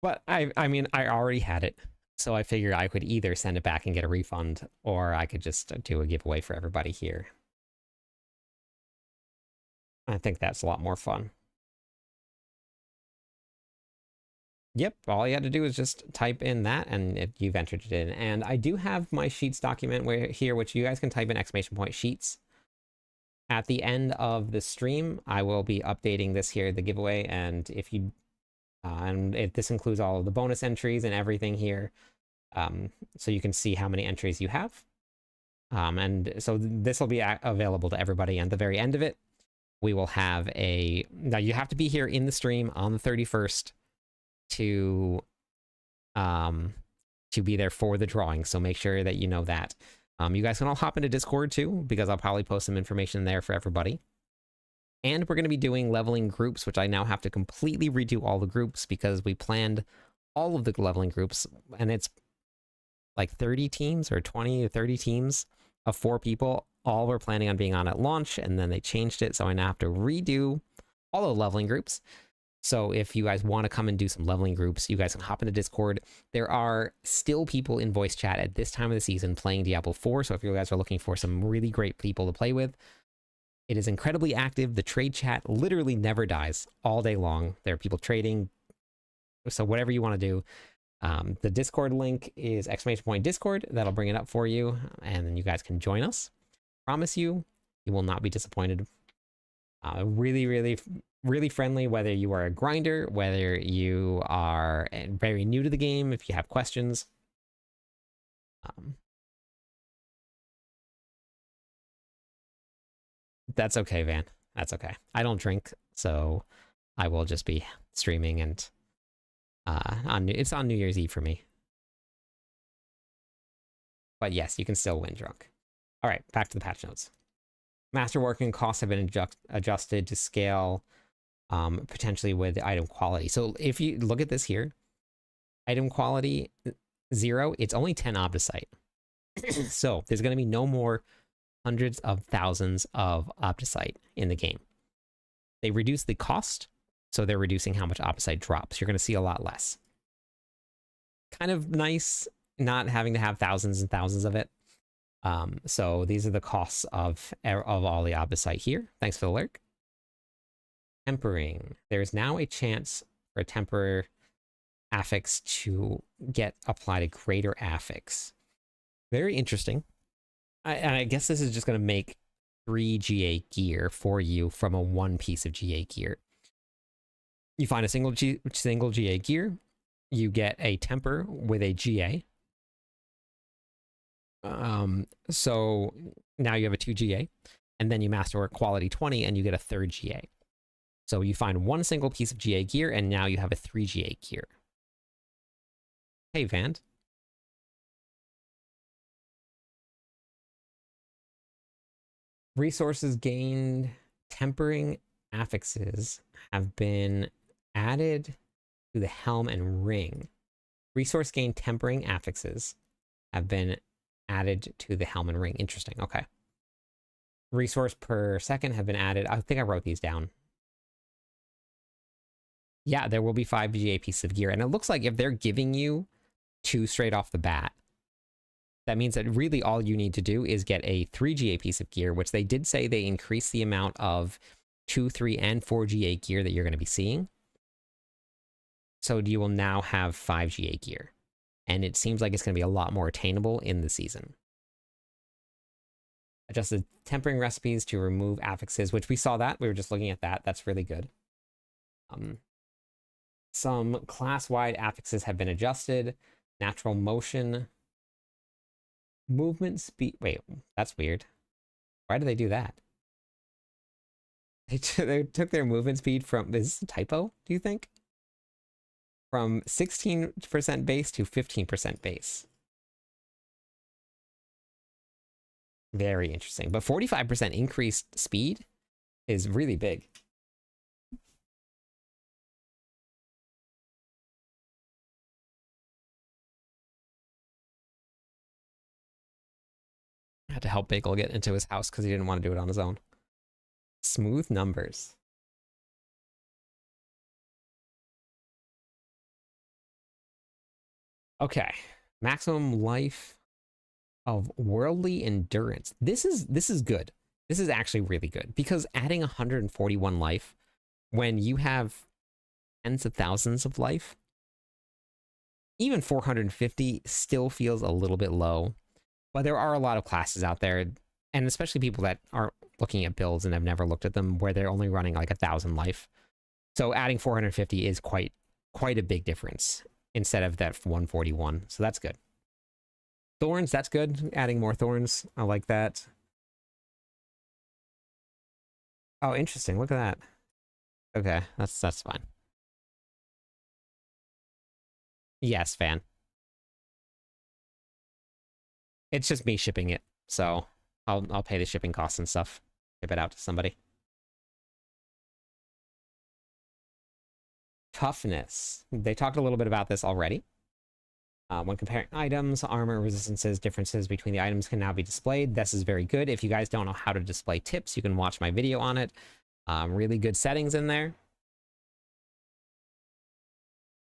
But I mean, I already had it. So I figured I could either send it back and get a refund, or I could just do a giveaway for everybody here. I think that's a lot more fun. Yep, all you had to do is just type in that, and you've entered it in. And I do have my Sheets document here, which you guys can type in exclamation point Sheets. At the end of the stream, I will be updating this here, the giveaway, and if you, this includes all of the bonus entries and everything here, so you can see how many entries you have. And so this will be available to everybody. And at the very end of it, we will have now you have to be here in the stream on the 31st to be there for the drawing. So make sure that you know that. You guys can all hop into Discord too, because I'll probably post some information there for everybody. And we're going to be doing leveling groups, which I now have to completely redo all the groups because we planned all of the leveling groups, and it's like 30 teams or 20 or 30 teams of 4 people. All were planning on being on at launch, and then they changed it, so I now have to redo all the leveling groups. So if you guys want to come and do some leveling groups, you guys can hop into Discord. There are still people in voice chat at this time of the season playing Diablo 4, so if you guys are looking for some really great people to play with, it is incredibly active. The trade chat literally never dies all day long. There are people trading, so whatever you want to do. The Discord link is exclamation point Discord. That'll bring it up for you, and then you guys can join us. Promise you, you will not be disappointed. Really, really, really friendly, whether you are a grinder, whether you are very new to the game, if you have questions. That's okay, Van. That's okay. I don't drink, so I will just be streaming, and it's on New Year's Eve for me. But yes, you can still win drunk. All right, back to the patch notes. Master working costs have been adjusted to scale, potentially with item quality. So if you look at this here, item quality 0, it's only 10 opticite. So there's going to be no more hundreds of thousands of opticite in the game. They reduce the cost, so they're reducing how much opticite drops. You're going to see a lot less. Kind of nice not having to have thousands and thousands of it. So these are the costs of all the opposite here. Thanks for the lurk. Tempering. There's now a chance for a temper affix to get applied a greater affix. Very interesting. I guess this is just going to make 3 GA gear for you from a 1 piece of GA gear. You find a single GA gear, you get a temper with a GA. So now you have a 2 GA, and then you master quality 20 and you get a 3rd GA. So you find one single piece of GA gear, and now you have a 3 GA gear. Hey, Vand. Resources gained, tempering affixes have been added to the helm and ring. Resource gain tempering affixes have been added to the helm and ring. Interesting. Okay. Resource per second have been added. I think I wrote these down. Yeah, there will be 5 GA pieces of gear. And it looks like if they're giving you 2 straight off the bat, that means that really all you need to do is get a 3 GA piece of gear, which they did say they increase the amount of 2, 3, and 4 GA gear that you're going to be seeing. So you will now have 5 GA gear. And it seems like it's going to be a lot more attainable in the season. Adjusted tempering recipes to remove affixes, which we saw that. We were just looking at that. That's really good. Some class-wide affixes have been adjusted. Natural motion. Movement speed. Wait, that's weird. Why did they do that? They took their movement speed from... Is this a typo, do you think? From 16% base to 15% base. Very interesting. But 45% increased speed is really big. I had to help Bagel get into his house because he didn't want to do it on his own. Smooth numbers. Okay. Maximum life of worldly endurance. This is good. This is actually really good because adding 141 life when you have tens of thousands of life, even 450 still feels a little bit low. But there are a lot of classes out there, and especially people that aren't looking at builds and have never looked at them, where they're only running like 1,000 life. So adding 450 is quite a big difference instead of that 141. So that's good. Thorns, that's good. Adding more thorns, I like that. Oh, interesting. Look at that. Okay, that's fine. Yes, fan. It's just me shipping it, so I'll pay the shipping costs and stuff. Ship it out to somebody. Toughness. They talked a little bit about this already. When comparing items, armor, resistances, differences between the items can now be displayed. This is very good. If you guys don't know how to display tips, you can watch my video on it. Really good settings in there.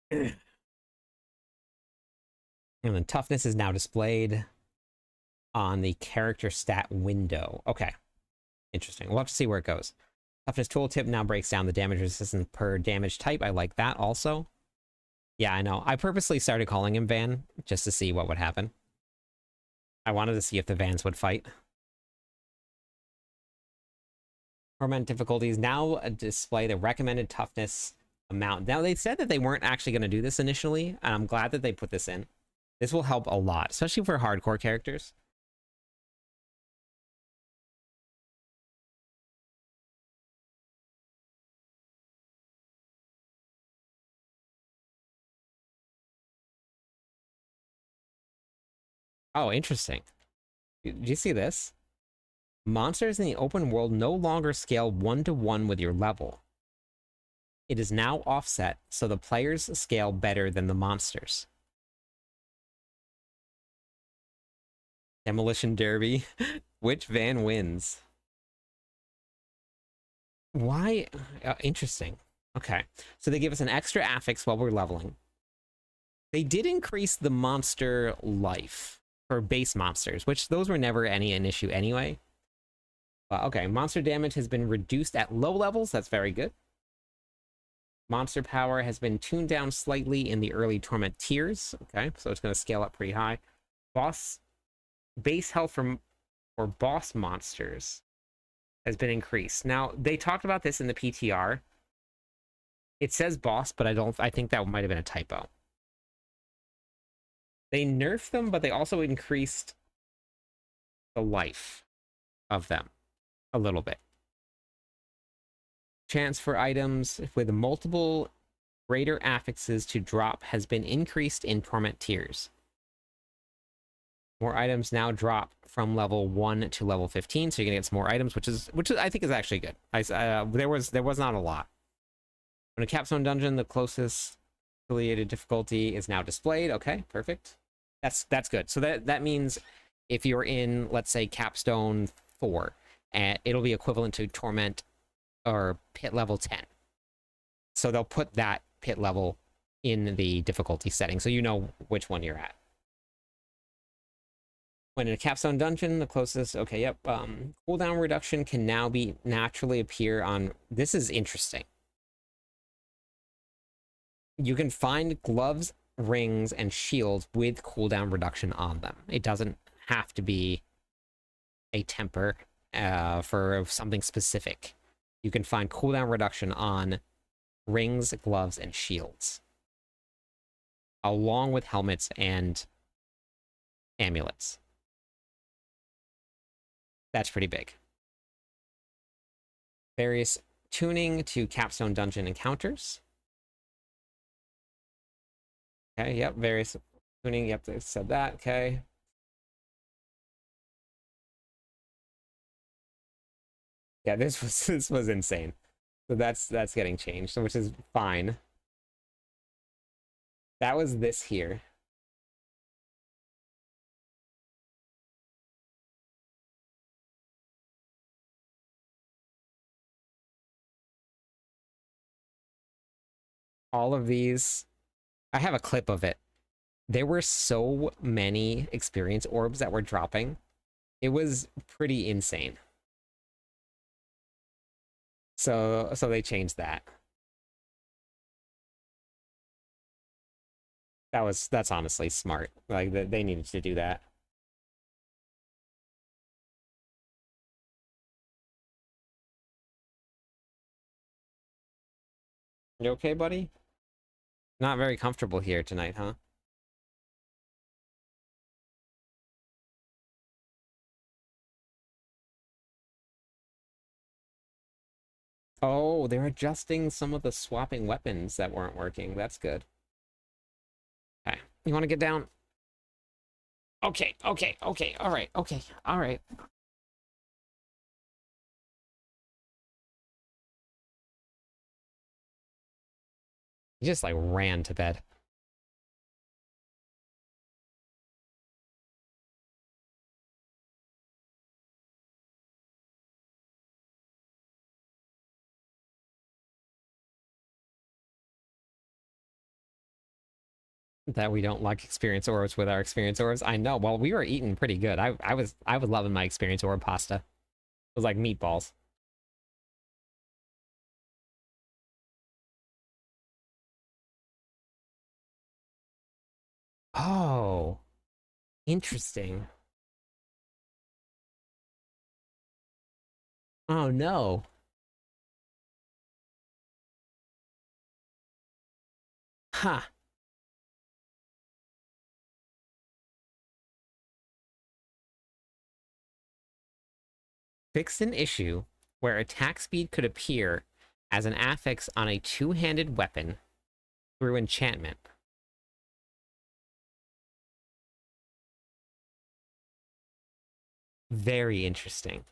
And then toughness is now displayed on the character stat window. Okay. Interesting. We'll have to see where it goes. Toughness tooltip now breaks down the damage resistance per damage type. I like that also. Yeah, I know. I purposely started calling him Van just to see what would happen. I wanted to see if the Vans would fight. Torment difficulties now display the recommended toughness amount. Now, they said that they weren't actually going to do this initially, and I'm glad that they put this in. This will help a lot, especially for hardcore characters. Oh, interesting. Did you see this? Monsters in the open world no longer scale 1-to-1 with your level. It is now offset, so the players scale better than the monsters. Demolition Derby. Which van wins? Why? Interesting. Okay. So they give us an extra affix while we're leveling. They did increase the monster life for base monsters, which those were never an issue anyway. Okay, monster damage has been reduced at low levels. That's very good. Monster power has been tuned down slightly in the early torment tiers. Okay, so it's going to scale up pretty high. Base health for boss monsters has been increased. Now, they talked about this in the PTR. It says boss, but I think that might have been a typo. They nerfed them, but they also increased the life of them a little bit. Chance for items with multiple greater affixes to drop has been increased in Torment tiers. More items now drop from level 1 to level 15, so you're gonna get some more items, which is I think is actually good. There was not a lot. In a capstone dungeon, the closest affiliated difficulty is now displayed. Okay, perfect. That's good. So that means if you're in, let's say, capstone 4, it'll be equivalent to torment or pit level 10. So they'll put that pit level in the difficulty setting, so you know which one you're at. When in a capstone dungeon, the closest, okay, yep, cooldown reduction can now be naturally appear on, this is interesting. You can find gloves, rings, and shields with cooldown reduction on them. It doesn't have to be a temper for something specific. You can find cooldown reduction on rings, gloves, and shields, along with helmets and amulets. That's pretty big. Various tuning to capstone dungeon encounters. Okay, yep, various tuning, yep, they said that, okay. Yeah, this was insane. So that's getting changed, which is fine. That was this here. All of these, I have a clip of it. There were so many experience orbs that were dropping. It was pretty insane. So they changed that. That's honestly smart. Like they needed to do that. You okay, buddy? Not very comfortable here tonight, huh? Oh, they're adjusting some of the swapping weapons that weren't working. That's good. Okay, you want to get down? Okay, okay, okay, all right, okay, all right. He just, like, ran to bed. That we don't like experience orbs with our experience orbs. I know. Well, we were eating pretty good. I was loving my experience orb pasta. It was like meatballs. Oh, interesting. Oh no. Huh. Fixed an issue where attack speed could appear as an affix on a two-handed weapon through enchantment. Very interesting.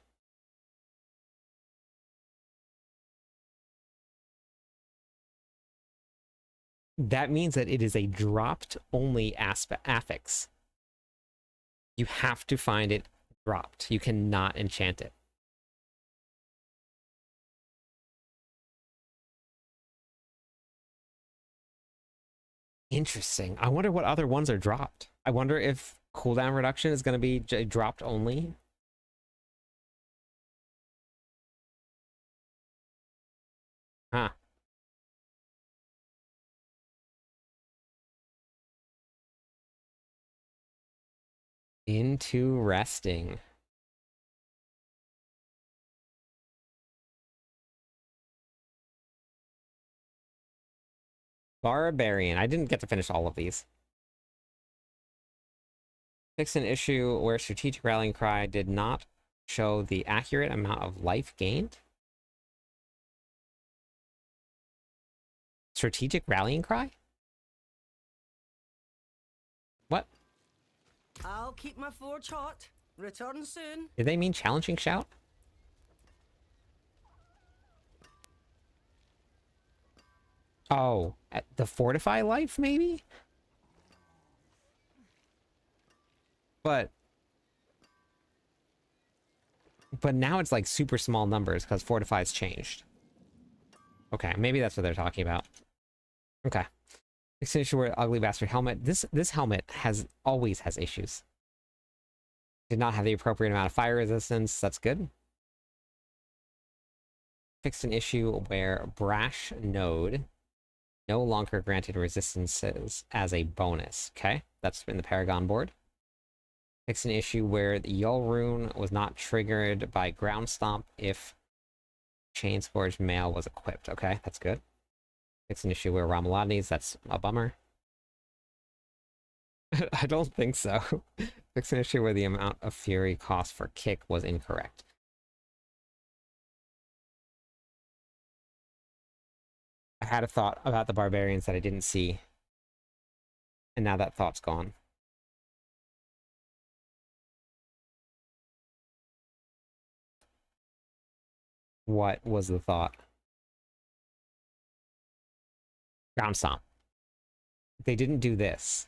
That means that it is a dropped only affix. You have to find it dropped. You cannot enchant it. Interesting. I wonder what other ones are dropped. I wonder if cooldown reduction is going to be dropped only. Huh. Into resting. Barbarian. I didn't get to finish all of these. Fix an issue where Strategic Rallying Cry did not show the accurate amount of life gained. Strategic Rallying Cry? What? I'll keep my forge hot. Return soon. Did they mean Challenging Shout? Oh, the Fortify life, maybe? But now it's like super small numbers because Fortify's changed. Okay, maybe that's what they're talking about. Okay. Next issue where Ugly Bastard helmet. This helmet always has issues. Did not have the appropriate amount of fire resistance. That's good. Fixed an issue where Brash Node no longer granted resistances as a bonus. Okay, that's in the Paragon board. Fixed an issue where the Yul rune was not triggered by Ground Stomp if Chainsforged Mail was equipped. Okay, that's good. Fixed an issue where Ramalades, that's a bummer. I don't think so. Fixed an issue where the amount of Fury cost for kick was incorrect. I had a thought about the barbarians that I didn't see, and now that thought's gone. What was the thought? Ground Stomp. They didn't do this.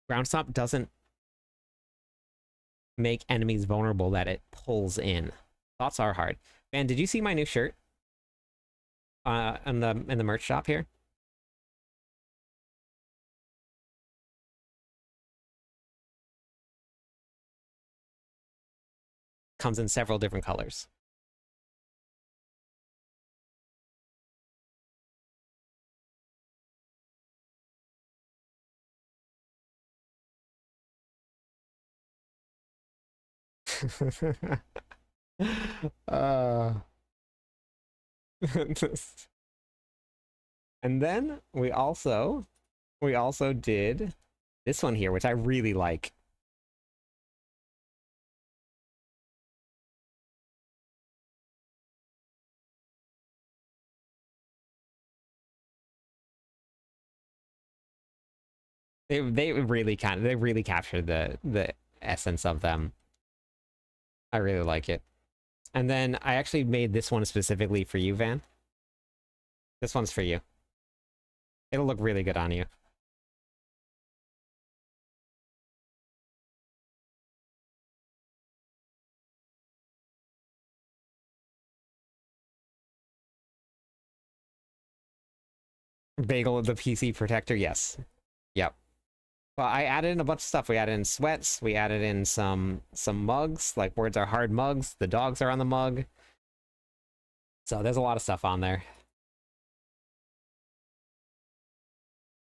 Ground Stomp doesn't make enemies vulnerable that it pulls in. Thoughts are hard. Man, did you see my new shirt? In the merch shop here? Comes in several different colors. And then we also did this one here, which I really like. They really captured the essence of them. I really like it. And then I actually made this one specifically for you, Van. This one's for you. It'll look really good on you. Bagel of the PC protector, yes. Yep. Well, I added in a bunch of stuff. We added in sweats. We added in some mugs, like words are hard mugs. The dogs are on the mug. So there's a lot of stuff on there.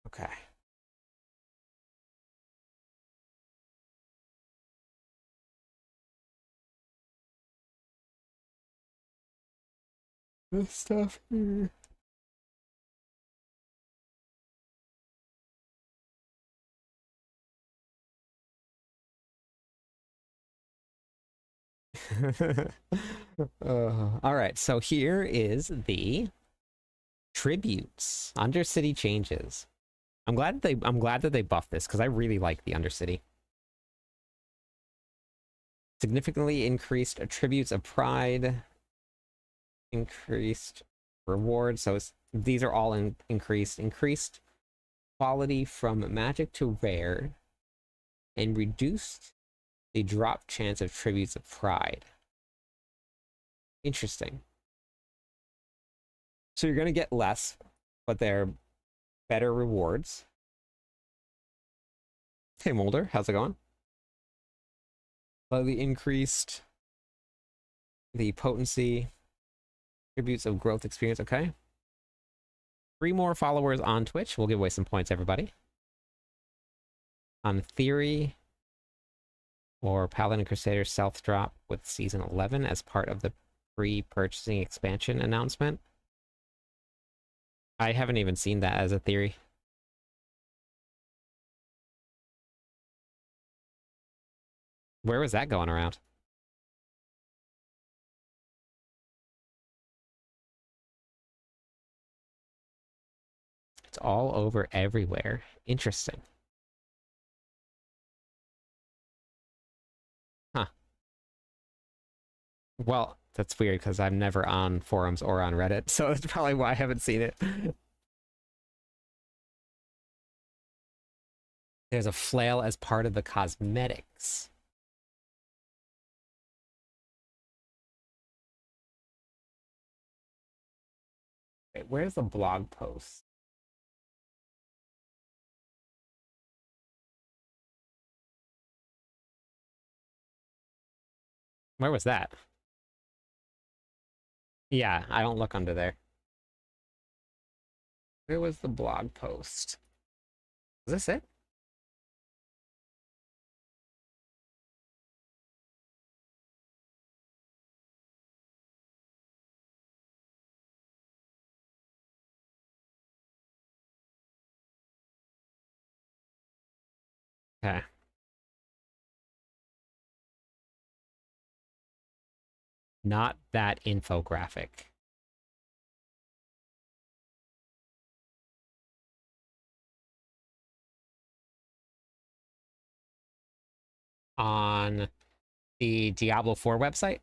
Okay. This stuff here. All right, so here is the tributes. Undercity changes. I'm glad that they buffed this because I really like the Undercity. Significantly increased attributes of pride. Increased rewards. So these are all increased. Increased quality from magic to rare, and reduced the drop chance of tributes of pride. Interesting. So you're gonna get less, but they're better rewards. Hey Mulder, how's it going? Slightly increased the potency, attributes of growth experience. Okay. 3 more followers on Twitch. We'll give away some points, everybody. On theory, or Paladin Crusader Stealth Drop with Season 11 as part of the pre-purchasing expansion announcement. I haven't even seen that as a theory. Where was that going around? It's all over everywhere. Interesting. Huh. Well, that's weird because I'm never on forums or on Reddit, so that's probably why I haven't seen it. There's a flail as part of the cosmetics. Wait, where's the blog post? Where was that? Yeah, I don't look under there. Where was the blog post? Is this it? Okay. Not that infographic. On the Diablo 4 website?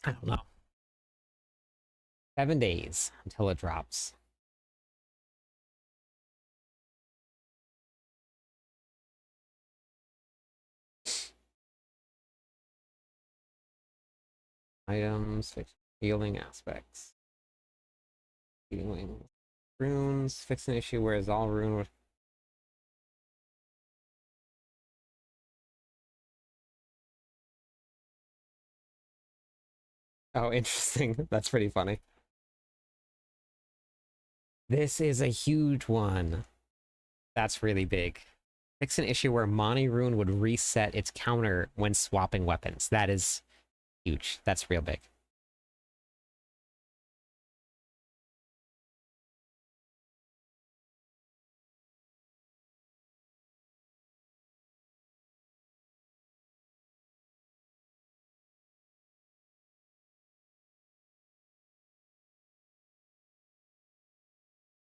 I don't know. 7 days until it drops. Items, healing aspects. Healing runes, fix an issue where is all rune. Oh, interesting. That's pretty funny. This is a huge one. That's really big. Fix an issue where Monty Rune would reset its counter when swapping weapons. That is huge. That's real big.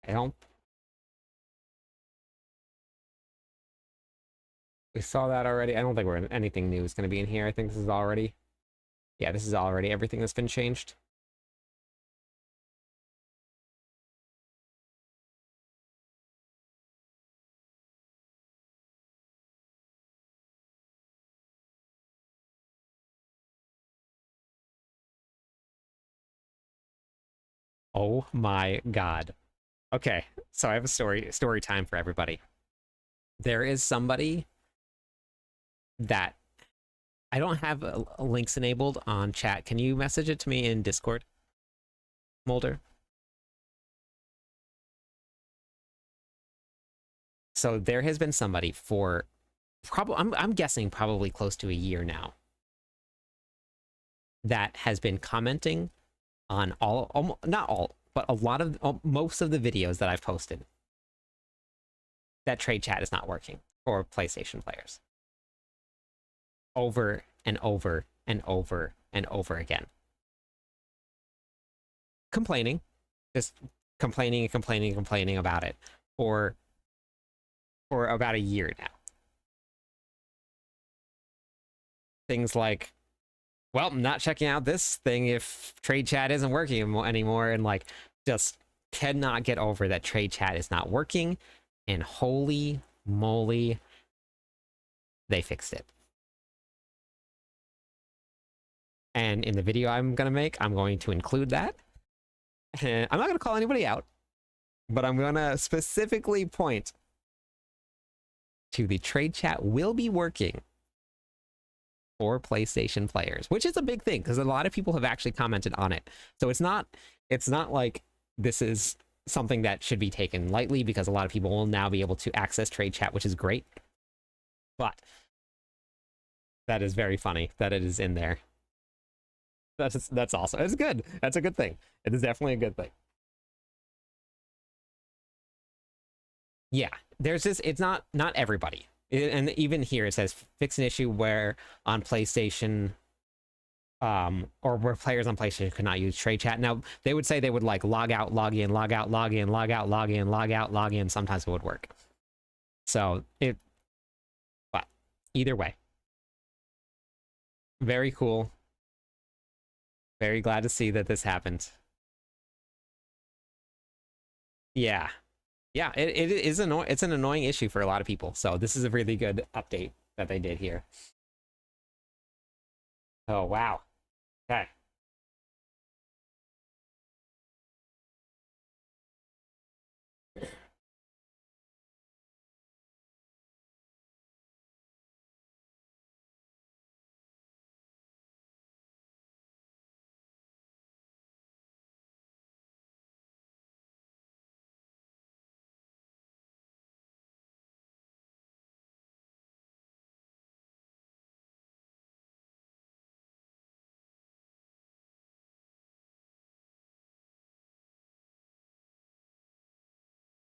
I don't... We saw that already. I don't think anything new is going to be in here. I think this is already... Yeah, this is already everything that's been changed. Oh my god. Okay, so I have a story time for everybody. There is somebody that I don't have links enabled on chat. Can you message it to me in Discord, Mulder? So there has been somebody for probably, I'm guessing probably close to a year now, that has been commenting on not all, but a lot of, most of the videos that I've posted that trade chat is not working for PlayStation players. Over and over and over and over again. Complaining. Just complaining and complaining and complaining about it for about a year now. Things like, well, I'm not checking out this thing if trade chat isn't working anymore, and like just cannot get over that trade chat is not working, and holy moly, they fixed it. And in the video I'm going to make, I'm going to include that. And I'm not going to call anybody out, but I'm going to specifically point to the trade chat will be working for PlayStation players, which is a big thing because a lot of people have actually commented on it. So it's not like this is something that should be taken lightly, because a lot of people will now be able to access trade chat, which is great. But that is very funny that it is in there. That's awesome. It's good. That's a good thing. It is definitely a good thing. Yeah, there's this, it's not everybody. And even here it says fix an issue where on PlayStation, or where players on PlayStation could not use trade chat. Now, they would say they would like log out, log in, log out, log in, log out, log in, log out, log in. Sometimes it would work. So but either way, very cool. Very glad to see that this happened. Yeah. Yeah, it is it's an annoying issue for a lot of people. So this is a really good update that they did here. Oh, wow. Okay.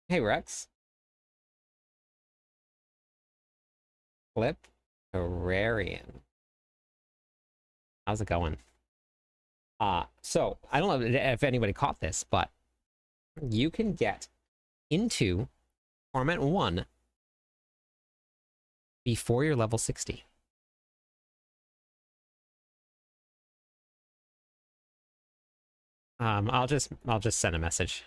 Hey, Rex. Flip Terrarian. How's it going? So I don't know if anybody caught this, but you can get into Torment 1 before you're level 60. I'll just send a message.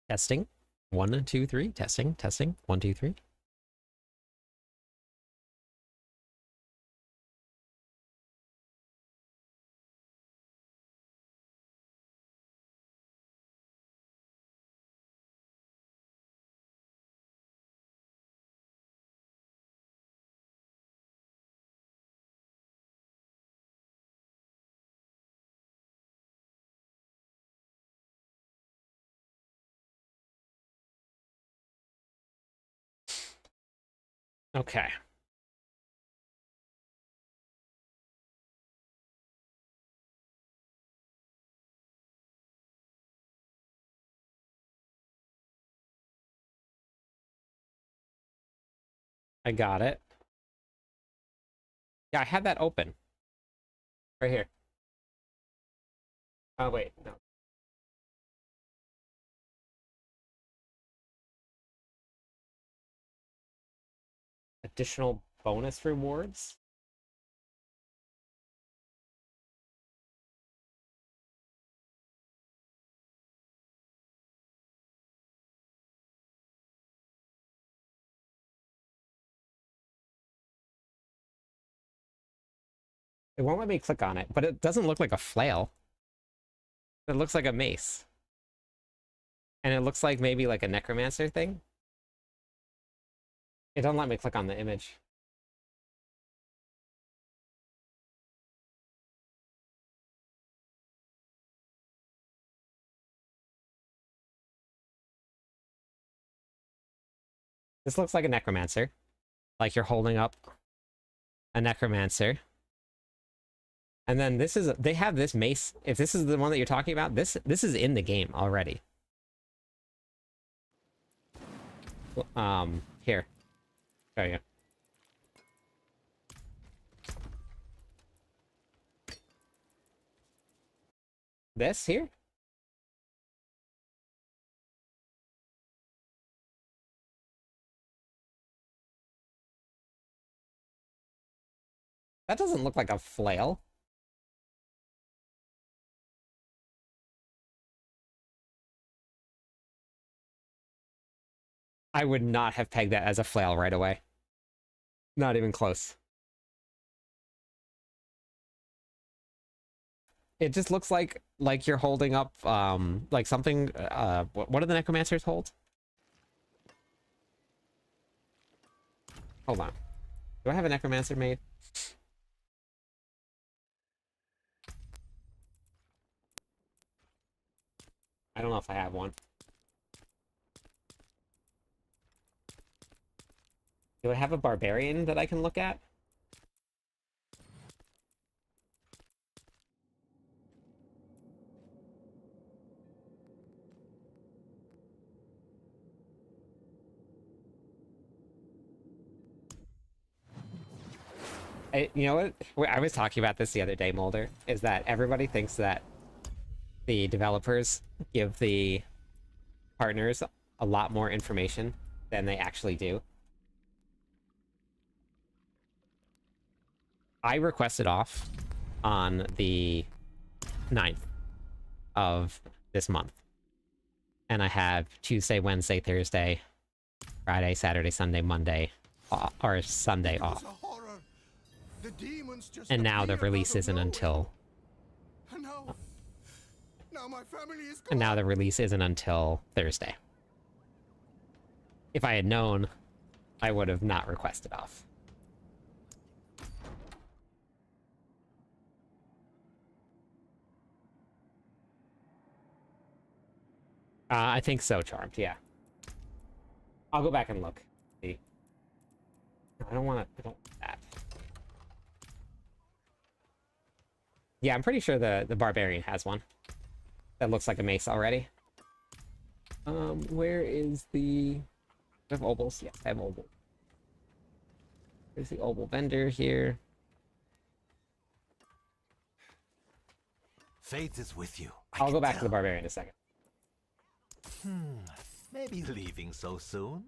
Testing. 1, 2, 3. Testing. 1, 2, 3. Okay. I got it. Yeah, I had that open. Right here. Oh, wait, no. Additional bonus rewards? It won't let me click on it, but it doesn't look like a flail. It looks like a mace. And it looks like maybe like a necromancer thing. It doesn't let me click on the image. This looks like a necromancer. Like you're holding up a necromancer. And then this is, they have this mace. If this is the one that you're talking about, this is in the game already. Here. Show you. This here? That doesn't look like a flail. I would not have pegged that as a flail right away. Not even close. It just looks like you're holding up like something what do the necromancers hold? Hold on. Do I have a necromancer made? I don't know if I have one. Do I have a barbarian that I can look at? You know what? I was talking about this the other day, Mulder, is that everybody thinks that the developers give the partners a lot more information than they actually do. I requested off on the 9th of this month. And I have Tuesday, Wednesday, Thursday, Friday, Saturday, Sunday, Monday, or Sunday off. And now the release isn't until... And now the release isn't until Thursday. If I had known, I would have not requested off. I think so, Charmed, yeah. I'll go back and look. See. I don't want to... that. Yeah, I'm pretty sure the barbarian has one. That looks like a mace already. Where is the... I have obols? Yes, I have obol. There's the obol vendor here. Fate is with you. I'll go back to the barbarian in a second. Maybe leaving so soon?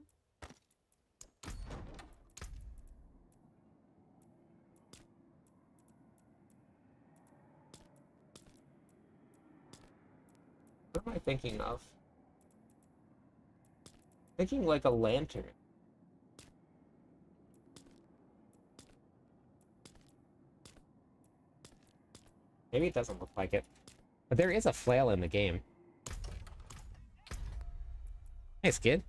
What am I thinking of? Thinking like a lantern. Maybe it doesn't look like it. But there is a flail in the game. Nice, kid.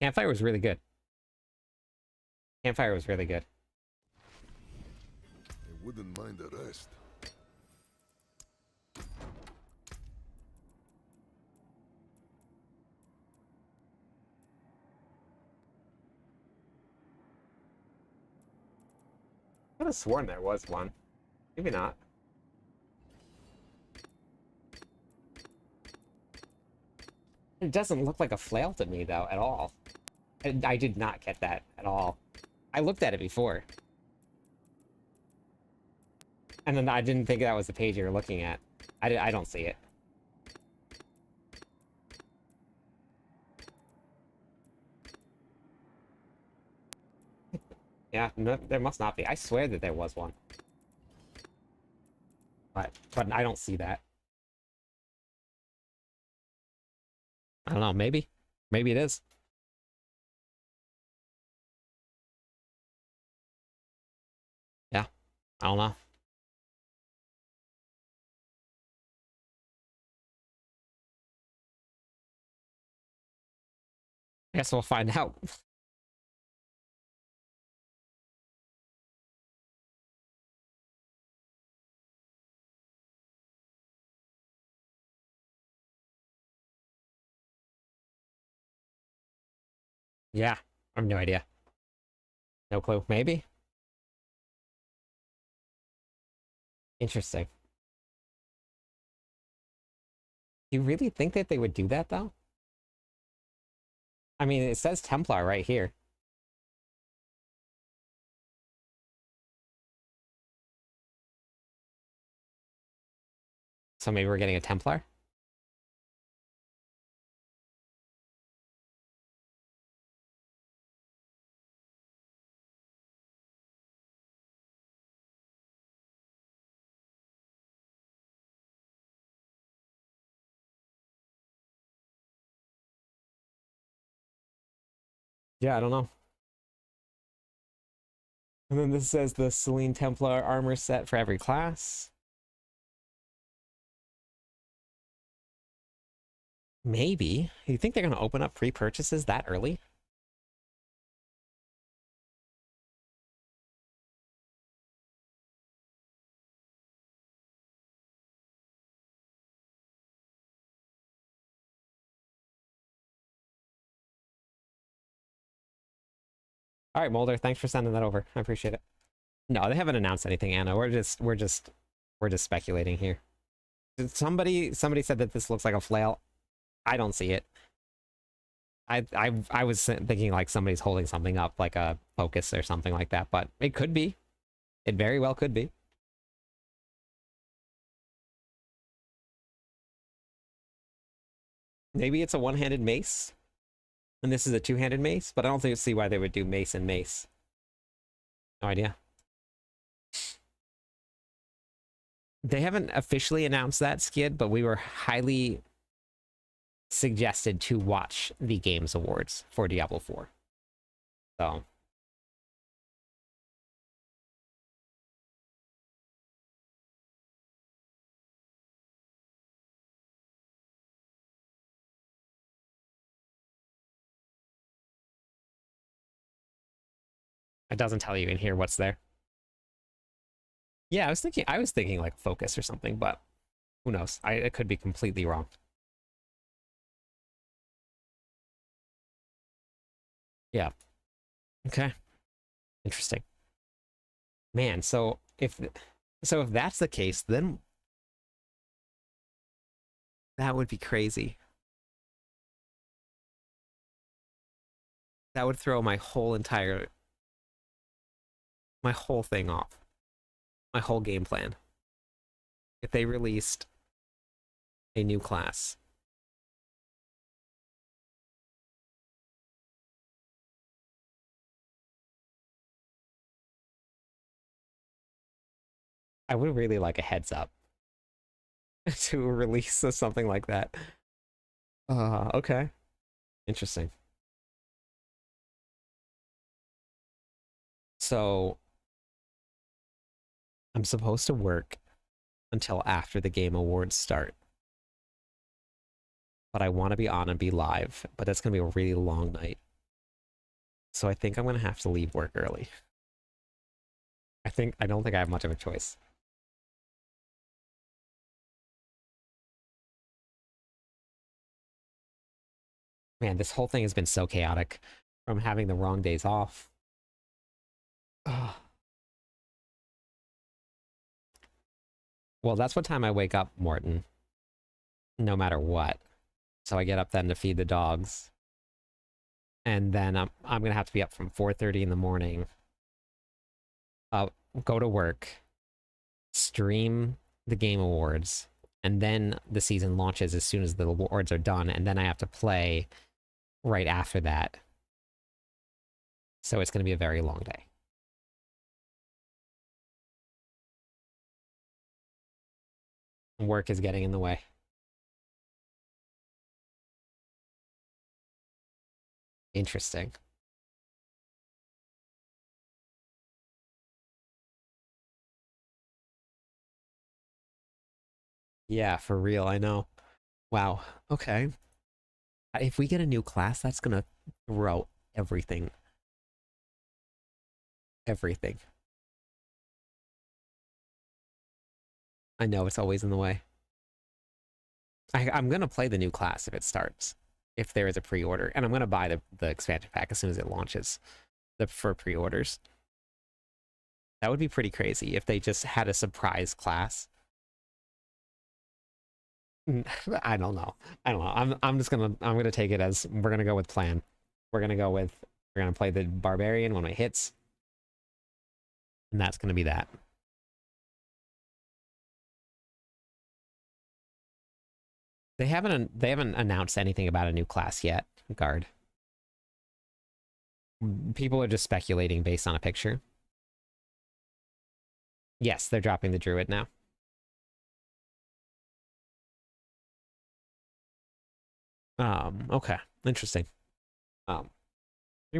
Campfire was really good. Campfire was really good. I wouldn't mind the rest. I could have sworn there was one. Maybe not. It doesn't look like a flail to me, though, at all. I did not get that at all. I looked at it before. And then I didn't think that was the page you were looking at. I don't see it. Yeah, no, there must not be. I swear that there was one. But I don't see that. I don't know, maybe. Maybe it is. Yeah, I don't know. I guess we'll find out. Yeah, I have no idea. No clue. Maybe. Interesting. Do you really think that they would do that, though? I mean, it says Templar right here. So maybe we're getting a Templar? Yeah, I don't know. And then this says the Selene Templar armor set for every class. Maybe. You think they're going to open up pre-purchases that early? All right, Mulder, thanks for sending that over. I appreciate it. No, they haven't announced anything, Anna. We're just speculating here. Somebody said that this looks like a flail. I don't see it. I was thinking like somebody's holding something up, like a focus or something like that, but it could be. It very well could be. Maybe it's a one-handed mace, and this is a two-handed mace, but I don't see why they would do mace and mace. No idea. They haven't officially announced that, Skid, but we were highly suggested to watch the Games Awards for Diablo 4. So... It doesn't tell you in here what's there. Yeah, I was thinking like focus or something, but who knows? I could be completely wrong. Yeah. Okay. Interesting. Man, so if that's the case, then that would be crazy. That would throw my whole thing off. My whole game plan. If they released a new class. I would really like a heads up to release something like that. Okay. Interesting. So I'm supposed to work until after the Game Awards start. But I want to be on and be live, but that's going to be a really long night. So I think I'm going to have to leave work early. I don't think I have much of a choice. Man, this whole thing has been so chaotic from having the wrong days off. Ugh. Well, that's what time I wake up, Morton. No matter what. So I get up then to feed the dogs. And then I'm going to have to be up from 4:30 in the morning. Go to work. Stream the Game Awards. And then the season launches as soon as the awards are done. And then I have to play right after that. So it's going to be a very long day. Work is getting in the way. Interesting. Yeah, for real, I know. Wow. Okay. If we get a new class, that's gonna throw everything. Everything. I know it's always in the way. I'm gonna play the new class if it starts. if there is a pre-order. And I'm going to buy the expansion pack as soon as it launches for pre-orders. That would be pretty crazy if they just had a surprise class. I don't know. I'm gonna take it as we're gonna go with plan. We're gonna play the barbarian when it hits. And that's gonna be that. They haven't announced anything about a new class yet, guard. People are just speculating based on a picture. Yes, they're dropping the druid now. Okay, interesting. 3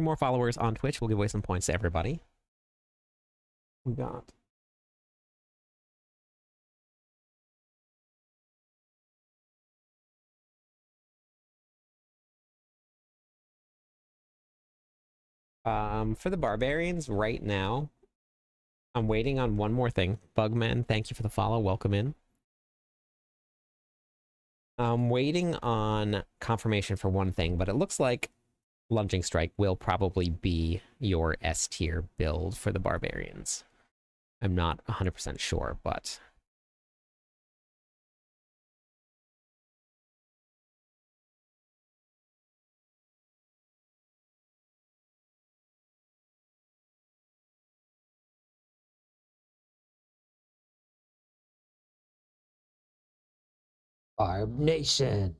more followers on Twitch. We'll give away some points to everybody. We got for the barbarians right now, I'm waiting on one more thing. Bugman, thank you for the follow. Welcome in. I'm waiting on confirmation for one thing, but it looks like Lunging Strike will probably be your S tier build for the barbarians. I'm not 100% sure, but Barb Nation.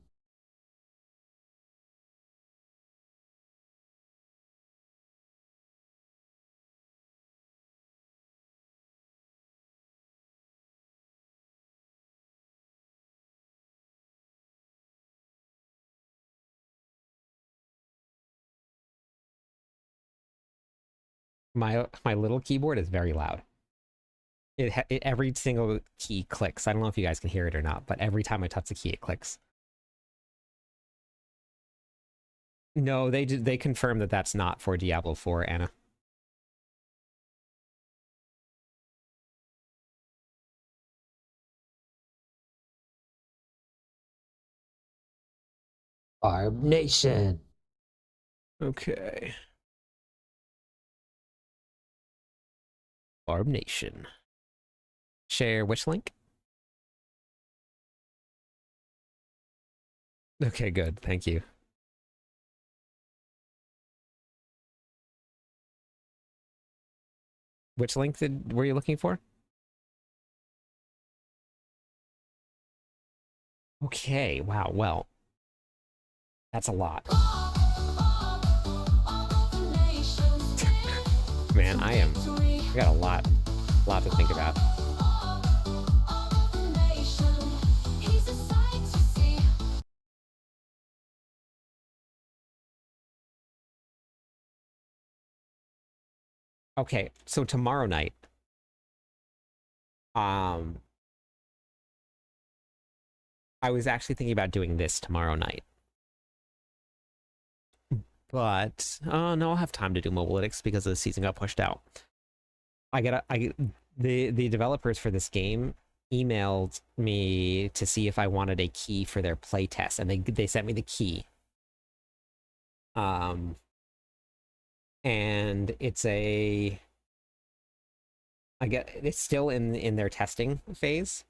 my little keyboard is very loud. Every single key clicks. I don't know if you guys can hear it or not, but every time I touch the key, it clicks. No, they confirmed that that's not for Diablo 4, Anna. Barb Nation. Okay. Barb Nation. Share which link? Okay, good. Thank you. Which link were you looking for? Okay, wow, well. That's a lot. Man, I got a lot to think about. Okay, so tomorrow night, I was actually thinking about doing this tomorrow night. But, no, I'll have time to do Mobalytics because the season got pushed out. The developers for this game emailed me to see if I wanted a key for their playtest, and they sent me the key. And it's it's still in their testing phase.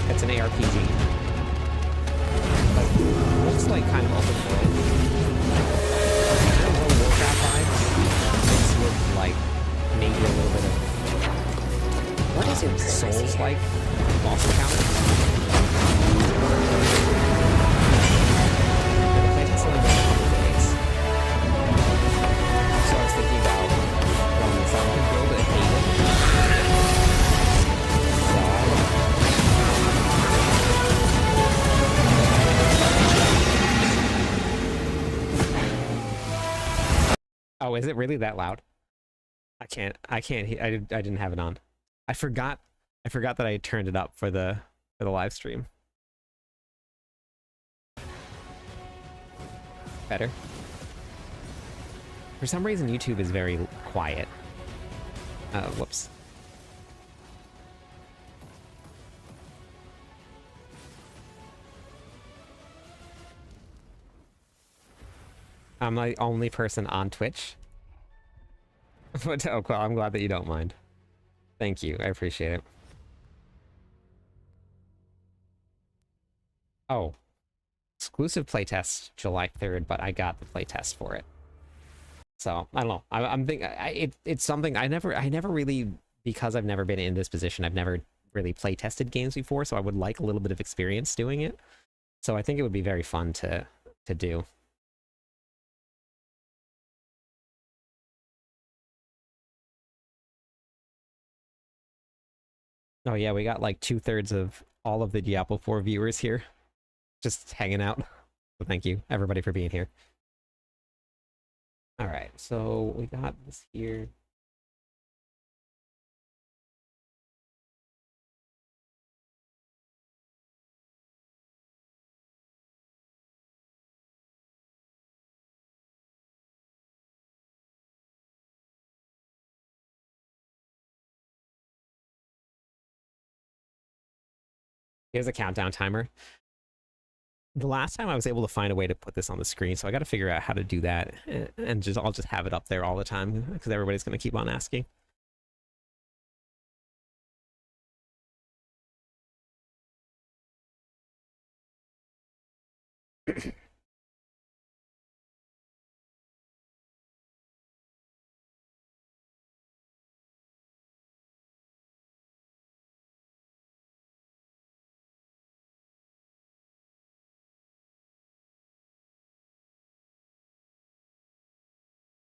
It's an ARPG. But it looks like kind of open world. Kind of World of Warcraft vibes. It's with like maybe a little bit of what is it? Souls-like boss encounters. And the playtest only went a couple days. So I was thinking about running this out. I can build a Haven. Oh, is it really that loud? I can't hear. I didn't have it on. I forgot that I turned it up for the live stream. Better. For some reason, YouTube is very quiet. Whoops. I'm the only person on Twitch. But, oh, well, I'm glad that you don't mind. Thank you. I appreciate it. Oh. Exclusive playtest July 3rd, but I got the playtest for it. So, I don't know. I'm thinking... It's something I never really... Because I've never been in this position, I've never really playtested games before, so I would like a little bit of experience doing it. So I think it would be very fun to do. Oh yeah, we got like 2/3 of all of the Diablo 4 viewers here. Just hanging out. So thank you, everybody, for being here. Alright, so we got this here. Here's a countdown timer. The last time I was able to find a way to put this on the screen, so I got to figure out how to do that, and I'll just have it up there all the time because everybody's going to keep on asking.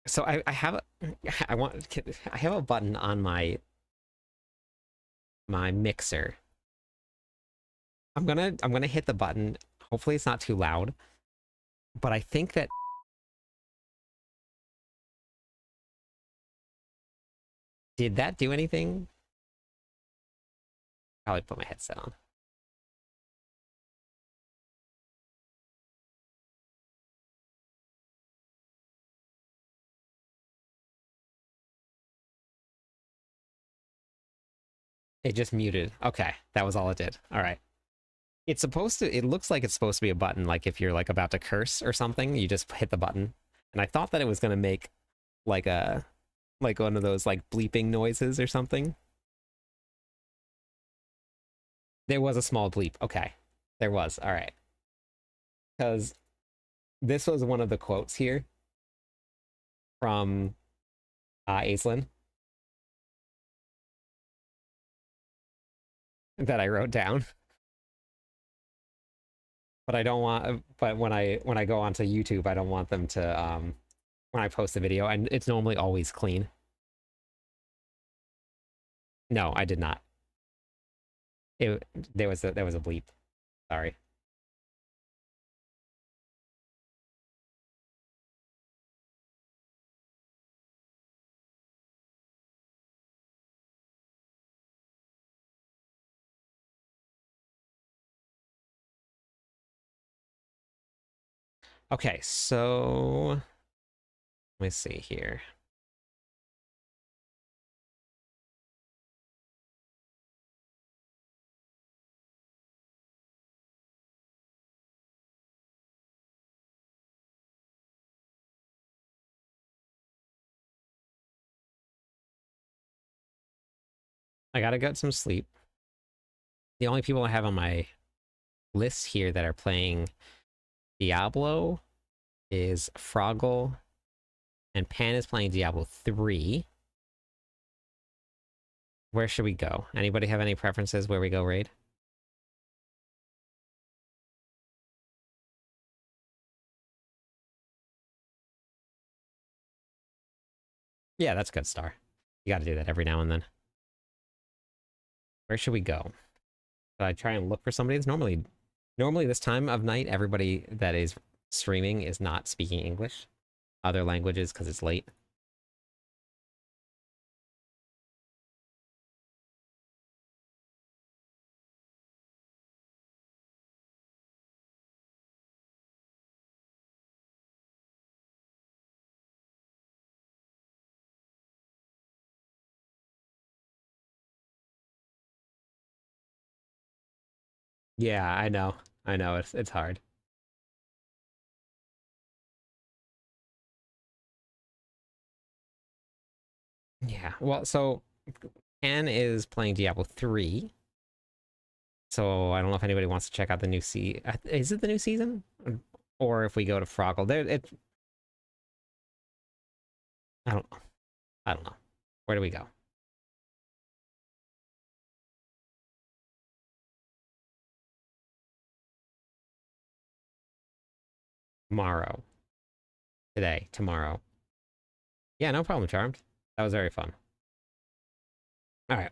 So I have I have a button on my mixer. I'm gonna hit the button. Hopefully it's not too loud. But I think that did that do anything? Probably put my headset on. It just muted. Okay, that was all it did. All right. It's supposed to, it looks like it's supposed to be a button, like if you're like about to curse or something, you just hit the button. And I thought that it was gonna make like one of those like bleeping noises or something. There was a small bleep. Okay. There was. All right. Because this was one of the quotes here from S11 that I wrote down. But I don't want, but when I go onto YouTube, I don't want them to when I post a video, and it's normally always clean. No, I did not. There was a bleep. Sorry. Okay, so let me see here. I gotta get some sleep. The only people I have on my list here that are playing Diablo is Froggle, and Pan is playing Diablo 3. Where should we go? Anybody have any preferences where we go raid? Yeah, that's good, Star. You gotta do that every now and then. Where should we go? Should I try and look for somebody? It's normally this time of night, everybody that is streaming is not speaking English. Other languages, because it's late. Yeah, I know. I know. It's hard. Yeah. Well, so Ken is playing Diablo 3. So I don't know if anybody wants to check out the new Is it the new season? Or if we go to Froggle. I don't know. I don't know. Where do we go? Tomorrow. Today. Tomorrow. Yeah, no problem, Charmed. That was very fun. All right.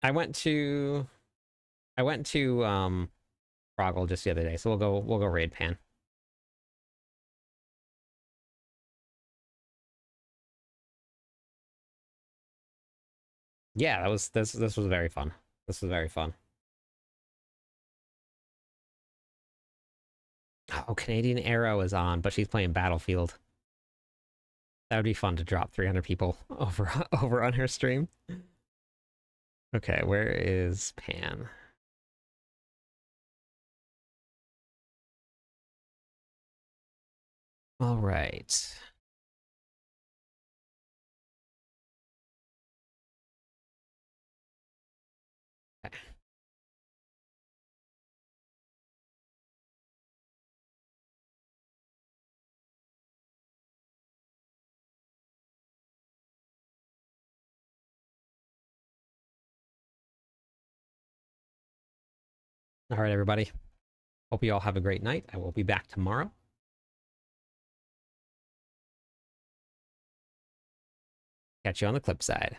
I went to Froggle just the other day, so we'll go raid Pan. Yeah, this was very fun. This was very fun. Oh, Canadian Arrow is on, but she's playing Battlefield. That would be fun to drop 300 people over on her stream. Okay, where is Pan? All right. Okay. All right, everybody. Hope you all have a great night. I will be back tomorrow. Catch you on the clip side.